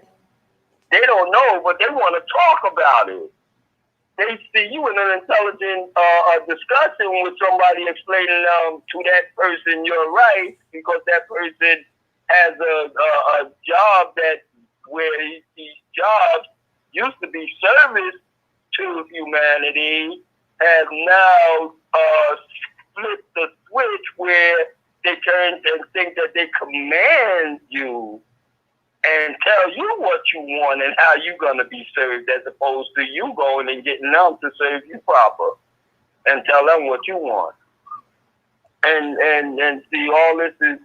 they don't know, but they want to talk about it. They see you in an intelligent discussion with somebody explaining to that person your rights, because that person has a job that where these jobs used to be service to humanity has now split the switch where they turn and think that they command you and tell you what you want and how you're going to be served, as opposed to you going and getting them to serve you proper and tell them what you want. And see, all this is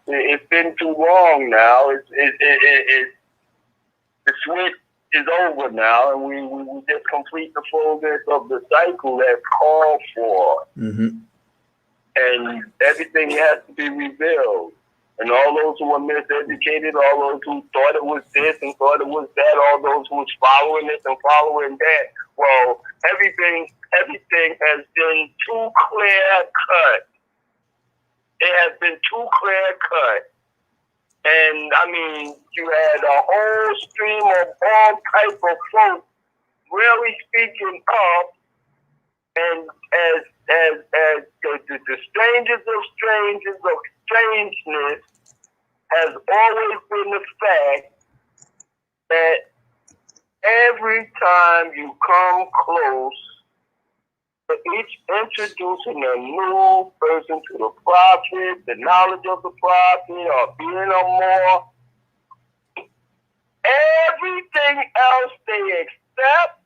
it's been too long now. The switch is over now, and we just complete the fullness of the cycle that's called for. Mm-hmm. And everything has to be revealed. And all those who were miseducated, all those who thought it was this and thought it was that, all those who was following this and following that, well, everything has been too clear cut. It has been too clear cut. And I mean, you had a whole stream of all type of folks really speaking up, and as the strangest of strangers of strangeness has always been the fact that every time you come close to each introducing a new person to the prophet, the knowledge of the prophet, or being a more, everything else they accept,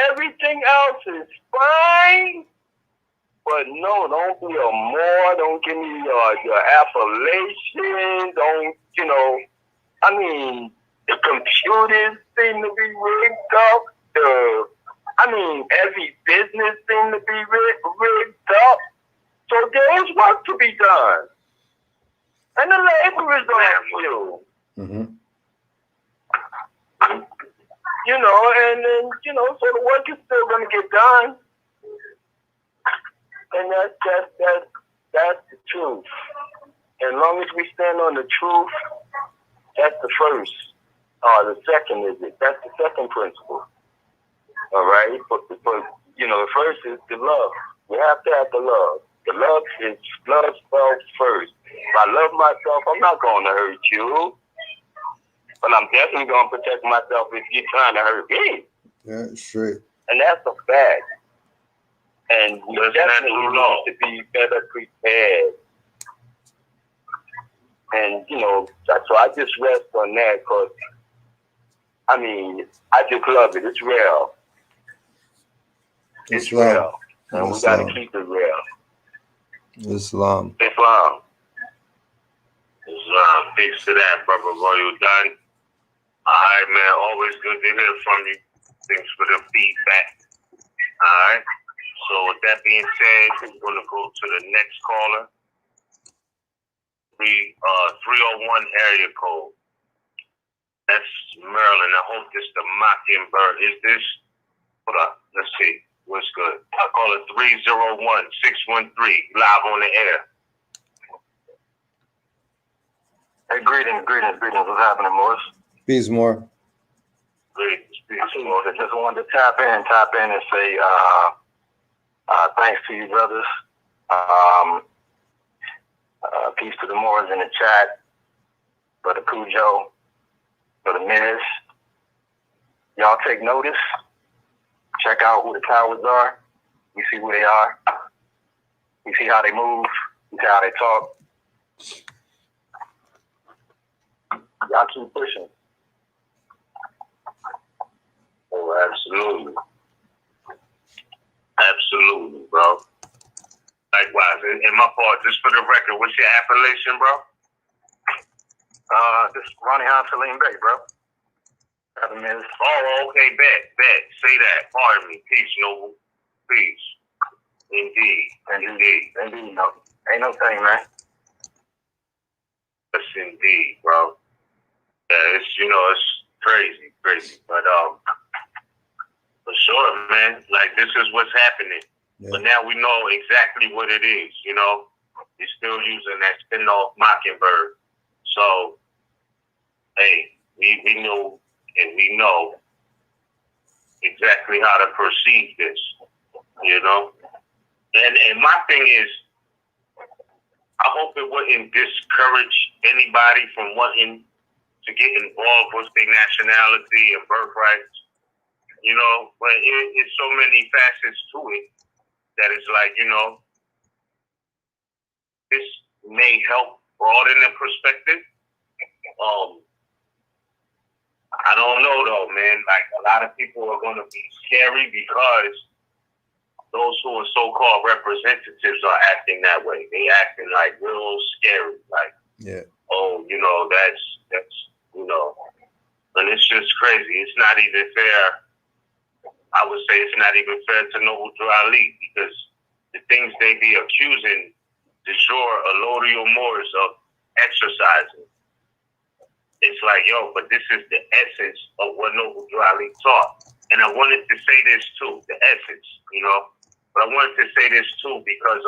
everything else is fine. But no, don't be a more, don't give me your affiliation, don't, you know, I mean, the computers seem to be rigged up, every business seems to be rigged up. So there is work to be done. And the laborers don't have you. Mm-hmm. You know, and then, you know, so the work is still going to get done. And that's the truth. As long as we stand on the truth, that's the first. The second is it. That's the second principle. All right? But you know, the first is the love. We have to have the love. The love is love spelled first. If I love myself, I'm not going to hurt you. But I'm definitely going to protect myself if you're trying to hurt me. Yeah, straight. And that's a fact. And we definitely need to be better prepared. And, you know, so I just rest on that because, I mean, I just love it. It's real. It's real. And we got to keep it real. Islam. Peace to that, brother Royal Dunn. All right, man. Always good to hear from you. Thanks for the feedback. All right. So with that that being said, we're going to go to the next caller. 301 area code. That's Maryland. I hope this the Mockingbird. Is this? Hold up. Let's see. What's good? I call it 301-613. Live on the air. Hey, greetings. What's happening, Morris? Peace more. Greetings. I just wanted to tap in and say thanks to you brothers. Peace to the Moors in the chat, Brother Kudjo, Brother Miz. Y'all take notice. Check out who the cowards are. We see who they are. We see how they move. We see how they talk. Y'all keep pushing. Oh, absolutely. Absolutely, bro. Likewise. And my fault, just for the record, what's your appellation, bro? This is Ronnie Salim Bay, bro. Oh, okay, bet. Say that. Pardon me. Peace, Noble. Peace. Indeed. No, ain't no thing, man. Yes, indeed, bro. Yeah, it's crazy. But for sure, man. Like, this is what's happening. Yeah. But now we know exactly what it is, You're still using that spin-off Mockingbird. So, hey, we know and we know exactly how to perceive this, And my thing is, I hope it wouldn't discourage anybody from wanting to get involved with their nationality and birthrights, but it's so many facets to it that it's like, this may help broaden the perspective. I don't know though, man. Like, a lot of people are going to be scary because those who are so-called representatives are acting that way. They acting like real scary. Like, yeah. Oh, that's and it's just crazy. It's not even fair. I would say it's not even fair to Noble Ali because the things they be accusing de jure allodial Moors of exercising. It's like, but this is the essence of what Noble Ali taught. And I wanted to say this too, the essence, But I wanted to say this too because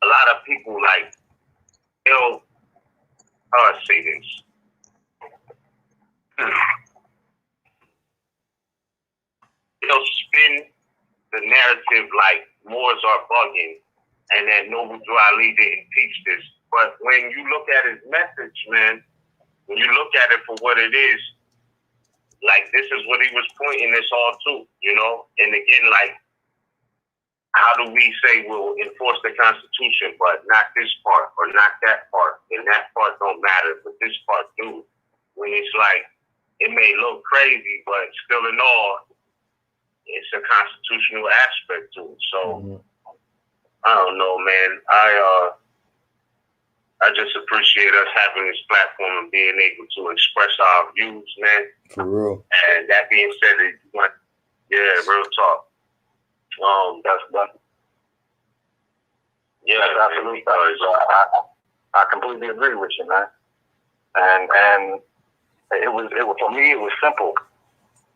a lot of people how I say this? They'll spin the narrative like Moors are bugging and that Noble Ali didn't teach this. But when you look at his message, man, when you look at it for what it is, like, this is what he was pointing this all to, And again, like, how do we say we'll enforce the Constitution, but not this part or not that part, and that part don't matter, but this part do? When it's like, it may look crazy, but still in all, it's a constitutional aspect to it. So, I don't know, man. I just appreciate us having this platform and being able to express our views, man. For real. And that being said, real talk. That's absolutely. I completely agree with you, man. And it was for me. It was simple.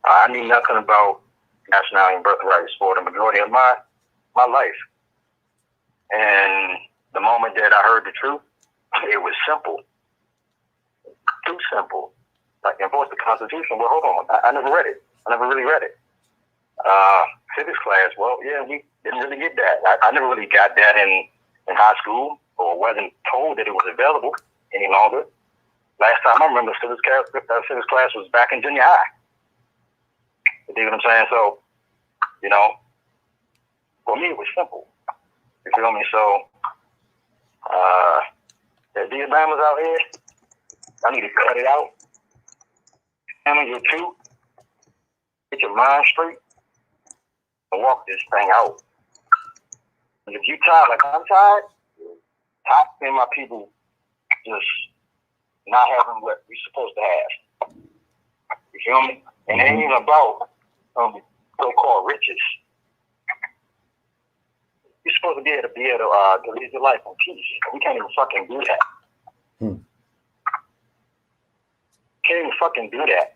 I knew nothing about nationality and birthrights for the majority of my life. And the moment that I heard the truth, it was simple. Too simple. Like, enforce the Constitution. Well, hold on. I never read it. I never really read it. Civics class, well, yeah, we didn't really get that. I never really got that in high school, or wasn't told that it was available any longer. Last time I remember civics class was back in junior high. You dig what I'm saying? So, for me, it was simple. You feel me? So, these Bama's out here, I need to cut it out. Handle your truth. Get your mind straight. And walk this thing out. And if you tired, like I'm tired, seeing my people just not having what we're supposed to have. You feel me? And it ain't even about so-called riches. You're supposed to be able to live your life in peace. We can't even fucking do that. Can't even fucking do that.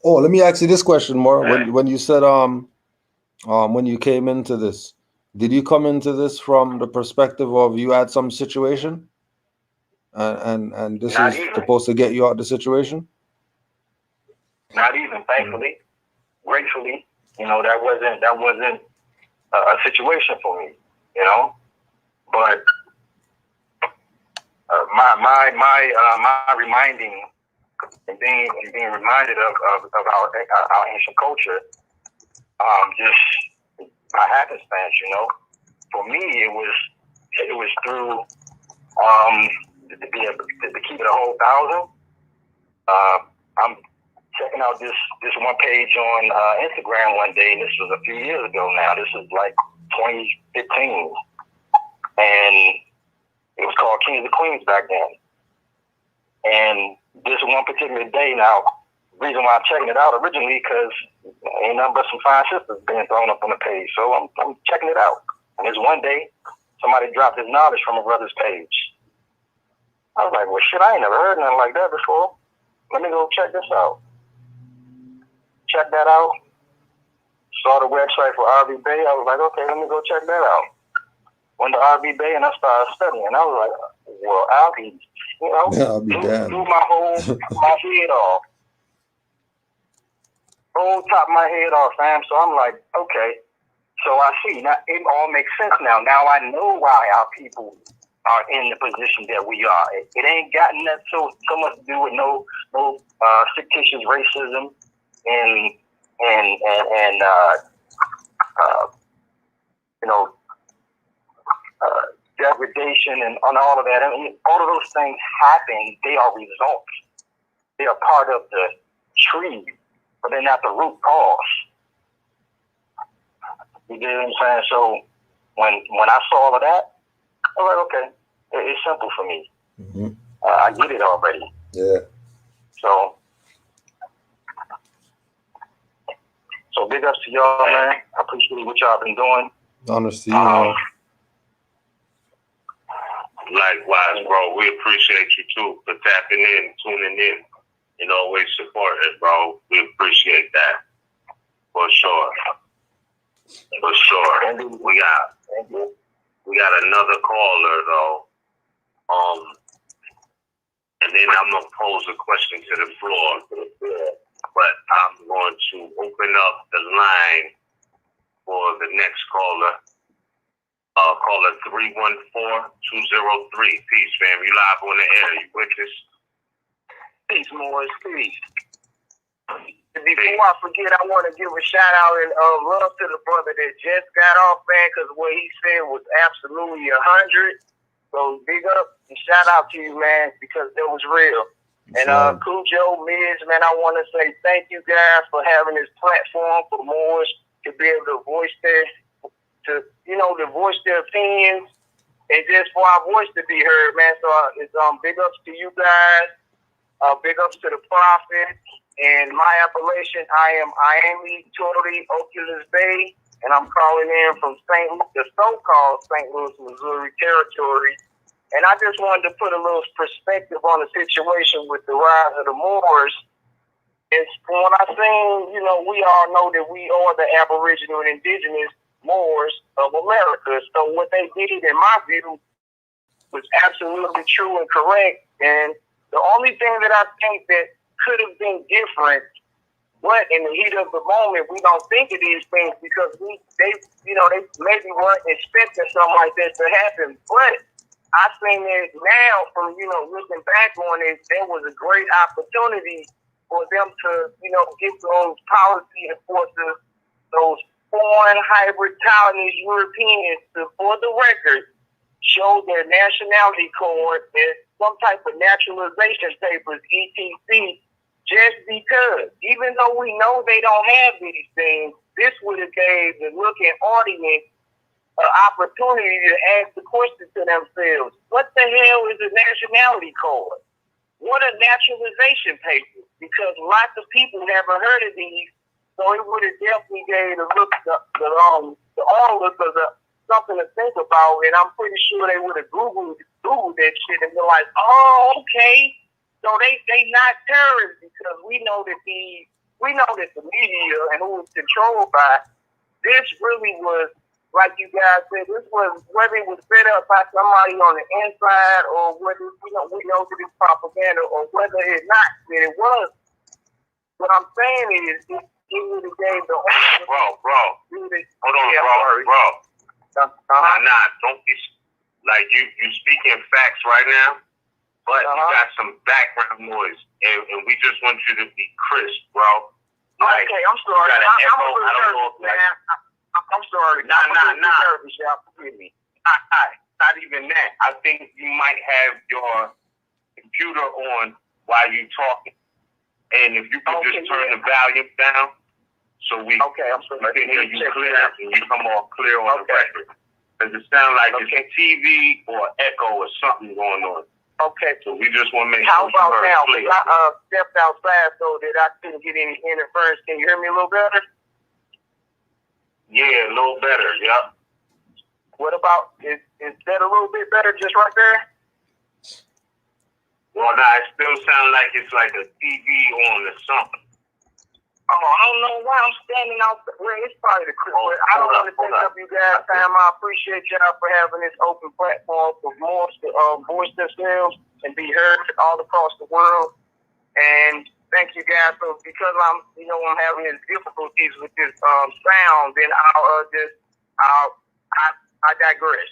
Oh, let me ask you this question, more. When you said when you came into this, did you come into this from the perspective of you had some situation, and this Not is even. supposed to get you out of the situation? Not even, thankfully, gratefully, that wasn't a situation for me, But my reminding and being reminded of our ancient culture, just by happenstance, For me, it was through to keep it a whole thousand. I'm checking out this one page on Instagram one day, and this was a few years ago now. This is like 2015, and it was called Kings and Queens back then. And this one particular day, now, the reason why I'm checking it out originally, because ain't nothing but some fine sisters being thrown up on the page. So I'm checking it out. And this one day, somebody dropped this knowledge from a brother's page. I was like, well, shit, I ain't never heard nothing like that before. Let me go check this out. Check that out. Saw the website for RV Bay. I was like, okay, let me go check that out. Went to RV Bay and I started studying. I was like, well, I'll be damned. Blew my head off. Whole top of my head off, fam. So I'm like, okay. So I see. Now it all makes sense now. Now I know why our people are in the position that we are. It ain't got nothing so much to do with no fictitious racism and degradation and on all of that. I mean, all of those things happen. They are results. They are part of the tree, but they're not the root cause. You get what I'm saying? So when I saw all of that, I was like, okay, it's simple for me. Mm-hmm. I get it already. Yeah. So big ups to y'all, man. I appreciate what y'all been doing. Honest to you, man. Likewise, bro. We appreciate you too for tapping in, tuning in, and always supporting, bro. We appreciate that for sure. For sure. We got another caller though. And then I'm gonna pose a question to the floor. But I'm going to open up the line for the next caller. Caller 314-203. Peace, fam. You live on the air. You with us? Peace, Morris. Peace. Before I forget, I want to give a shout out and love to the brother that just got off, man, because what he said was absolutely 100. So big up and shout out to you, man, because that was real. And Kudjo, Miz, man, I want to say thank you guys for having this platform for Moors to be able to voice their opinions, and just for our voice to be heard, man. So it's big ups to you guys, big ups to the prophet, and my appellation. I am Iami Tori Oculus Bay, and I'm calling in from the so-called St. Louis, Missouri territory. And I just wanted to put a little perspective on the situation with the rise of the Moors. It's when I seen, we all know that we are the aboriginal and indigenous Moors of America. So what they did, in my view, was absolutely true and correct. And the only thing that I think that could have been different, but in the heat of the moment, we don't think of these things because they maybe weren't expecting something like this to happen. But I think that now, from looking back on it, there was a great opportunity for them to get those policy enforcers, those foreign hybrid colonies, Europeans, to, for the record, show their nationality card as some type of naturalization papers, etc. Just because, even though we know they don't have these things, this would have gave the looking audience an opportunity to ask the question to themselves: what the hell is a nationality card? What are naturalization papers? Because lots of people never heard of these So it would have definitely gave the owners something to think about, and I'm pretty sure they would have Googled that shit and been like, oh, okay. So they not terrorists, because we know that the media and who was controlled by this really was, like you guys said, this was, whether it was set up by somebody on the inside, or whether we know that it's propaganda, or whether it's not that it was. What I'm saying is, it would have gave the bro. Hold on, bro. Nah, don't be like you speaking facts right now, but you got some background noise, and we just want you to be crisp, bro. Like, okay, I'm sorry. I'm a little nervous, man. I'm sorry. Nah. Nervous, y'all. Forgive me. Not even that. I think you might have your computer on while you talking, and if you could just turn the volume down, so we I'm sorry. can hear you clear and you come off clear on the record. Because it sounds like it's a TV or echo or something going on. Okay. So we just want to make How sure about now? clear. I stepped outside so that I couldn't get any interference. Can you hear me a little better? Yeah, a little better, yeah. What about, is that a little bit better just right there? Well, nah, it still sounds like it's like a TV on or something. Oh, I don't know why I'm standing out. Well, it's probably the crib. I don't want to take up you guys' time. I appreciate y'all for having this open platform for more to voice themselves and be heard all across the world. And thank you guys. So because I'm having these difficulties with this sound, then I digress.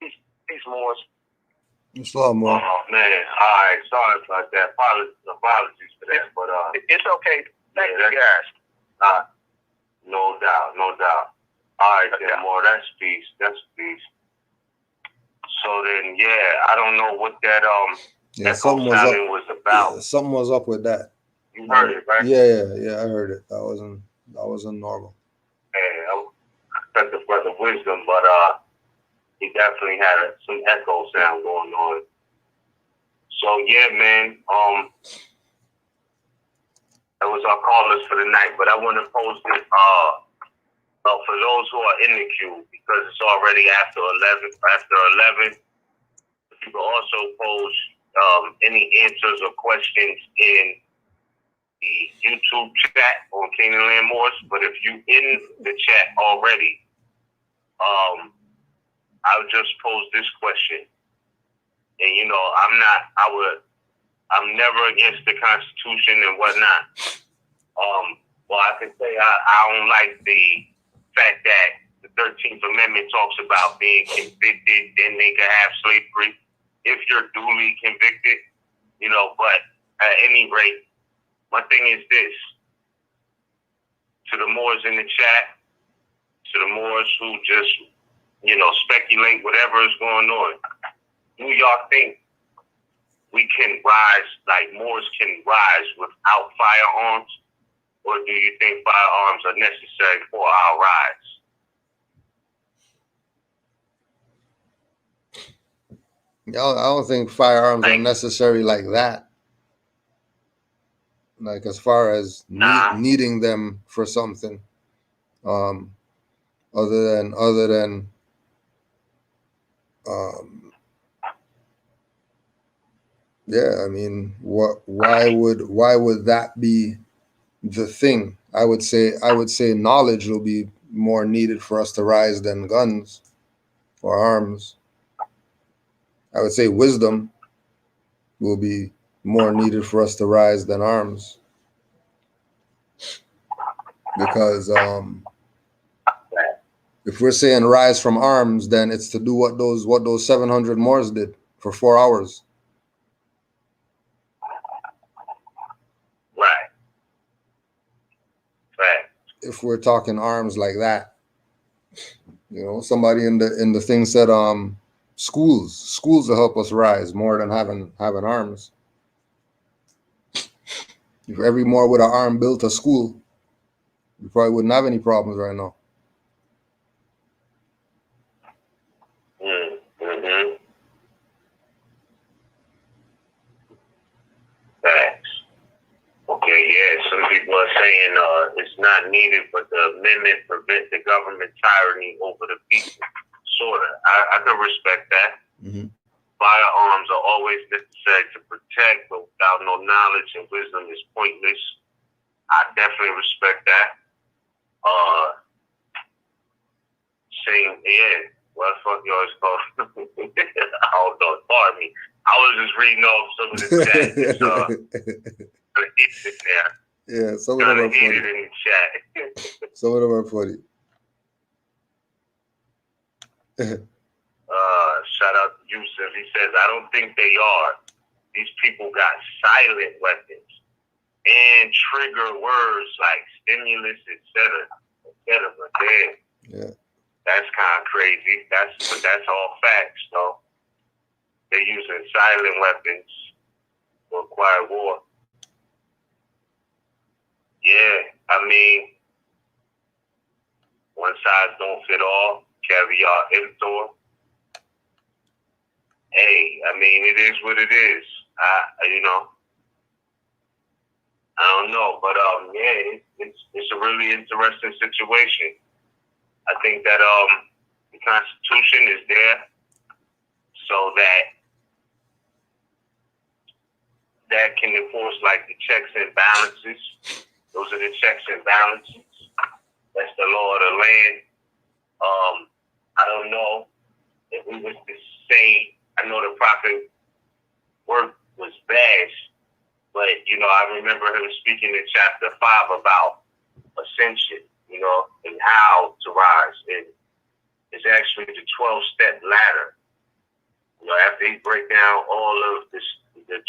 Peace, Morris. It's a lot more. Oh man, all right, sorry about that. Apologies for that, but it's okay. Thank you guys. No doubt. All right, then more. That's peace. So then, yeah, I don't know what that something was about. Yeah, something was up with that. You heard it, right? Yeah, I heard it. That wasn't normal. Yeah, I expect the brother wisdom, but he definitely had some echo sound going on. So yeah, man, that was our callers for the night. But I want to post it for those who are in the queue, because it's already after 11. You can also post any answers or questions in the YouTube chat on Canaanland Morse. But if you in the chat already, I'll just pose this question. And I'm never against the Constitution and whatnot. Well, I can say I don't like the fact that the 13th Amendment talks about being convicted, then they can have slavery if you're duly convicted, but at any rate, my thing is this: to the Moors in the chat, to the Moors who just, speculate whatever is going on, do y'all think we can rise, like Moors can rise without firearms? Or do you think firearms are necessary for our rise? I don't think firearms are necessary like that. Like as far as needing them for something, other than yeah. I mean, why would that be the thing? I would say knowledge will be more needed for us to rise than guns or arms. I would say wisdom will be more needed for us to rise than arms, because if we're saying rise from arms, then it's to do what those 700 Moors did for 4 hours. Right. If we're talking arms like that, somebody in the thing said schools will help us rise more than having arms. If every Moor with an arm built a school, we probably wouldn't have any problems right now. Mm-hmm. Thanks. Okay, yeah, some people was saying it's not needed, but the amendment prevent the government tyranny over the people. Sorta. I can respect that. Mm-hmm. Firearms are always necessary to protect, but without no knowledge and wisdom is pointless. I definitely respect that. Saying, yeah, what the fuck y'all is called? I don't know, pardon me. I was just reading off some of the chat. Yeah, some of them are funny. In the chat. Some of them are funny. Shout out to Yusuf. He says, I don't think they are. These people got silent weapons and trigger words like stimulus, etc. Damn. Yeah. That's kind of crazy. But that's all facts, though. They're using silent weapons to acquire war. Yeah, I mean, one size don't fit all. Caveat emptor. Hey, I mean, it is what it is. I don't know, but yeah, it's a really interesting situation. I think that the Constitution is there so that can enforce like the checks and balances. Those are the checks and balances. That's the law of the land. I don't know if we was to say, I know the prophet work was bad, but I remember him speaking in chapter 5 about ascension, and how to rise. And it's actually the 12-step ladder. After he break down all of the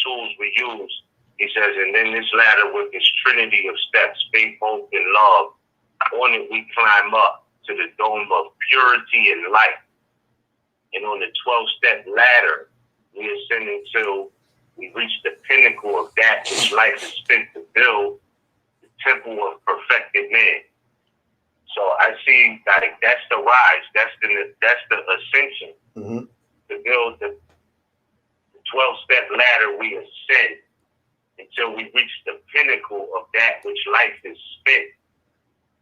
tools we use, he says, and then this ladder with this trinity of steps, faith, hope, and love, on it we climb up to the dome of purity and light. And on the 12-step ladder, we ascend until we reach the pinnacle of that which life is spent to build, the temple of perfected man. So I see like that's the rise, that's the ascension. Mm-hmm. To build the 12-step ladder, we ascend until we reach the pinnacle of that which life is spent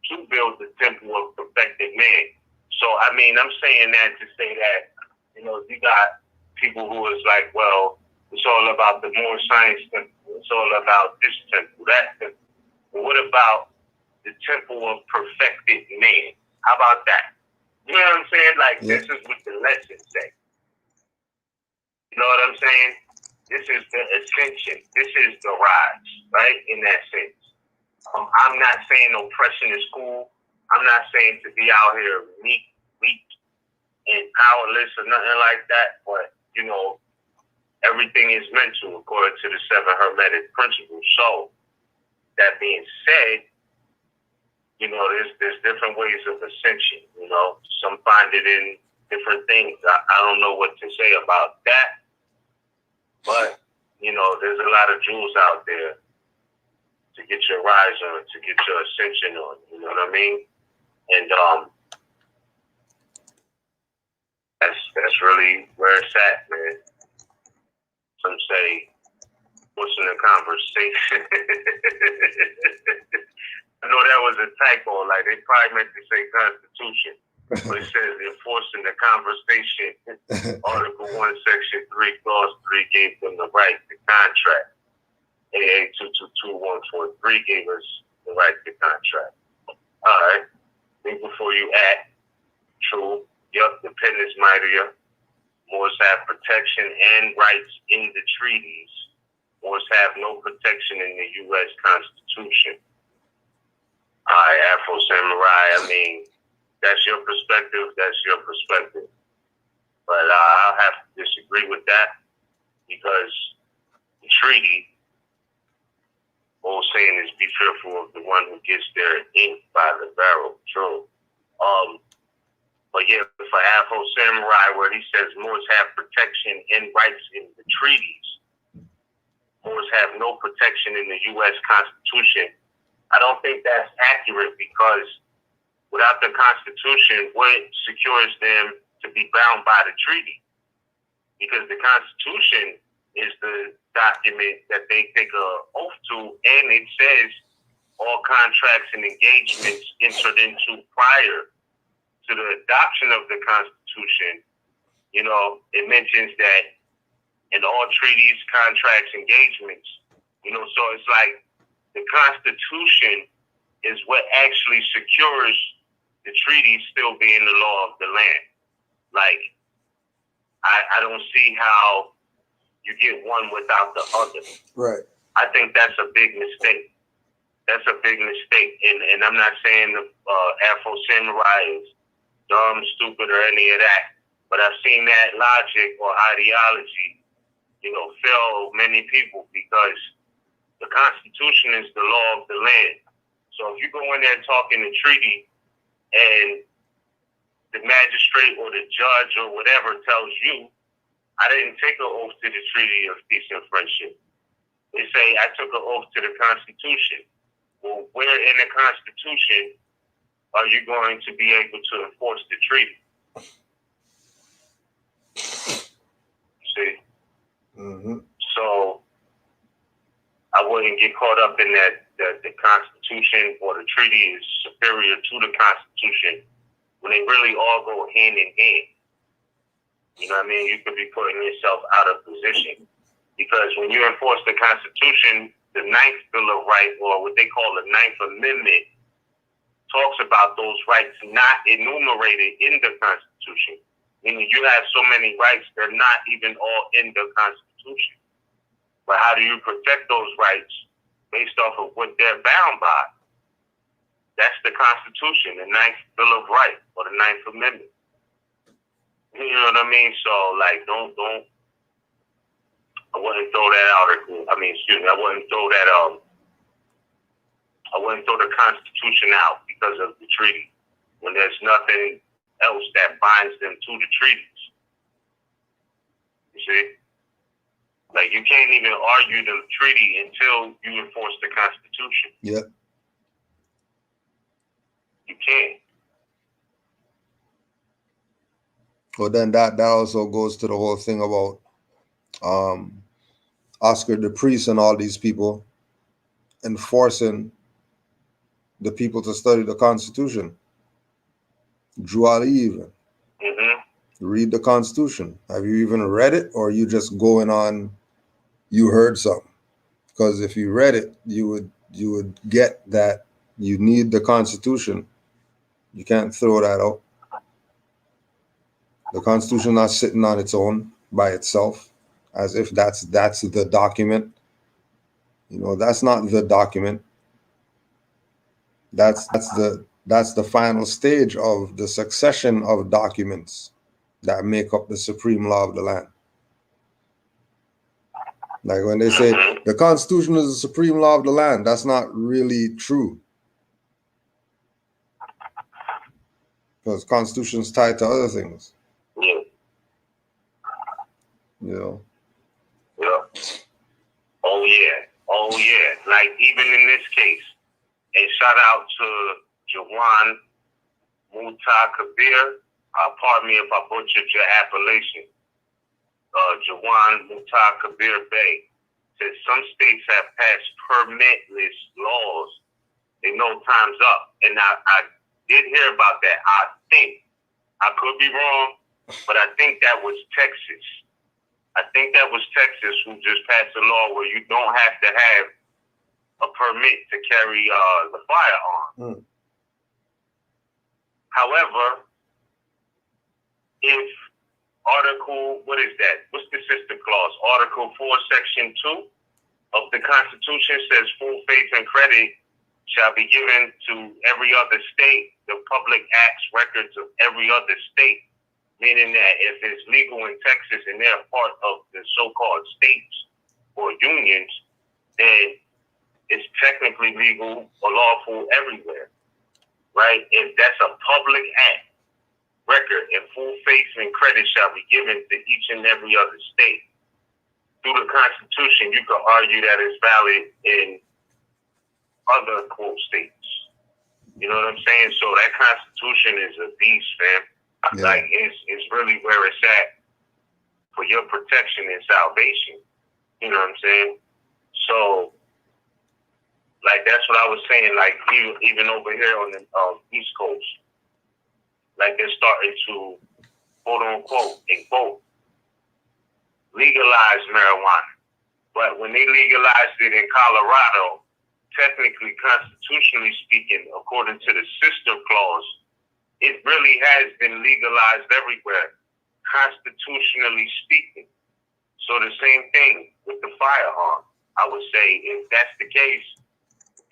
to build the temple of perfected man. So I mean, I'm saying that to say that you got people who is like, well, it's all about the more science temple. It's all about this temple, that temple. But what about the temple of perfected man? How about that? You know what I'm saying? Like, yeah. This is what the lesson say. You know what I'm saying? This is the ascension. This is the rise, right? In that sense. I'm not saying oppression is cool. I'm not saying to be out here weak and powerless or nothing like that. But, everything is mental according to the 7 Hermetic principles. So, that being said, there's different ways of ascension. Some find it in different things. I don't know what to say about that, but there's a lot of jewels out there to get your rise on, to get your ascension on. You know what I mean? And that's really where it's at, man. Some say, what's in the conversation? I know that was a typo, like they probably meant to say Constitution, but it says enforcing the conversation. Article 1, Section 3, Clause 3 gave them the right to contract. AA 222143 gave us the right to contract. All right. Think before you act. True. Yup, dependence mightier. Moors have protection and rights in the treaties. Moors have no protection in the U.S. Constitution. All right, Afro Samurai, I mean, that's your perspective, But I'll have to disagree with that because the treaty, old saying is be fearful of the one who gets their ink by the barrel. True. But yeah, for Afro Samurai, where he says Moors have protection and rights in the treaties, Moors have no protection in the U.S. Constitution. I don't think that's accurate because without the Constitution, what secures them to be bound by the treaty? Because the Constitution is the document that they take an oath to, and it says all contracts and engagements entered into prior to the adoption of the Constitution, it mentions that in all treaties, contracts, engagements, so it's like the Constitution is what actually secures the treaty still being the law of the land. Like, I don't see how you get one without the other. Right. I think that's a big mistake. That's a big mistake. And I'm not saying the Afro Samurai is dumb, stupid, or any of that. But I've seen that logic or ideology, fail many people because the Constitution is the law of the land. So if you go in there talking the treaty and the magistrate or the judge or whatever tells you, I didn't take an oath to the Treaty of Peace and Friendship. They say I took an oath to the Constitution. Well, where in the Constitution are you going to be able to enforce the treaty? See? Mm-hmm. So I wouldn't get caught up in that the Constitution or the treaty is superior to the Constitution when they really all go hand in hand. You know what I mean? You could be putting yourself out of position. Because when you enforce the Constitution, the Ninth Bill of Rights, or what they call the Ninth Amendment, talks about those rights not enumerated in the Constitution. Meaning you have so many rights, they're not even all in the Constitution. But how do you protect those rights based off of what they're bound by? That's the Constitution, the Ninth Bill of Rights, or the Ninth Amendment. You know what I mean? So, like, don't. I wouldn't throw that article. I wouldn't throw that. I wouldn't throw the Constitution out because of the treaty when there's nothing else that binds them to the treaties. You see? Like, you can't even argue the treaty until you enforce the Constitution. Yep. You can't. Well, then that also goes to the whole thing about Oscar the Priest and all these people enforcing the people to study the Constitution. Drew Ali even. Mm-hmm. Read the Constitution. Have you even read it, or are you just going on, you heard something? Because if you read it, you would get that you need the Constitution. You can't throw that out. The Constitution not sitting on its own by itself, as if that's the document. That's not the document. That's the final stage of the succession of documents that make up the supreme law of the land. Like when they say the Constitution is the supreme law of the land, that's not really true. Because the Constitution is tied to other things. Yeah. Yeah. Oh yeah. Like even in this case, a shout out to Jawan Mutakabir. Pardon me if I butchered your appellation. Jawan Mutakabir Bey says some states have passed permitless laws. They know time's up. And I did hear about that. I could be wrong, but I think that was Texas. Who just passed a law where you don't have to have a permit to carry the firearm. However, if Article, what is that? What's the sister clause? Article 4, Section 2 of the Constitution says full faith and credit shall be given to every other state, the public acts records of every other state. Meaning that if it's legal in Texas and they're part of the so-called states or unions, then it's technically legal or lawful everywhere, right? If that's a public act record, and full faith and credit shall be given to each and every other state. Through the Constitution, you could argue that it's valid in other quote states. You know what I'm saying? So that Constitution is a beast, fam. Yeah. Like it's really where it's at for your protection and salvation. You know what I'm saying? So like that's what I was saying. Like even over here on the East Coast, like they're starting to quote unquote legalize marijuana. But when they legalized it in Colorado, technically, constitutionally speaking, according to the sister clause, it really has been legalized everywhere, constitutionally speaking. So the same thing with the firearm. I would say if that's the case,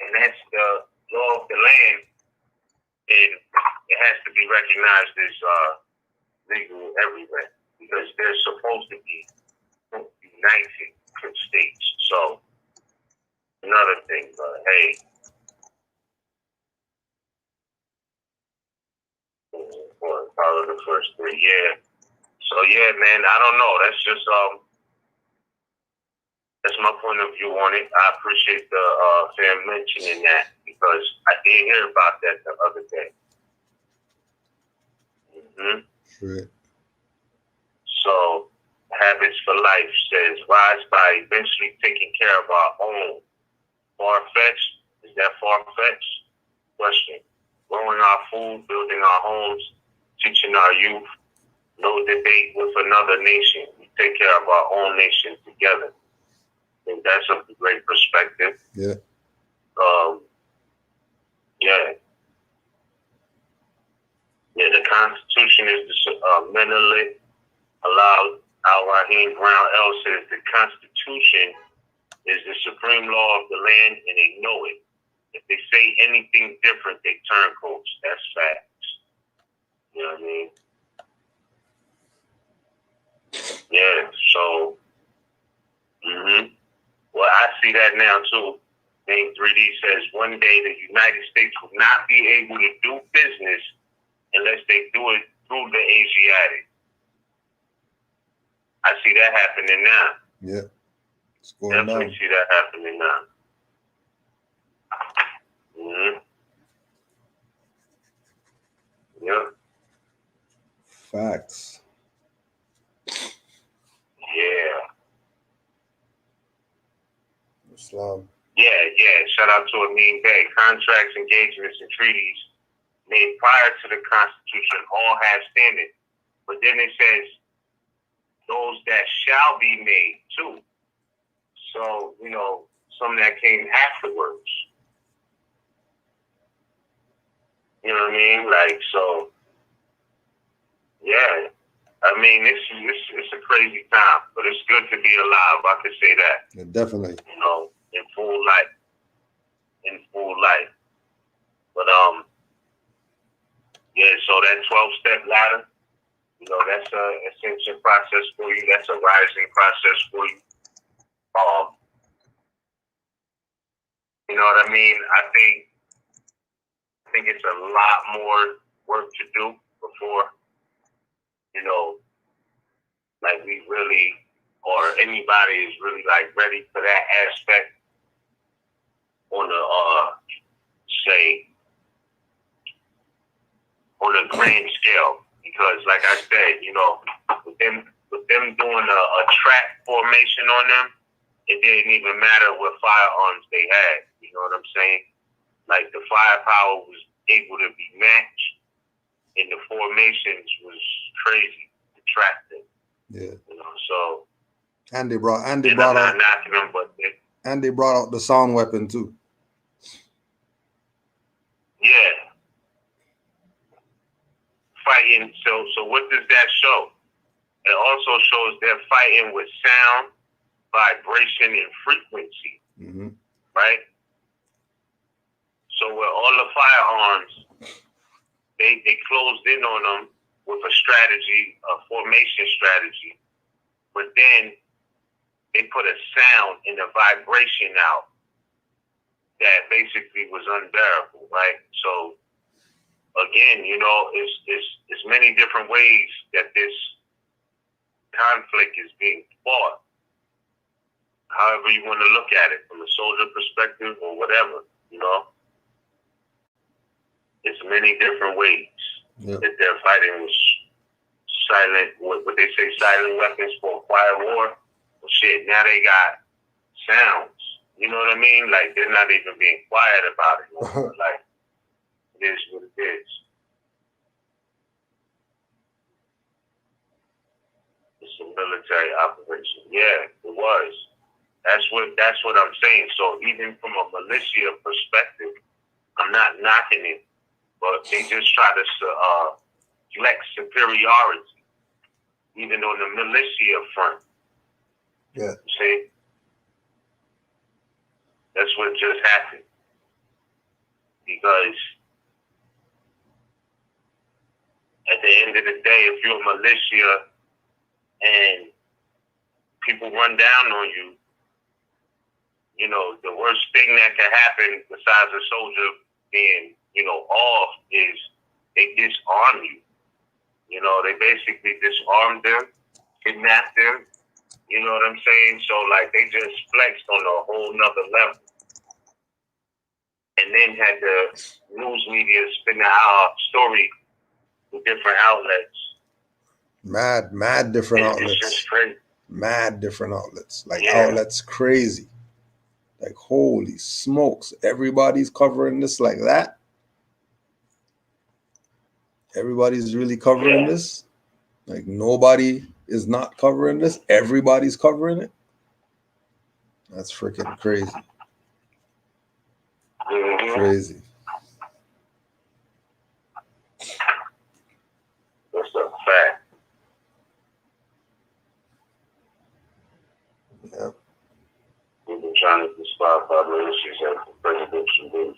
and that's the law of the land, then it has to be recognized as legal everywhere because they're supposed to be united states. So another thing, but hey, follow the first three, yeah. So yeah, man, I don't know. That's just that's my point of view on it. I appreciate the fam mentioning that because I did hear about that the other day. Right. So Habits for Life says rise by eventually taking care of our own. Far-fetched? Is that far-fetched? Question. Growing our food, building our homes, teaching our youth. No debate with another nation. We take care of our own nation together. I think that's a great perspective. Yeah. Yeah. Yeah, the Constitution is the mentally allowed. Al-Rahim Brown L says the Constitution is the supreme law of the land, and they know it. If they say anything different, they turn coats. That's facts. You know what I mean? Yeah, so, well, I see that now, too. Name 3D says one day the United States will not be able to do business unless they do it through the Asiatic. I see that happening now. Yeah. It's going Definitely down. see that happening now. Yep. Facts. Yeah. Islam. Yeah. Shout out to Amin Bey. Contracts, engagements, and treaties made prior to the Constitution all have standing. But then it says those that shall be made too. So, some that came afterwards. You know what I mean? Like, so, yeah. I mean, it's a crazy time, but it's good to be alive. I could say that. Yeah, definitely. In full life. But, yeah, so that 12-step ladder, that's a ascension process for you. That's a rising process for you. You know what I mean? I think it's a lot more work to do before, like we really, or anybody is really like ready for that aspect on a, say, on a grand scale. Because like I said, with them doing a track formation on them, it didn't even matter what firearms they had. You know what I'm saying? Like the firepower was able to be matched, and the formations was crazy to track them. Yeah. So. And they brought out knocking them, but they brought out the sound weapon too. Yeah. Fighting. So what does that show? It also shows they're fighting with sound, vibration, and frequency. Right? So with all the firearms, they closed in on them with a strategy, a formation strategy. But then they put a sound and a vibration out that basically was unbearable, right? So again, it's many different ways that this conflict is being fought. However you want to look at it, from a soldier perspective or whatever, it's many different ways that they're fighting with silent, what they say, silent weapons for a quiet war. Well, shit, now they got sounds, You know what I mean? Like, they're not even being quiet about it. Like, it is what it is. It's a military operation. Yeah, it was. That's what I'm saying. So even from a militia perspective, I'm not knocking it, but they just try to flex superiority, even on the militia front. Yeah. See? That's what just happened. Because at the end of the day, if you're a militia and people run down on you, you know, the worst thing that can happen besides a soldier being, you know, off is they disarm you. You know, they basically disarmed them, kidnapped them. You know what I'm saying? So, like, they just flexed on a whole nother level. And then had the news media spin our story with different outlets. Mad different outlets. It's just crazy. Mad different outlets. Like, Yeah. outlets crazy. Like, holy smokes. Everybody's covering this like that. Everybody's really covering this. Like, nobody is not covering this. Everybody's covering it. That's freaking crazy. Mm-hmm. Crazy. That's a fact. Yeah. We've been trying to disqualify militias and presidential news.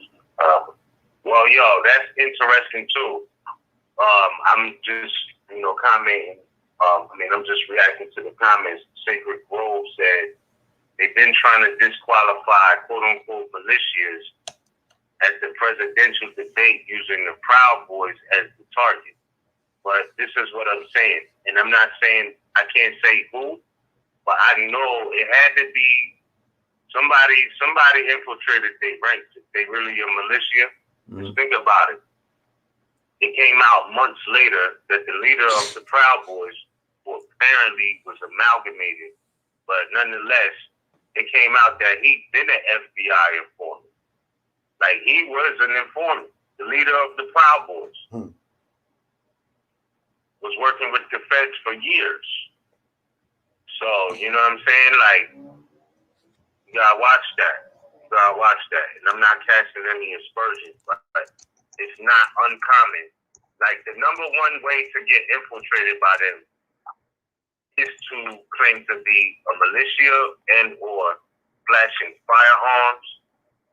Well, yo, that's interesting too. I'm just, you know, commenting. I'm just reacting to the comments. Sacred Grove said they've been trying to disqualify quote unquote militias at the presidential debate using the Proud Boys as the target. But this is what I'm saying, and I'm not saying I can't say who, but I know it had to be somebody infiltrated their ranks. If they really a militia, just think about it. It came out months later that the leader of the Proud Boys, who apparently was amalgamated, but nonetheless, it came out that he'd been an FBI informant. Like, he was an informant. The leader of the Proud Boys was working with the feds for years. So, you know what I'm saying? Like, you gotta watch that. And I'm not casting any aspersions, but it's not uncommon. Like, the number one way to get infiltrated by them is to claim to be a militia and or flashing firearms.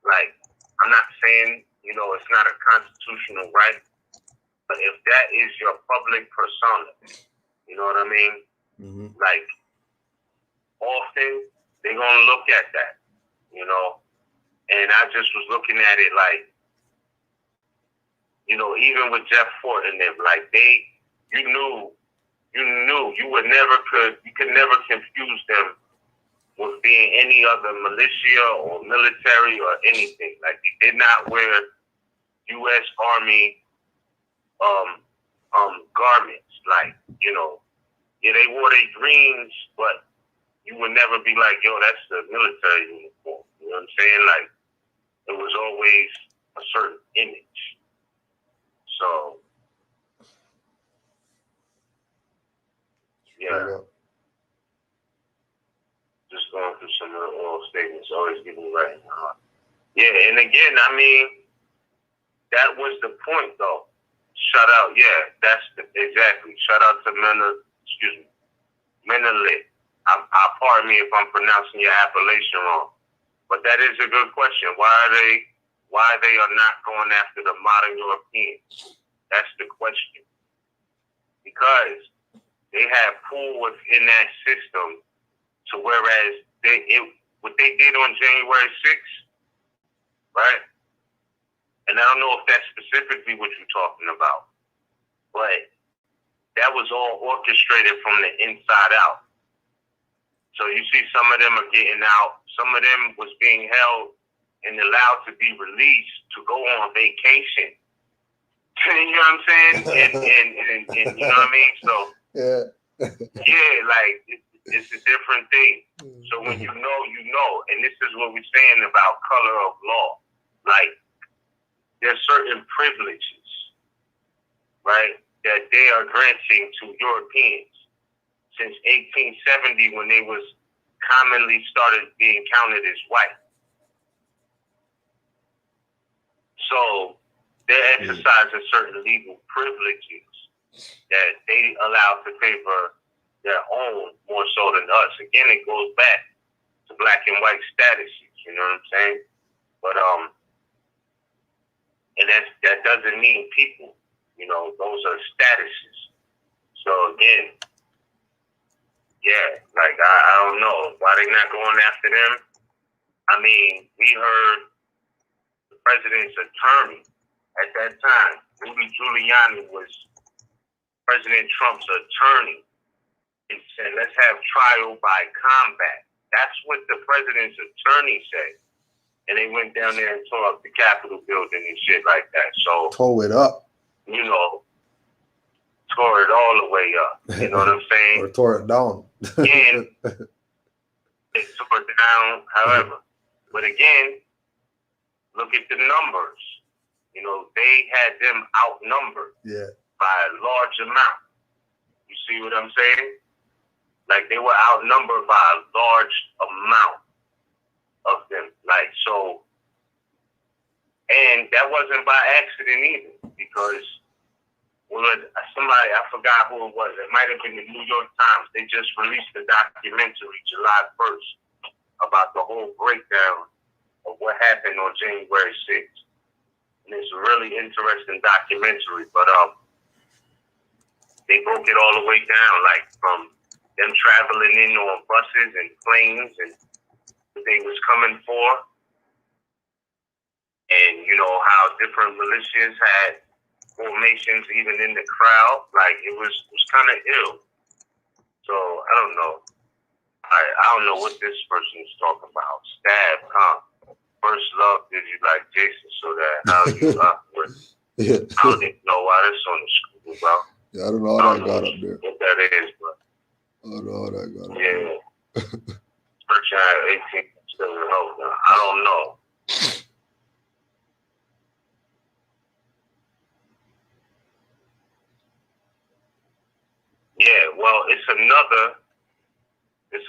Like, I'm not saying, you know, it's not a constitutional right, but if that is your public persona, you know what I mean? Mm-hmm. Like, often they're gonna look at that, you know? And I just was looking at it like, you know, even with Jeff Fort and them, like, you could never confuse them with being any other militia or military or anything. Like, they did not wear U.S. Army garments. Like, you know, yeah, they wore their greens, but you would never be like, yo, that's the military uniform. You know what I'm saying? Like, it was always a certain image. So, yeah. Just going through some of the oral statements, always getting right in the heart. Yeah, and again, I mean, that was the point, though. Shout out, exactly. Shout out to Menelik. Pardon me if I'm pronouncing your appellation wrong, but that is a good question. Why they are not going after the modern Europeans? That's the question. Because they have pull within that system. So whereas what they did on January 6th, right? And I don't know if that's specifically what you're talking about, but that was all orchestrated from the inside out. So you see some of them are getting out. Some of them was being held and allowed to be released to go on vacation. You know what I'm saying? And you know what I mean? So, yeah, like, It's a different thing. So when you know, you know. And this is what we're saying about color of law. Like, there's certain privileges, right, that they are granting to Europeans since 1870 when they was commonly started being counted as white. So they're exercising certain legal privileges that they allow to favor their own more so than us. Again, it goes back to black and white statuses, you know what I'm saying? But and that doesn't mean people, you know, those are statuses. So again, yeah, like I don't know why they not going after them. I mean, we heard the president's attorney at that time, Rudy Giuliani, was President Trump's attorney, and said, let's have trial by combat. That's what the president's attorney said. And they went down there and tore up the Capitol building and shit like that. So, Tore it up. You know, tore it all the way up. You know what I'm saying? Or tore it down. And it tore it down, however. But again, look at the numbers. You know, they had them outnumbered by a large amount. You see what I'm saying? Like, they were outnumbered by a large amount of them. Like, so, and that wasn't by accident either, because somebody, I forgot who it was, it might have been the New York Times, they just released a documentary July 1st about the whole breakdown of what happened on January 6th. And it's a really interesting documentary, but they broke it all the way down, like from them traveling in on buses and planes and what they was coming for. And, you know, how different militias had formations even in the crowd. Like, it was kind of ill. So, I don't know. I don't know what this person is talking about. Stab, huh? First love did you like Jason, so that how you I don't even know why that's on the screen, bro. Yeah, I don't know how that got up there. What that is, but I don't know how that got up there. Yeah. Person had 18 still in hope. I don't know. Yeah, well, it's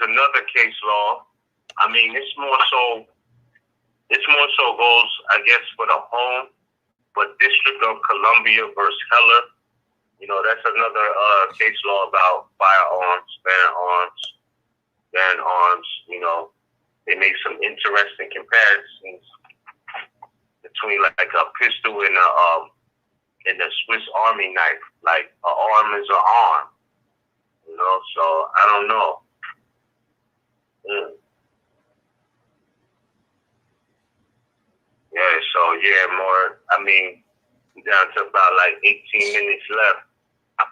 another case law. I mean, it's more so goes, I guess, for the home, but District of Columbia versus Heller, you know, that's another case law about firearms, ban arms, you know. They make some interesting comparisons between like a pistol and a Swiss Army knife. Like, an arm is an arm, you know, so I don't know. Yeah, so yeah, more, I mean, we're down to about like 18 minutes left. I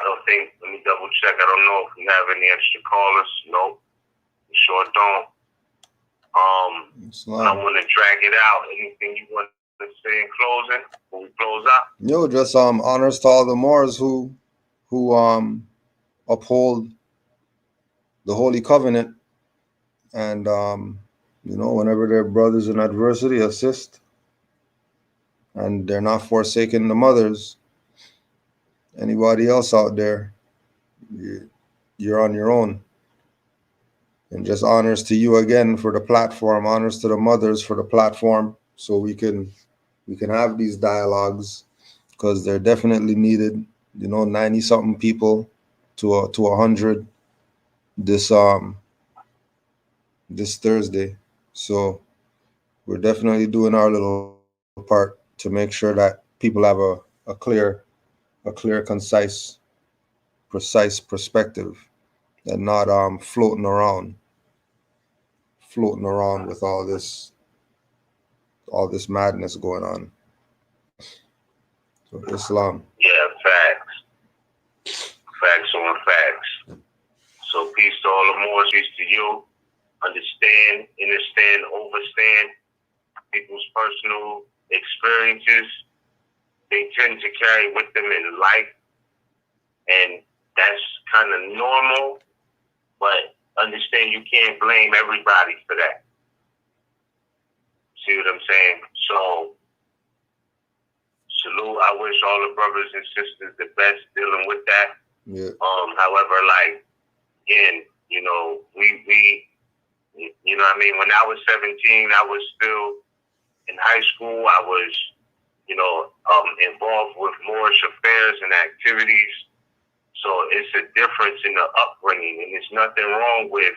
don't think, let me double check. I don't know if we have any extra callers. Nope, we sure don't. I don't want to drag it out. Anything you want to say in closing before we close out? Yo, just honors to all the Moors who uphold the Holy Covenant, and you know, whenever their brothers in adversity, assist, and they're not forsaking the mothers. Anybody else out there, you're on your own. And just honors to you again for the platform, honors to the mothers for the platform, so we can have these dialogues, because they're definitely needed. You know, 90-something people to 100 this Thursday. So we're definitely doing our little part to make sure that people have a clear, concise, precise perspective, and not floating around with all this madness going on. So Islam. Yeah, facts on facts. So peace to all the Moors, peace to you. Understand, overstand people's personal experiences. They tend to carry with them in life, and that's kind of normal. But understand you can't blame everybody for that. See what I'm saying? So, salute. I wish all the brothers and sisters the best dealing with that. Yeah. However, like, again, you know, we you know what I mean? When I was 17, I was still in high school. I was, you know, involved with Moorish affairs and activities. So it's a difference in the upbringing, and there's nothing wrong with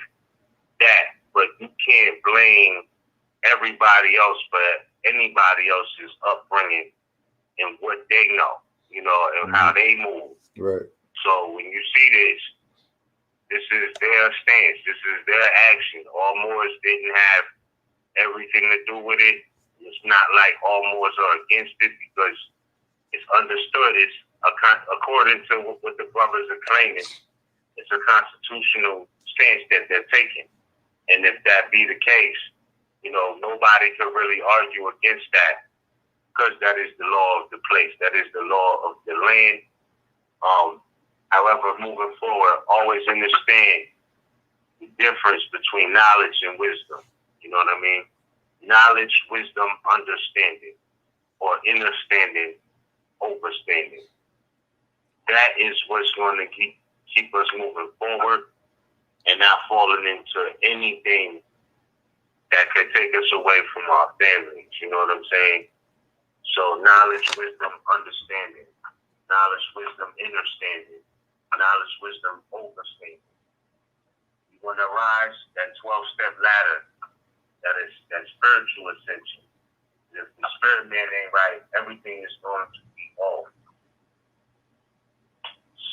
that. But you can't blame everybody else for anybody else's upbringing and what they know, you know, and how they move. Right. So when you see this is their stance, this is their action. All Moors didn't have everything to do with it. It's not like all Moors are against it, because it's understood. It's according to what the brothers are claiming, it's a constitutional stance that they're taking. And if that be the case, you know, nobody can really argue against that, because that is the law of the place. That is the law of the land. However, moving forward, always understand the difference between knowledge and wisdom. You know what I mean? Knowledge, wisdom, understanding, or understanding, overstanding. That is what's going to keep us moving forward and not falling into anything that could take us away from our families. You know what I'm saying? So knowledge, wisdom, understanding. Knowledge, wisdom, understanding. Knowledge, wisdom, overstanding. You want to rise that 12-step ladder. That spiritual ascension. If the spirit man ain't right, everything is going to be off.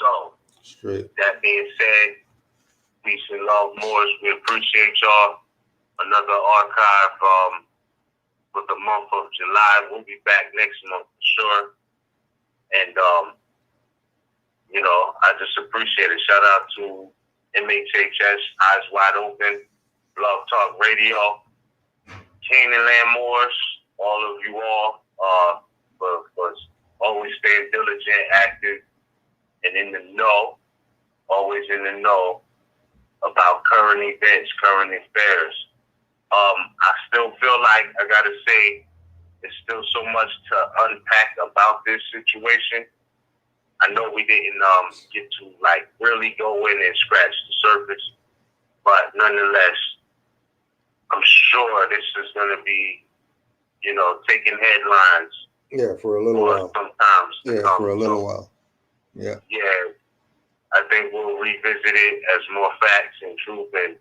So, that being said, peace and love, Moors. We appreciate y'all. Another archive for the month of July. We'll be back next month for sure. And, you know, I just appreciate it. Shout out to MHHS, Eyes Wide Open, Blog Talk Radio, Canaanland Moors, all of you all, for always staying diligent, active, and in the know, always in the know about current events, current affairs. I still feel like, I gotta say, there's still so much to unpack about this situation. I know we didn't get to like really go in and scratch the surface, but nonetheless, I'm sure this is going to be, you know, taking headlines. Yeah, for a little while. Sometimes. Yeah, for a little while. Yeah. Yeah, I think we'll revisit it as more facts and truth and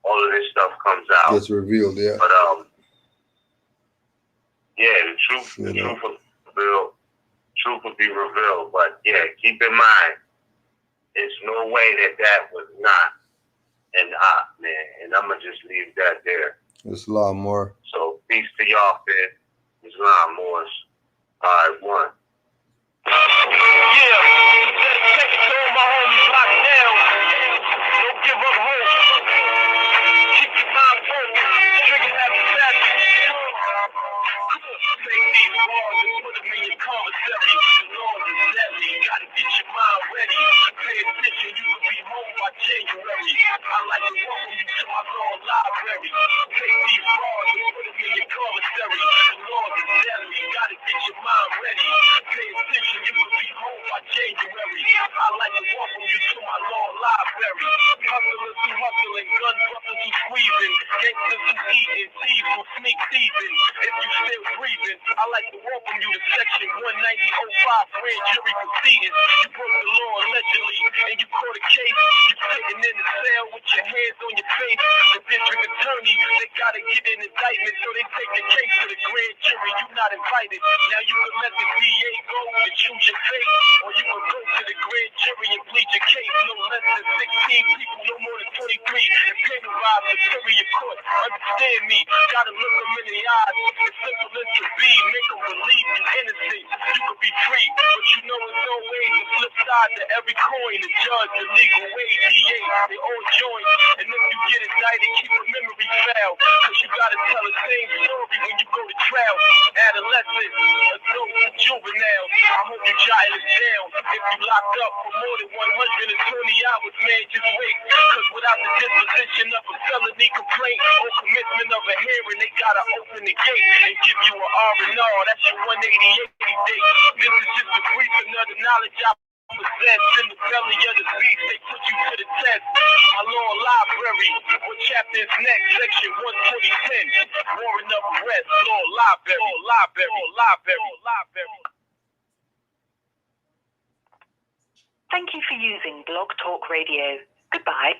all of this stuff comes out. Gets revealed, yeah. But yeah, the truth will be revealed. But yeah, keep in mind, there's no way that was not an op, man. And I'm gonna just leave that there. There's a lot more. So peace to y'all, man. There's a lot more. All right, one. Yeah, dedicated to all my homies locked down. Don't give up hope. Keep your mind focused. Trigger happy savage. Take these bars and put them in your commissary. The Lord is deadly. Gotta get your mind ready. Pay attention, you could be home by January. I like to welcome you to my law library. Take these bars and put them in your commissary. The Lord is deadly. Gotta get your mind ready. Pay attention, you could be home by January. I like to welcome you to my law library. Hustlers who hustling, gun busters who squeezing, gangsters who eating, thieves who sneak thieving. If you still breathing, I like to welcome you to section 190.05 grand jury proceedings. You broke the law allegedly, and you caught a case. You sitting in the cell with your hands on your face. The district attorney, they gotta get an indictment, so they take the case to the grand jury. You not invited. Now you can let the DA go and choose your fate, or you can go to the grand jury and plead your case. No less than 16 people, no more than 23, and penalize the superior court. Understand me, gotta look them in the eyes. It's simple as to be, make them believe you innocent. You could be free, but you know it's always the flip side to every coin. The judge, the legal way, DA, they all join. And if you get indicted, keep a memory foul, cause you gotta tell the same story when you go to trial. Adolescent, adult, juvenile, I I hope you jotting this down. If you locked up for more than 120 hours, man, just wait. Cause without the disposition of a felony complaint or commencement of a hearing, they gotta open the gate and give you an R&R. That's your 188 date. This is just a brief of the knowledge I possess. In the belly of the beast, they put you to the test. My law library, what chapter is next? Section 12010. Warrant of arrest, law library. Thank you for using Blog Talk Radio. Goodbye.